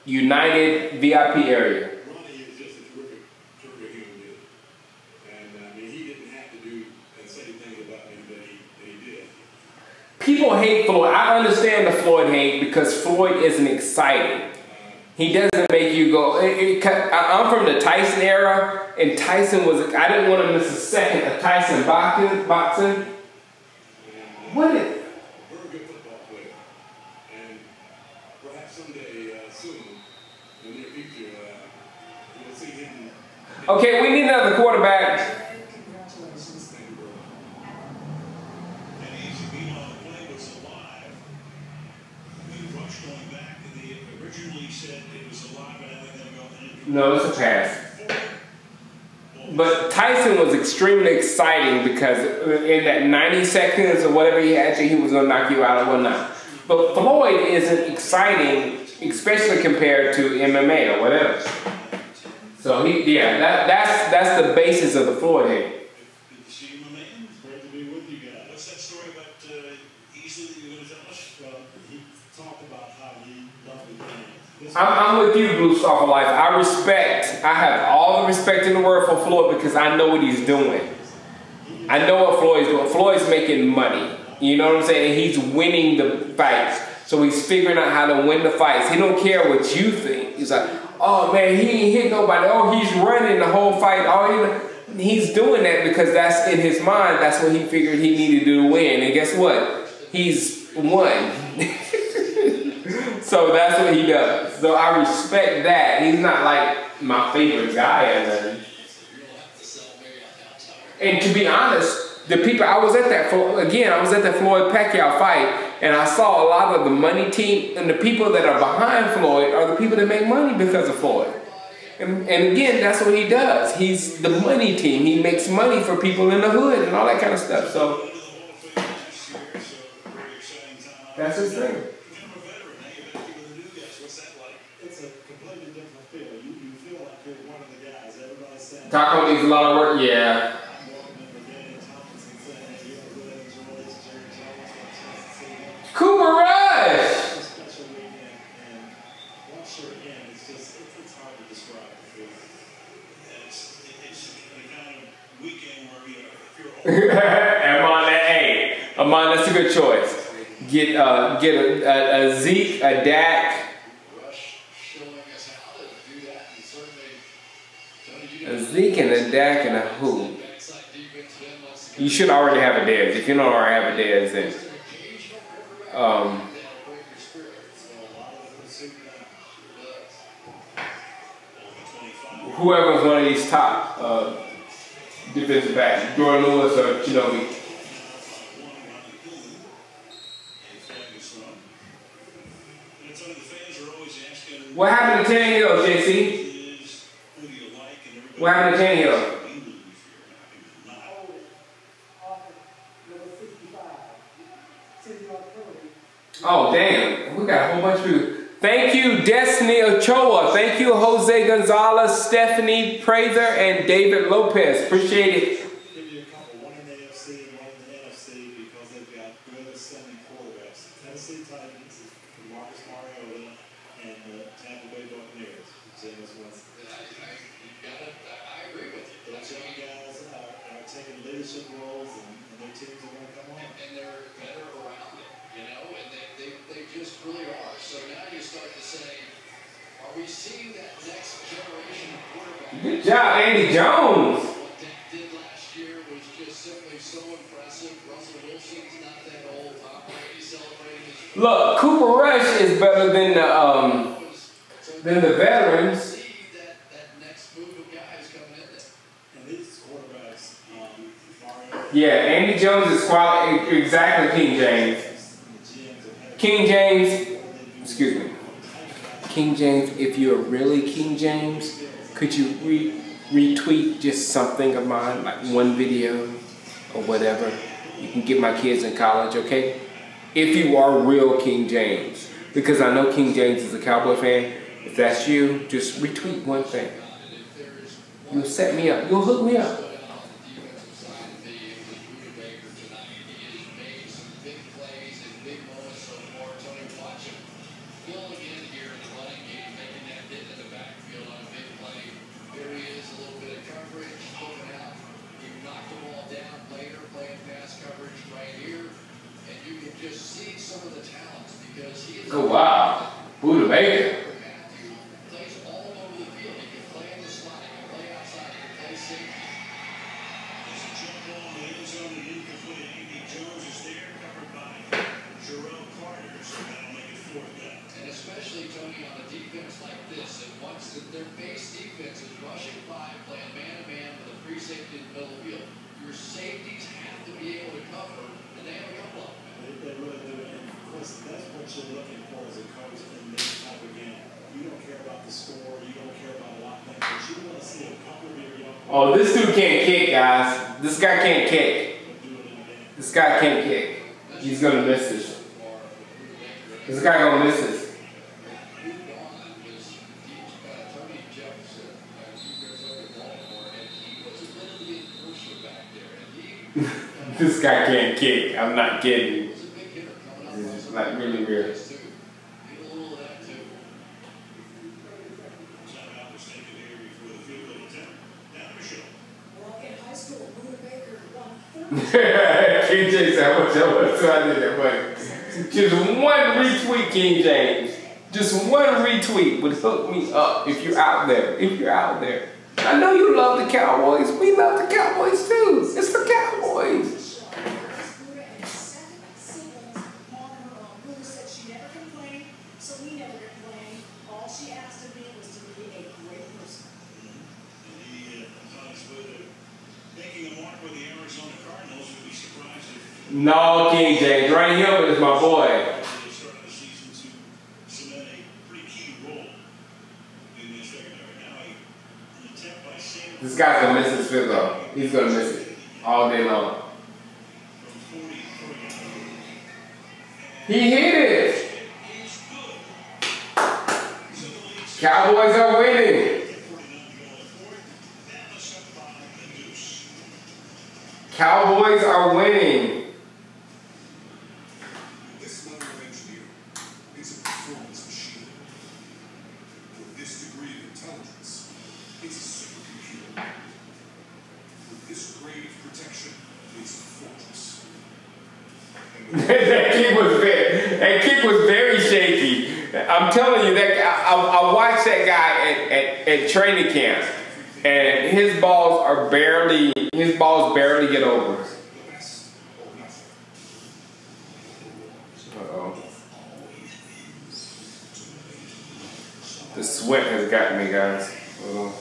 United VIP area. Ronnie is just a terrific human being. And he didn't have to do and say things about me that he did. People hate Floyd. I understand the Floyd hate because Floyd isn't exciting. He doesn't make you go. I'm from the Tyson era, and Tyson was. I didn't want to miss a second of Tyson boxing. What is? Very good football player, and perhaps someday soon, in the near future, you'll see him. Okay, we need another quarterback. No, it's a pass. But Tyson was extremely exciting because in that 90 seconds or whatever he had, he was going to knock you out or whatnot. But Floyd isn't exciting, especially compared to MMA or whatever. So that's the basis of the Floyd hate. Good to see you, my man. It's great to be with you guys. What's that story about Easley that you're going to tell us? Well, he talked about how he loved the game. I'm with you, Blue Star for Life. I have all the respect in the world for Floyd because I know what he's doing. I know what Floyd's doing. Floyd's making money. You know what I'm saying? He's winning the fights. So he's figuring out how to win the fights. He don't care what you think. He's like, oh man, he ain't hit nobody. Oh, he's running the whole fight. Oh, he's doing that because that's in his mind. That's what he figured he needed to do to win. And guess what? He's won. So that's what he does. So I respect that. He's not like my favorite guy or nothing. And to be honest, the people, I was at that Floyd Pacquiao fight, and I saw a lot of the money team, and the people that are behind Floyd are the people that make money because of Floyd. And again, that's what he does. He's the money team. He makes money for people in the hood and all that kind of stuff. So that's his thing. It's a completely different feel. You feel like you're one of the guys. Everybody's saying Taco needs a lot of work. Yeah. Cooper Rush! Special weekend, and once you're in, it's hard to describe. It's the kind of weekend where if you're Amon, that's a good choice. Get a Zeke, a Dak. A Zeke and a Dak and a who? You should already have a Dez. If you don't already have a Dez, then whoever's one of these top defensive backs, Jordan Lewis or Shinobi. What happened to Tannehill, JC? What happened to Tannehill? Oh, damn. We got a whole bunch of people. Thank you, Destiny Ochoa. Thank you, Jose Gonzalez, Stephanie Prather, and David Lopez. Appreciate it. Give you a couple, one in the AFC and one in the NFC because they've got good ascending quarterbacks. Tennessee Titans, Marcus Mariota, and the Tampa Bay Buccaneers. Jameis Winston. I agree with you. Those young guys are taking leadership roles, and their teams are going to come on. And they're better around it, you know, and they just really are. So now you start to say, are we seeing that next generation of quarterback? Good job, Andy Jones. What they did last year was just simply so impressive. Russell Wilson's not that old. Tom Brady celebrating his... Look, Cooper Rush is better than the veterans. That next move of guys coming in there. And these quarterbacks, Mario. Yeah, Andy Jones is quality, exactly King James. King James, excuse me. King James, if you're really King James, could you retweet just something of mine, like one video or whatever? You can get my kids in college, okay? If you are real King James. Because I know King James is a Cowboy fan. If that's you, just retweet one thing. You'll set me up. You'll hook me up. Oh wow, Buda Baker. Plays all over the field. He can play in the slot, he can play outside, he can play safety. There's a jump ball in the end zone and incomplete. Andy Jones is there, covered by Jerrell Carter, so that'll make it fourth down. And especially, Tony, on a defense like this, and once their base defense is rushing by, playing man-to-man with a free safety in the middle of the field, your safeties have to be able to cover, and they have a couple of them. They really do. And Chris, that's what you're looking for as a coach in this type of game. You don't care about the score, you don't care about a lot of things, but you want to see a couple of your young players. Oh, this dude can't kick, guys. This guy can't kick. This guy can't kick. He's gonna miss this. This guy gonna miss this. This guy can't kick. I'm not kidding. This is like really weird. King James said, I did that, but just one retweet, King James. Just one retweet would hook me up if you're out there. If you're out there. I know you love the Cowboys. We love the Cowboys too. It's the Cowboys. No, King James. Ronnie Hilbert is my boy. This guy's gonna miss his field goal. He's gonna miss it all day long. He hit it. Cowboys are winning. Cowboys are winning. This level of engineering is a performance machine. With this degree of intelligence, it's a supercomputer. With this grade of protection, it's a fortress. that kick was very shaky. I'm telling you, that I watched that guy at training camp, and his balls barely get over. Uh-oh. The sweat has gotten me, guys. Uh-oh.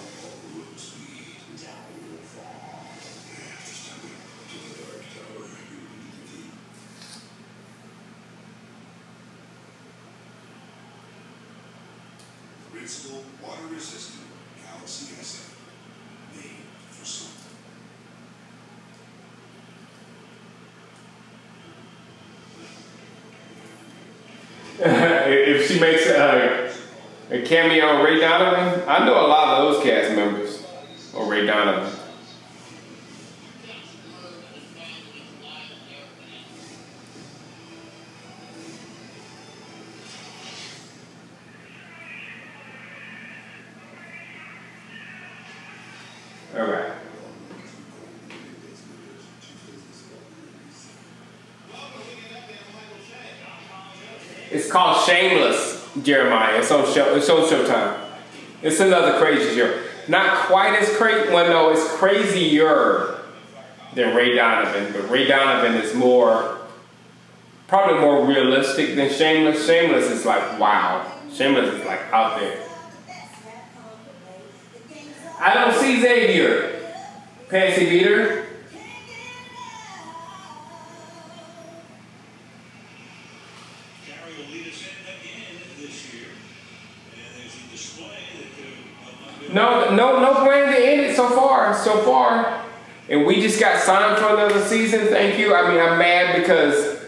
Invincible, water-resistant Galaxy SF. Made for something. If she makes a cameo on Ray Donovan, I know a lot of those cast members on Ray Donovan. All right. It's called Shameless, Jeremiah. It's on Showtime. It's another crazy show. Not quite as crazy. Well, no, it's crazier than Ray Donovan, but Ray Donovan is probably more realistic than Shameless. Shameless is like, wow. Shameless is like out there. I don't see Xavier. Pansy beater. Gary will lead us in again this year. And there's a display that No plan to end it so far. And we just got signed for another season. Thank you. I mean, I'm mad because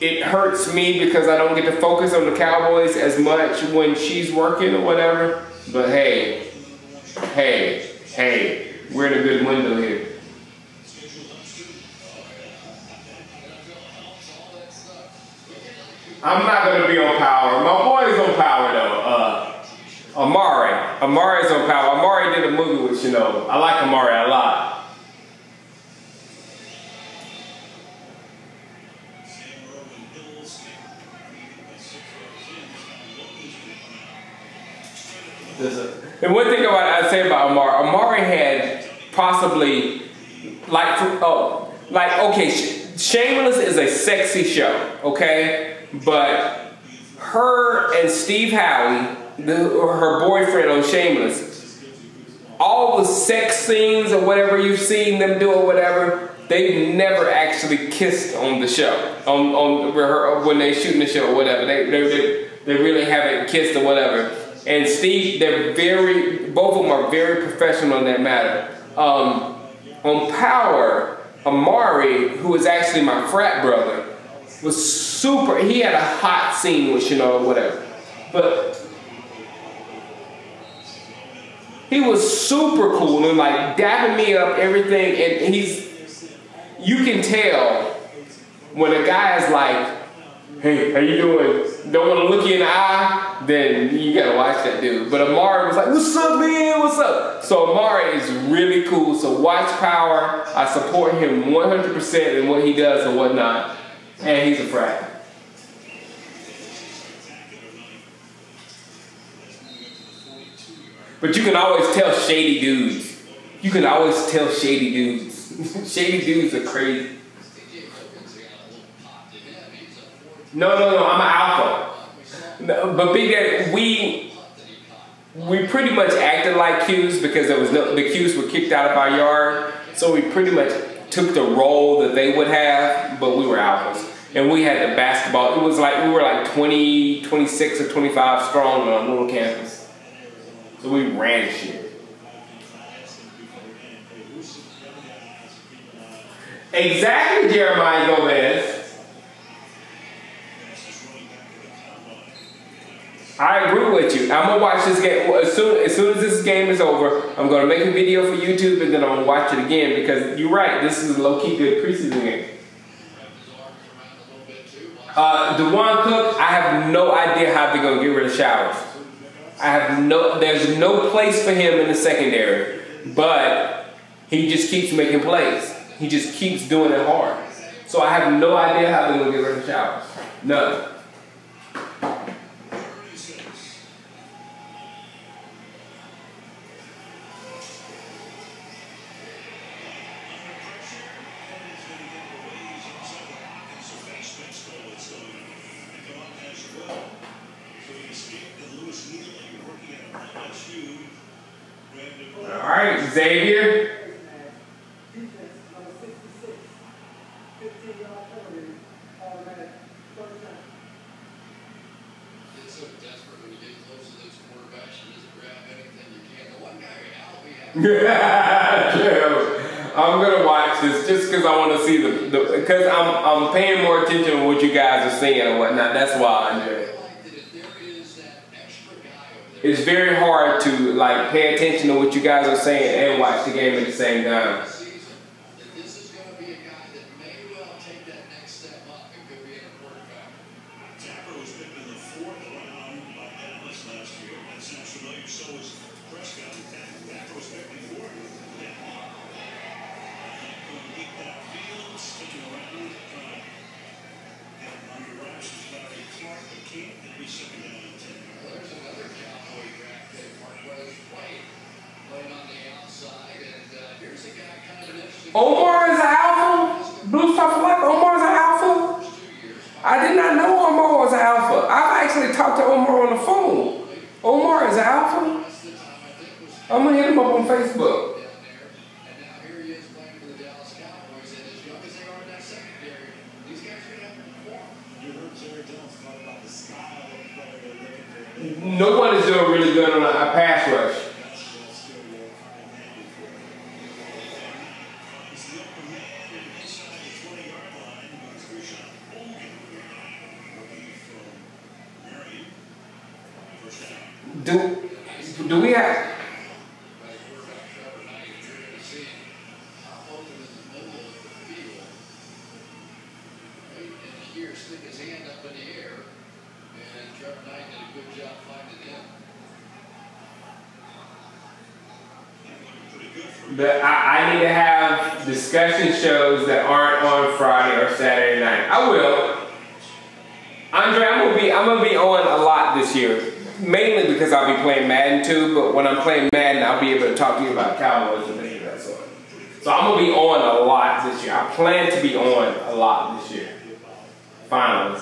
it hurts me because I don't get to focus on the Cowboys as much when she's working or whatever. But hey, we're in a good window here. I'm not going to be on Power. My boy's on Power, though. Amari's on Power. Amari did a movie with Shinoda. I like Amari a lot. And one thing I'd say about Amari had possibly, okay, Shameless is a sexy show, okay? But her and Steve Howie, her boyfriend on Shameless, all the sex scenes or whatever you've seen them do or whatever, they've never actually kissed on the show, when they shooting the show or whatever. They really haven't kissed or whatever. And Steve, both of them are very professional in that matter. On Power, Amari, who is actually my frat brother, was super. He had a hot scene with Shinoda or whatever. But he was super cool and like dapping me up, everything. And you can tell when a guy is like, hey, how you doing? Don't want to look you in the eye, then you gotta watch that dude. But Amari was like, what's up, man? What's up? So Amari is really cool. So watch Power. I support him 100% in what he does and whatnot. And he's a frat. But you can always tell shady dudes. You can always tell shady dudes. Shady dudes are crazy. No, I'm an alpha. No, but Big Daddy, we pretty much acted like Qs because there was the Qs were kicked out of our yard. So we pretty much took the role that they would have, but we were alphas. And we had the basketball. It was like, we were like 20, 26 or 25 strong on a little campus. So we ran shit. Exactly, Jeremiah Gomez. I agree with you. I'm gonna watch this game as soon as this game is over. I'm gonna make a video for YouTube and then I'm gonna watch it again because you're right. This is a low-key good preseason game. DeJuan Cook, I have no idea how they're gonna get rid of Showers. There's no place for him in the secondary, but he just keeps making plays. He just keeps doing it hard. So I have no idea how they're gonna get rid of Showers. None. All right, Xavier. I'm gonna watch this just because I want to see because I'm paying more attention to what you guys are saying and whatnot. That's why I enjoy it. It's very hard to like pay attention to what you guys are saying and watch the game at the same time. Omar is an alpha? Blue Stuff like Omar is an alpha? I did not know Omar was an alpha. I've actually talked to Omar on the phone. Omar is an alpha? I'm gonna hit him up on Facebook. No one is doing really good on a pass rush. Do we have? I need to have discussion shows that aren't on Friday or Saturday night. I will. Andre, I'm gonna be on a lot this year. Mainly because I'll be playing Madden too, but when I'm playing Madden, I'll be able to talk to you about Cowboys and things of that sort. So I'm gonna be on a lot this year. I plan to be on a lot this year. Finally.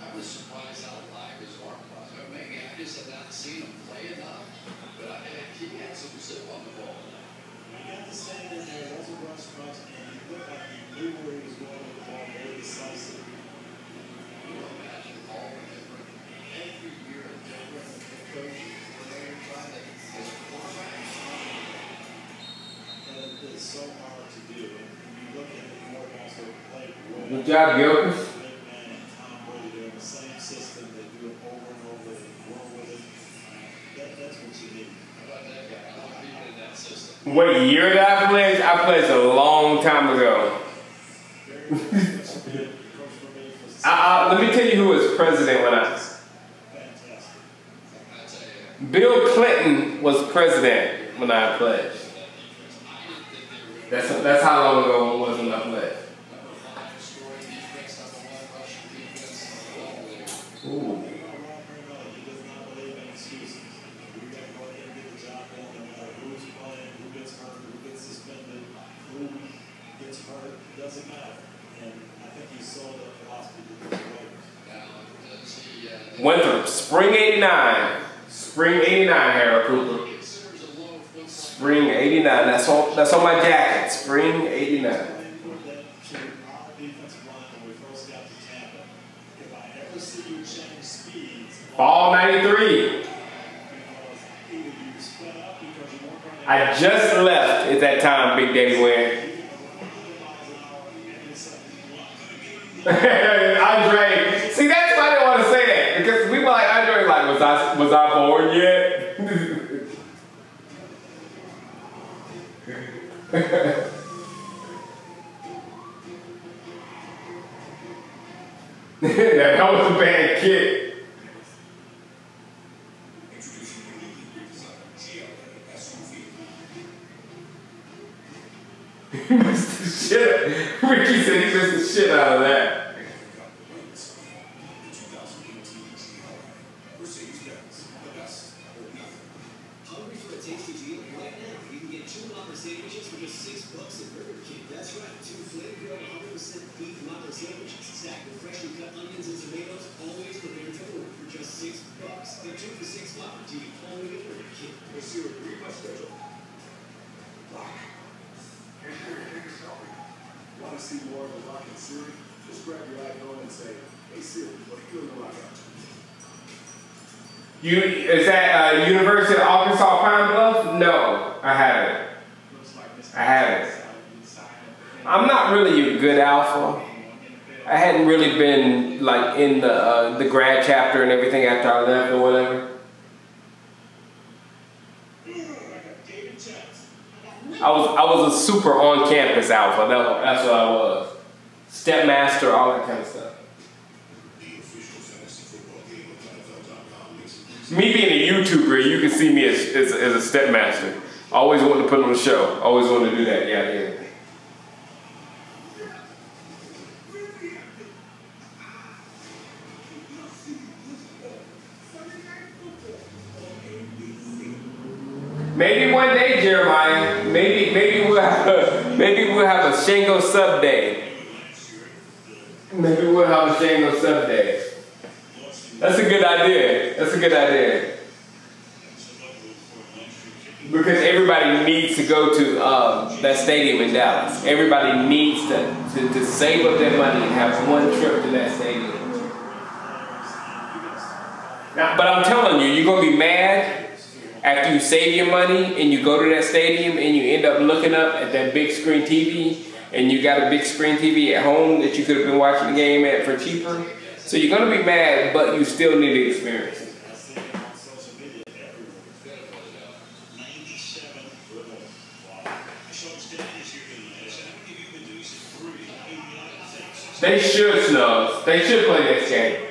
I was surprised how live his arm was. Maybe I just had not seen him play enough, but he had some zip on the ball. You got the stand in there, that's a rush punch, and he looked like he knew where he was going with the ball, very decisive. You know, imagine all the different, every year a different coaches, they're trying to get quarterbacks. And it's so hard to do. And you look at the quarterbacks that play well. Good job, Gilchrist. The same system, they do it over and over, they grow with it. How about that guy? How long have you been in that system? What year did I pledge? I pledged a long time ago. Let me tell you who was president when Bill Clinton was president when I pledged. That's how long ago it was when I pledged. Ooh. Winthrop, Spring '89. Spring '89, Harold Cooper. Spring '89. That's on my jacket. Spring '89. Fall '93. I just left at that time, Big Daddy Win. Andre, see, that's why I didn't want to say that, because we were like, Andre, like, was I born yet? That was a bad kid. He missed the shit. Ricky said he missed the shit out of that. Hungry for a tasty deal? Right now, you can get 2 Whopper sandwiches for just $6 at Burger King. That's right, 2 flame-grilled 100% beef Whopper sandwiches stacked with freshly cut onions and tomatoes, always prepared to order for just $6. Get 2 for $6 Whopper deal only at Burger King. We'll see you at my schedule. Want to see more of a Rocket Siri? Just grab your iPhone and say, "Hey Siri, what are you doing to rock out?" Is that University of Arkansas Pine Bluff? No, I haven't. I haven't. I'm not really a good alpha. I hadn't really been like in the grad chapter and everything after I left or whatever. I was a super on campus alpha. That's what I was. Stepmaster, all that kind of stuff. Me being a YouTuber, you can see me as a stepmaster. Always wanting to put on a show. Always wanting to do that. Yeah. Maybe one day, Jeremiah. Maybe we'll have a Shango sub day. Maybe we'll have a Shango sub day. That's a good idea. That's a good idea. Because everybody needs to go to that stadium in Dallas. Everybody needs to save up their money and have one trip to that stadium. Now, but I'm telling you, you're going to be mad after you save your money and you go to that stadium and you end up looking up at that big screen TV and you got a big screen TV at home that you could have been watching the game at for cheaper. So you're going to be mad, but you still need to experience it. They should, Snubs. They should play next game.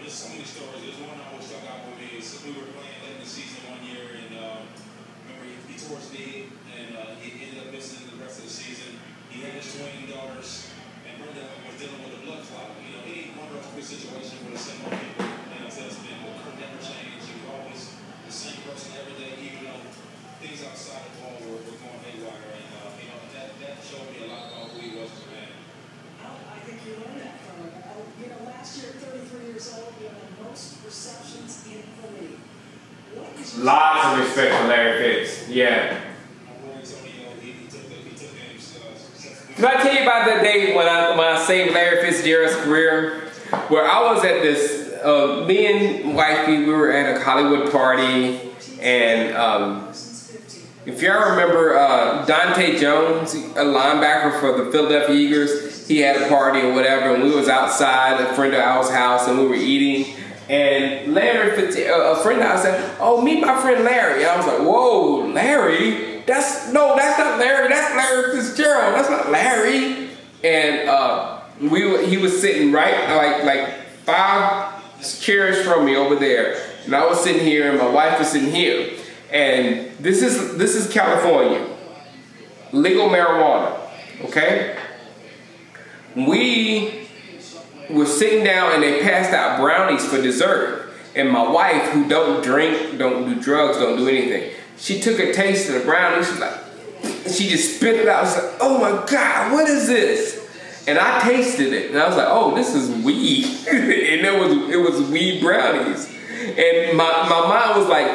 So many stories. There's one I always stuck out with me. Is we were playing late in the season one year, and remember he tore his knee, and he ended up missing the rest of the season. He had his twin daughters, and Brenda was dealing with a blood clot. You know, any one referee situation would have sent more people in a testament, but Kurt never changed. He was always the same person every day, even though things outside the ball were going haywire. And you know, that showed me a lot about who he was as a man. I think you learned that from him. You know, last year, 33 years old, you had the most receptions in the league. Lots of respect for Larry Fitz. Yeah. He took games 7 Did I tell you about that day when I saved Larry Fitzgerald's career? Where I was at this, me and wifey, we were at a Hollywood party, and if y'all remember Dante Jones, a linebacker for the Philadelphia Eagles, he had a party or whatever, and we was outside a friend of ours' house, and we were eating, and Larry Fitzgerald, a friend of ours said, "Oh, meet my friend Larry." And I was like, "Whoa, Larry? That's not Larry. That's Larry Fitzgerald. That's not Larry." And he was sitting right like 5 chairs from me over there, and I was sitting here, and my wife was sitting here. And this is California, legal marijuana. Okay, we were sitting down, and they passed out brownies for dessert. And my wife, who don't drink, don't do drugs, don't do anything, she took a taste of the brownie. She's like, she just spit it out. She's like, "Oh my God, what is this?" And I tasted it, and I was like, "Oh, this is weed." And it was weed brownies. And my mind was like,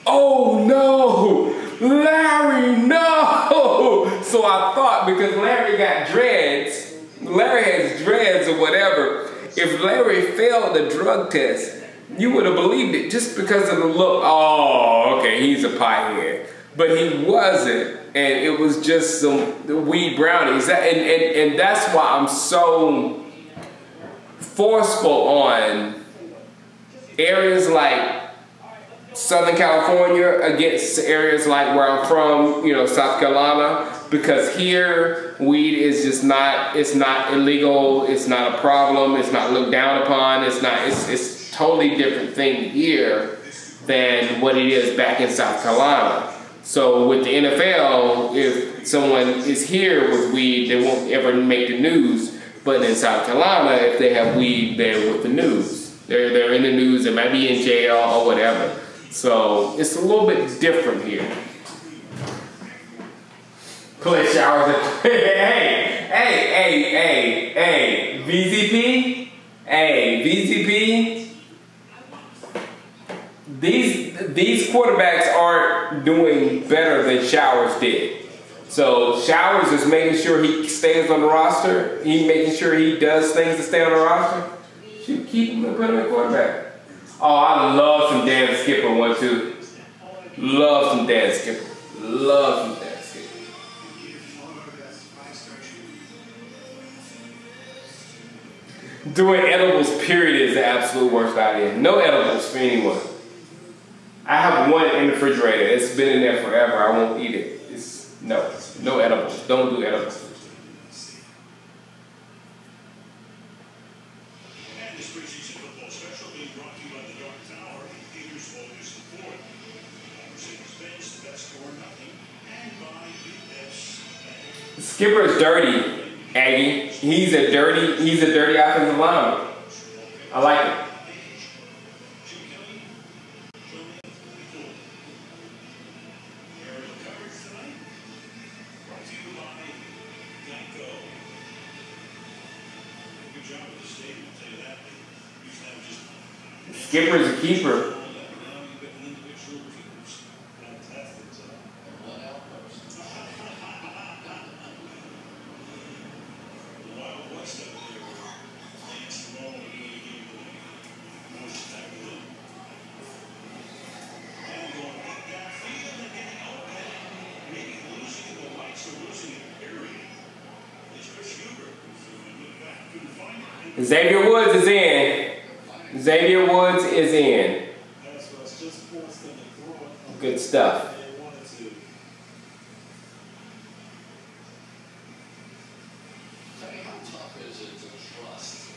"Oh no, Larry, no!" So I thought, because Larry got dreads, Larry has dreads or whatever, if Larry failed the drug test, you would have believed it just because of the look. "Oh, okay, he's a pothead." But he wasn't, and it was just some weed brownies. And that's why I'm so forceful on areas like Southern California against areas like where I'm from, South Carolina, because here weed is just not, it's not illegal, it's not a problem, it's not looked down upon, it's a totally different thing here than what it is back in South Carolina. So with the NFL, if someone is here with weed, they won't ever make the news. But in South Carolina, if they have weed, they're with the news. They're in the news, they might be in jail or whatever. So it's a little bit different here. Clint Showers. Hey, VZP. Hey, VZP. These quarterbacks aren't doing better than Showers did. So Showers is making sure he stays on the roster. He's making sure he does things to stay on the roster. Should keep him and put him at quarterback. Oh, I love some Dan Skipper 1-2. Love some Dan Skipper. Love some Dan Skipper. Doing edibles, period, is the absolute worst idea. No edibles for anyone. I have one in the refrigerator. It's been in there forever. I won't eat it. No edibles. Don't do edibles. And this preseason football special being brought to you by the Dark Tower, Gators August 4th. Mercedes-Benz, the best or nothing, and by US Bank. Skipper's dirty, Aggie. He's a dirty offensive lineman. I like it. Skipper's a keeper. Xavier Woods is in. Xavier Woods is in. Good stuff. How tough is it to trust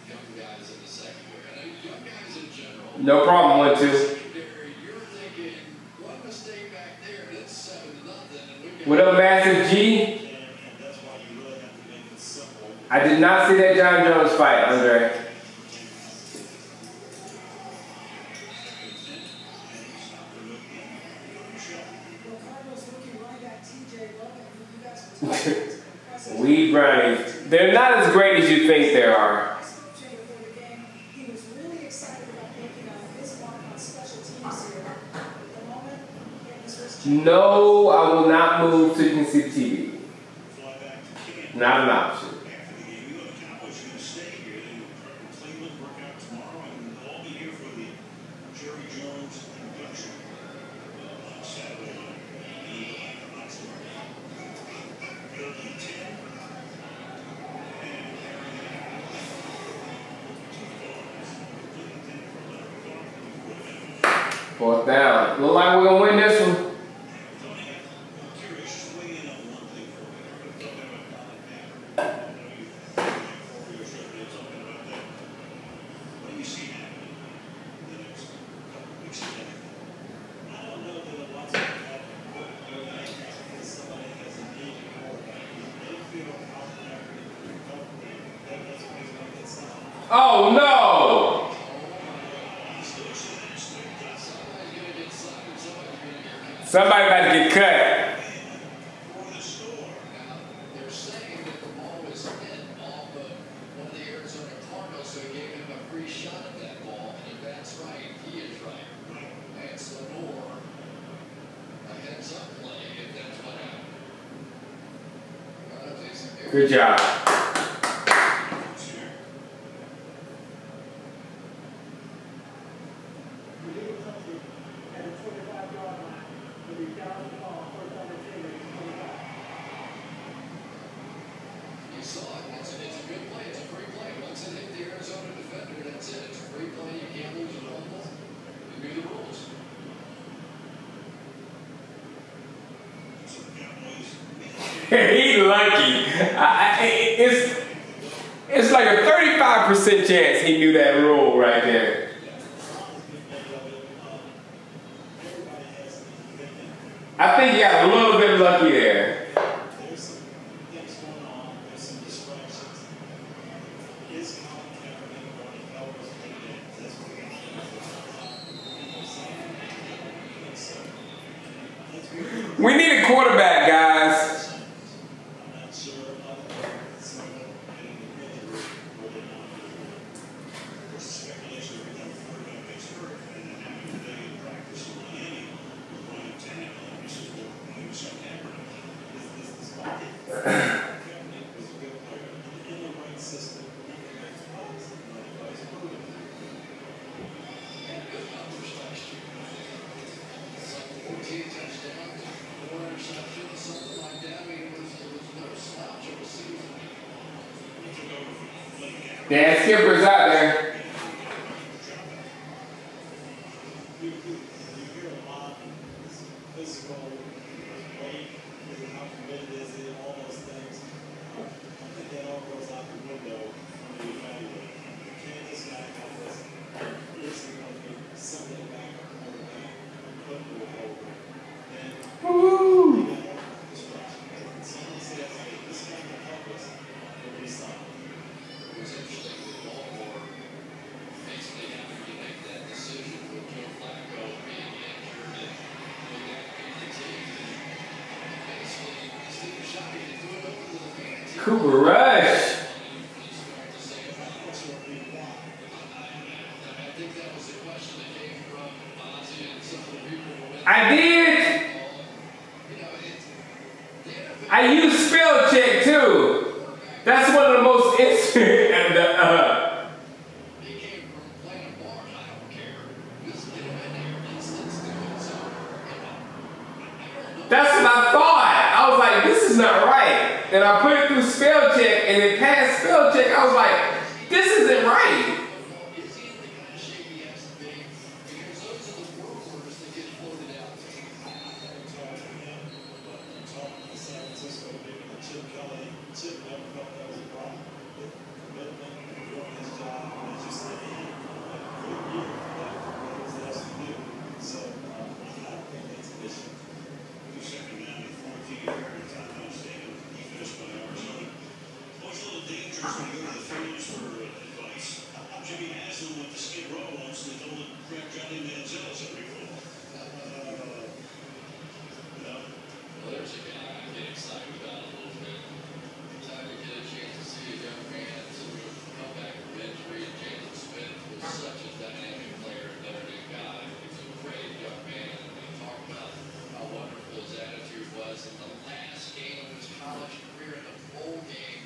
young guys in the secondary? I know young guys in general. No problem, 1-2. You're thinking, one mistake back there, and it's 7-0. What up, Massive G? I did not see that John Jones fight, Andre. Weed brownies. They're not as great as you think they are. He was really excited about making his mark on special teams here. At the moment, getting his first No, I will not move so you can see TV. Not an option. After the game, we know the Cowboys are going to stay here. They will prep in Cleveland, work out tomorrow, and they'll all be here for the Jerry Jones induction on Saturday night. Fourth down. Look like we're going to win this one. Oh no! Somebody about to get cut. They're saying that the ball was hit off of one of the Arizona Cardinals, so he gave him a free shot at that ball. And if that's right, he is right. That's Lenore. A heads-up play if that's what happened. Good job. You saw it. It's a good play. It's a free play. Once it hit the Arizona defender, that's it. It's a free play. You can't lose a fumble. You do the rules. He's lucky. It's like a 35% chance he knew that rule right there. I think he got a little bit lucky there. There's some things going on. There's some distractions. Is Colin Kaepernick going to help us win it? That's what we got. We need a quarterback, guys. I'm not sure about some of them getting really what they want to do. There's speculation every time we've heard about Pittsburgh and then having today in practice in Miami with Ryan Tannehill. This is what we use on Kaepernick. This Kaepernick was a good player in the right system. He can make plays. He's proven it. And good numbers last year. 14 touchdowns, 4 interceptions, something like that. I mean, it was no slouch of a season. Dan Skipper's out there. You hear a lot of physical weight, how committed is it, all those things. I think that all goes out the window when you evaluate. Can this guy help us? Is he going to be something back or quarterback? Put him over. And Woo! they got all distraction. Someone says, hey, this guy can help us, but we stop. It was interesting with Baltimore basically having to make that decision with Joe Flacco being injured and with that being the team. Basically, Steve Shockley threw it over to the fans. Cooper Rush. I think that was the question that came from Ozzie and some of the people. I did. You know, I use spell check too. That's one of the most instant and he came from playing a bar. I don't care. Just get him in there. Let's do it. So, that's what I thought. I was like, this is not right. And I put it through spell check and it passed spell check. I was like, this isn't right. is he in the kind of shape he has to be? Because those are the word words that get floated out. San Francisco, Chip Kelly, Chip never felt that was a problem. With commitment, doing his job, and as you said, he had a good year for that. What was asked to do. So, I don't think that's an issue. Second down and 14 here in timeout stand. Defense by Arizona. Always a little dangerous when you go to the phones for advice. Jimmy Haslam went to Skid Row once and told him to grab Johnny Manziel's every fall. Well, there's a guy I get excited about a little bit. Anytime you get a chance to see a young man sort of come back from injury, and James Smith was such a dynamic player and Notre Dame guy. He's a great young man, and we talked about how wonderful his attitude was in the last game of his college career in the bowl game.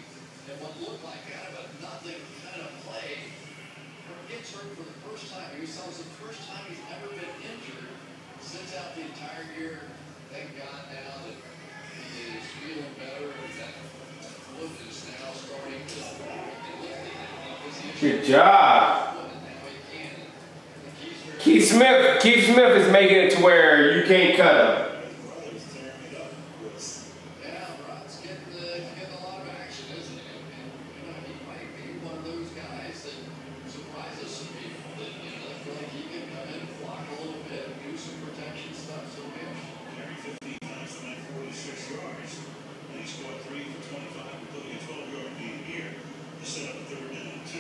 He says it's the first time he's ever been injured. Sits out the entire year. Thank God now that he is feeling better. That foot is now starting to lift. Good job. Keith Smith is making it to where you can't cut him. Yeah, Rod's getting a lot of action, isn't he? And, he might be one of those guys that surprises some people. That, I feel like he can come in, block a little bit, do some protection stuff. So Carry 15 times for 946 yards. And he scored 3 for 25, including a 12-yard lead here to set up 3rd down and 2.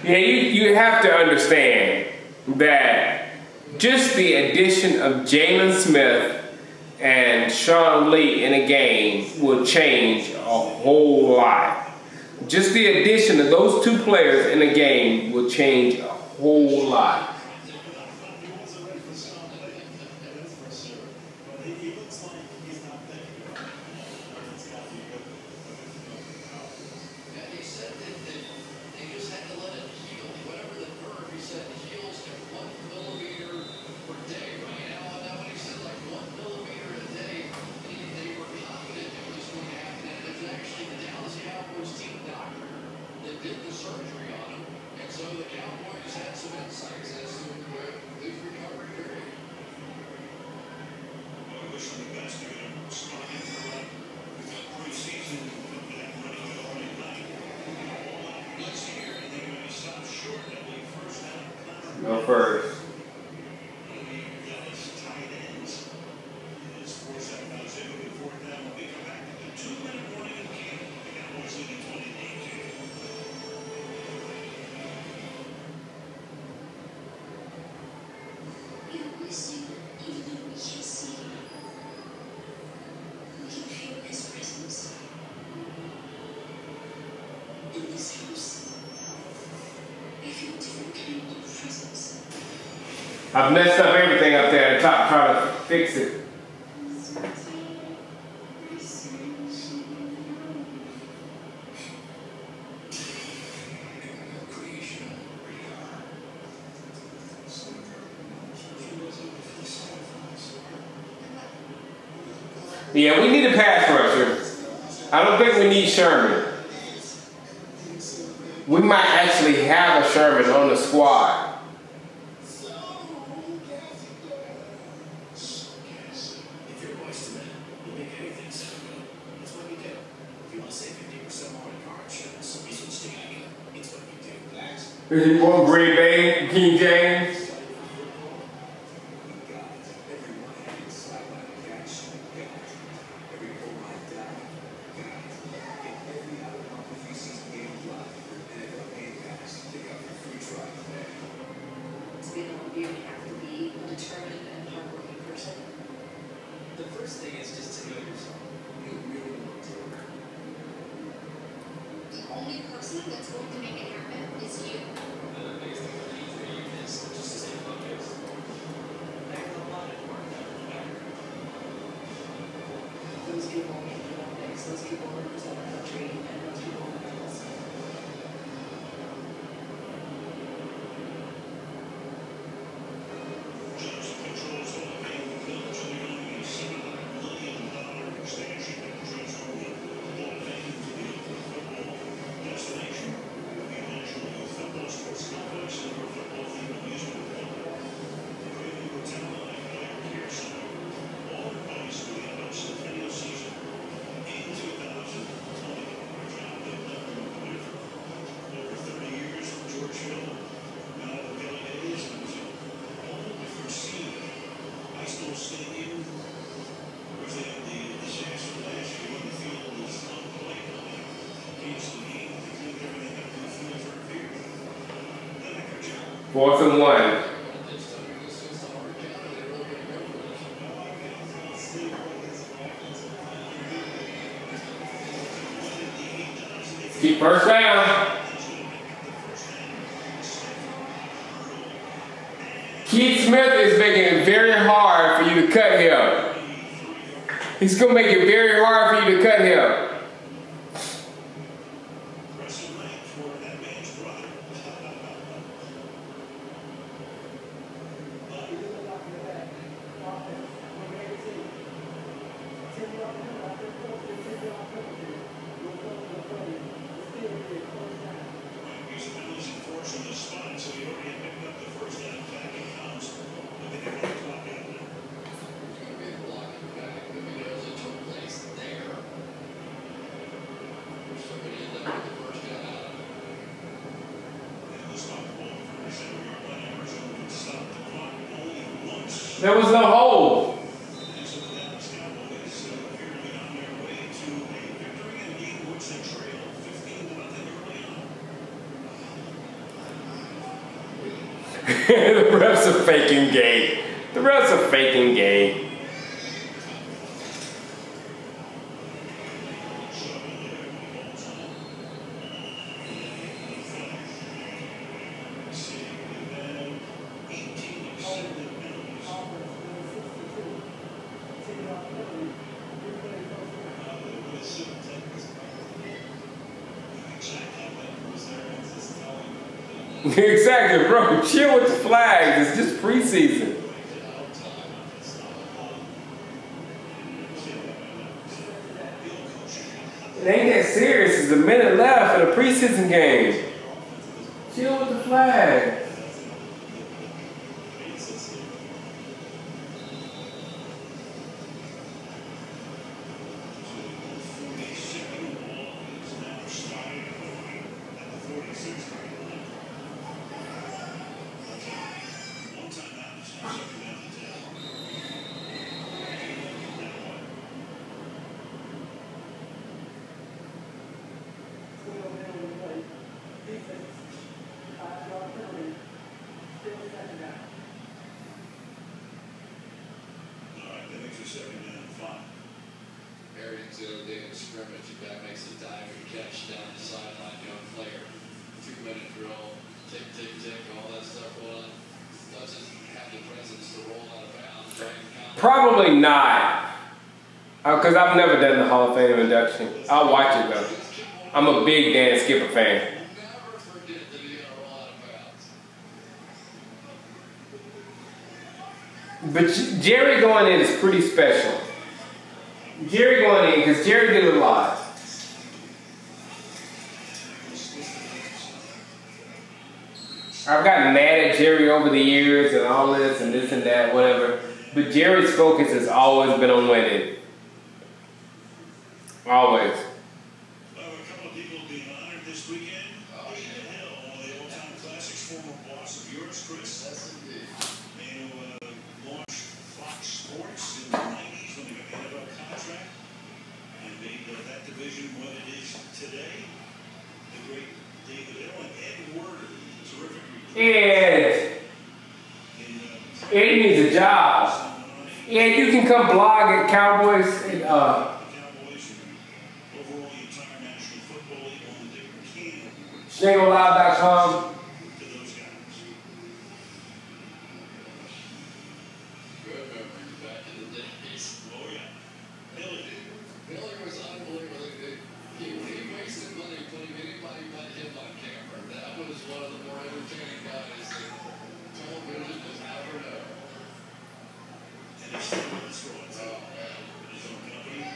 Yeah, you have to understand that just the addition of Jalen Smith and Sean Lee in a game will change a whole lot. Just the addition of those two players in a game will change a whole lot. Go first. I've messed up everything up there at the top trying to fix it. Yeah, we need a pass rusher. I don't think we need Sherman. We might actually have a Sherman on the squad. You want Green Bay, King James? The first thing is just to know yourself. You really want to learn. The only person that's going to make it happen is you. The biggest thing that you is just to stay focused. Those people make the Olympics. Those people represent our country, and those people make us. Fourth and 1. Keep first down. it very hard for you to cut him. He's gonna make it very hard for you to cut him. There was no hold. The refs are faking game. The refs are faking game. Exactly, bro. Chill with the flags. It's just preseason. It ain't that serious. It's a minute left in a preseason game. Chill with the flag. Arians the other day in the scrimmage, a guy makes a diving catch down the sideline, young player, 2-minute drill, tick, tick, tick, all that stuff going on. Doesn't have the presence to roll out of bounds, right? Probably not. Because I've never done the Hall of Fame induction. I'll watch it though. I'm a big Dan Skipper fan. Never forget that he got to roll out of bounds. But Jerry going in is pretty special. Jerry going in, because Jerry did a lot. I've gotten mad at Jerry over the years and all this and this and that, whatever. But Jerry's focus has always been on winning. Always. Well, a couple of people being honored this weekend. David Hill, one of the old-time classics, former boss of yours, Chris. Yes, indeed. Man who launched Fox Sports in the 90s when they got the NFL contract and made that division what it is today. The great David Hill and Ed Werder, terrific recruiter. Ed needs a job. Ed, you can come blog at Cowboys and ShangoLive.com. Good memories back in the days. Oh, yeah. Miller was unbelievable. He wasted money putting anybody but him on camera. That was one of the more entertaining guys that television has ever known. And he's still with us for his own company.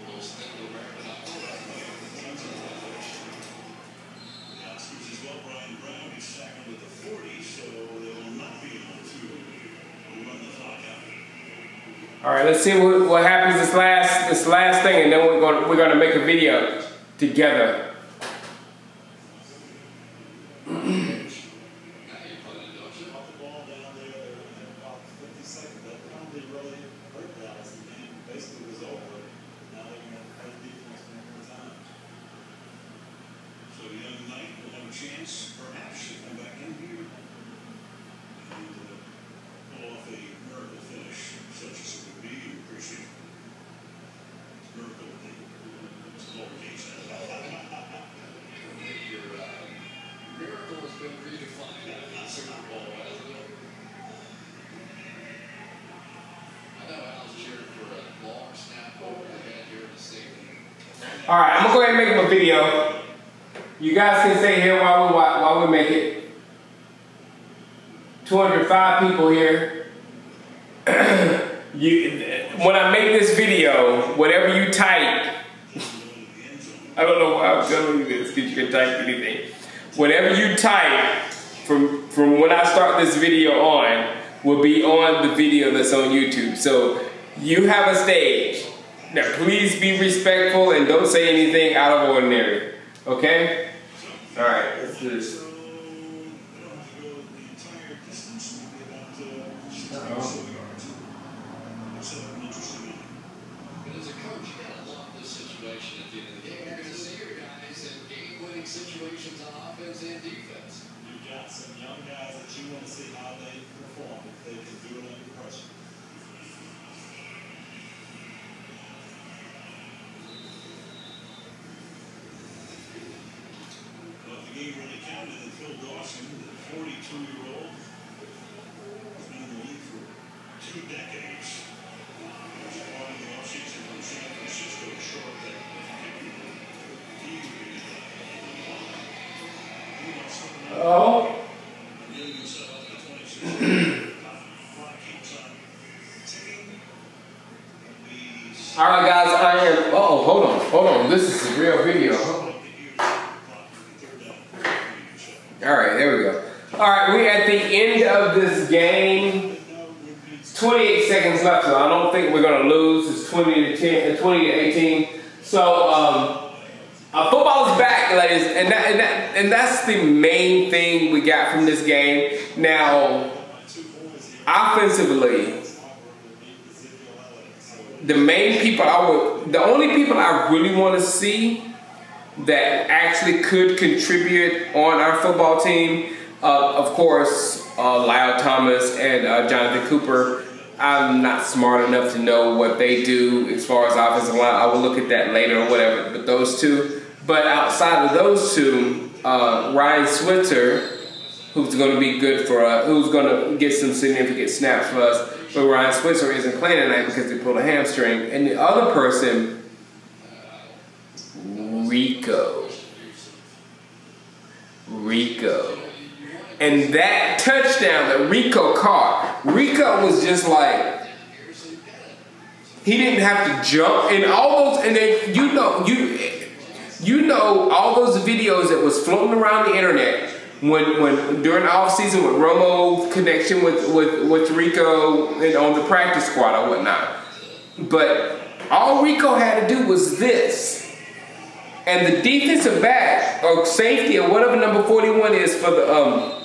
We'll stick with American Idol. The Oscars as well, Brian Brown is second with the 40, so they will not be able to run the clock out. All right, let's see what happens this last thing, and then we're gonna make a video together. So young Knight will have a chance, perhaps, to come back in here and pull off a miracle finish, such as it would be. You appreciate it. Miracle, it's lowercase. Your miracle has been redefined in the Super Bowl, hasn't it? All right, I'm gonna go ahead and make my video. You guys can stay here while we make it. 205 people here. When I make this video, whatever you type, I don't know why I'm telling you this, because you can type anything. Whatever you type from when I start this video on will be on the video that's on YouTube. So you have a stage. Now please be respectful and don't say anything out of ordinary. Okay? All right, let's do this. And as a coach, you gotta love this situation at the end of the game. You're gonna see your guys in game-winning situations on offense and defense. You've got some young guys that you want to see how they perform, if they can do it under pressure. Well, if the game really counted, then Phil Dawson, the 42-year-old, has been in the league for 2 decades. He was part of the offseason from San Francisco, short that he would be Oh. All right, guys, I am. Oh, hold on. This is a real video. All right, there we go. All right, we're at the end of this game. 28 seconds left, so I don't think we're gonna lose. It's 20 to 18. So, football is back, ladies, and that's the main thing we got from this game. Now, offensively, the only people I really want to see that actually could contribute on our football team, of course, Lyle Thomas and Jonathan Cooper. I'm not smart enough to know what they do as far as offensive line. I will look at that later or whatever, but those two. But outside of those two, Ryan Switzer, who's going to be good for us, who's going to get some significant snaps for us, but Ryan Switzer isn't playing tonight because he pulled a hamstring. And the other person, Rico. And that touchdown that Rico caught, Rico was just like, he didn't have to jump. And all those, and then you know all those videos that was floating around the internet when during the off season with Romo's connection with Rico and on the practice squad or whatnot. But all Rico had to do was this. And the defensive back or safety or whatever number 41 is for the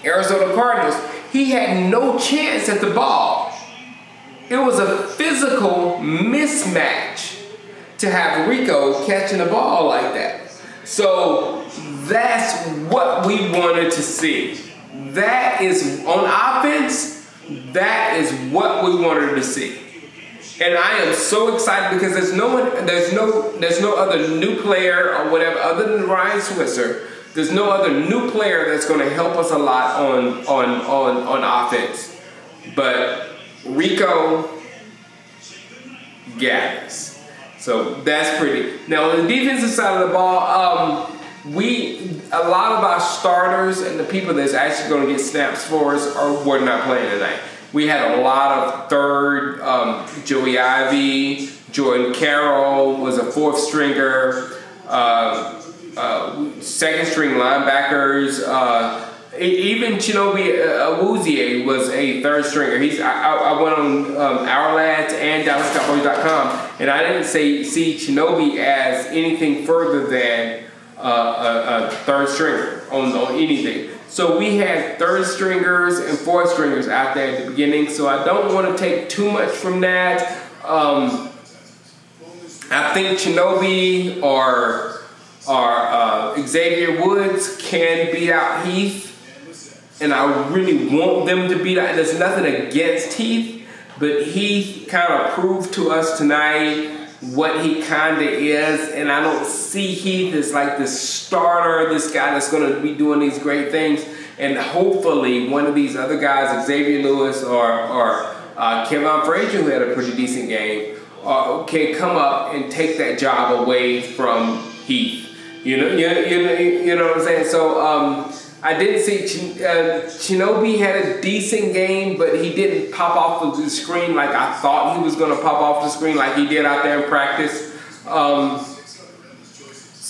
Arizona Cardinals, he had no chance at the ball. It was a physical mismatch to have Rico catching the ball like that. So that's what we wanted to see. That is, on offense, that is what we wanted to see. And I am so excited because there's no other new player or whatever other than Ryan Switzer. There's no other new player that's going to help us a lot on offense. But Rico got us. So that's pretty. Now on the defensive side of the ball, a lot of our starters and the people that's actually going to get snaps for us were not playing tonight. We had a lot of third, Joey Ivy, Jordan Carroll was a 4th stringer, 2nd string linebackers, even Chidobe Awuzie was a 3rd stringer. I went on Our Lads and DallasCowboys.com, and I didn't see Chidobe as anything further than a 3rd stringer on anything. So we had 3rd stringers and 4th stringers out there at the beginning, so I don't want to take too much from that. I think Chidobe or Xavier Woods can beat out Heath, and I really want them to beat out. There's nothing against Heath, but Heath kind of proved to us tonight what he kind of is, and I don't see Heath as like this starter, this guy that's going to be doing these great things. And hopefully one of these other guys, Xavier Lewis or Kevin Frazier, who had a pretty decent game, can come up and take that job away from Heath. You know what I'm saying? So I didn't see Shinobi had a decent game, but he didn't pop off of the screen like I thought he was going to pop off the screen like he did out there in practice.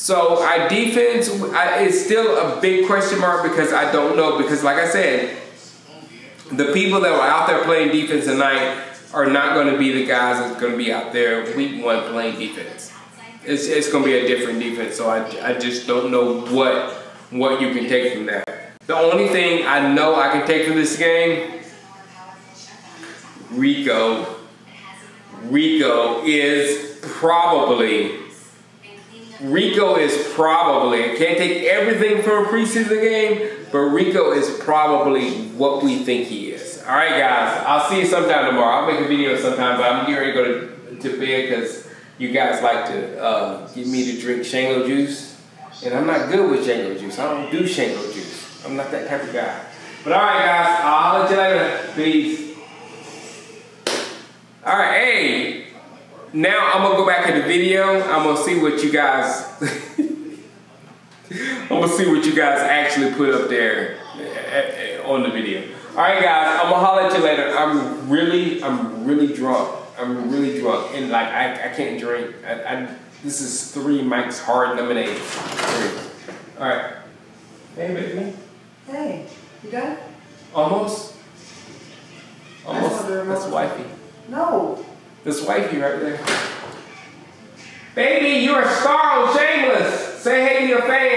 So our defense is still a big question mark because I don't know, because like I said, the people that were out there playing defense tonight are not going to be the guys that's going to be out there week 1 playing defense. It's going to be a different defense, so I just don't know what you can take from that. The only thing I know I can take from this game, Rico is probably, I can't take everything from a preseason game, but Rico is probably what we think he is. All right, guys, I'll see you sometime tomorrow. I'll make a video sometime, but I'm getting ready to go to bed because you guys like to get me to drink Shango juice, and I'm not good with Shango juice. I don't do Shango juice. I'm not that type of guy. But all right, guys, I'll let you later. Peace. All right, hey, now I'm gonna go back in the video. I'm gonna see what you guys, actually put up there on the video. All right, guys, I'm gonna holler at you later. I'm really drunk. And like I can't drink. This is 3 Mike's Hard Lemonade. All right. Hey, baby. Hey, you done? Almost. That's wifey. No. That's wifey right there. Baby, you're a star on Shameless. Say hey to your fans.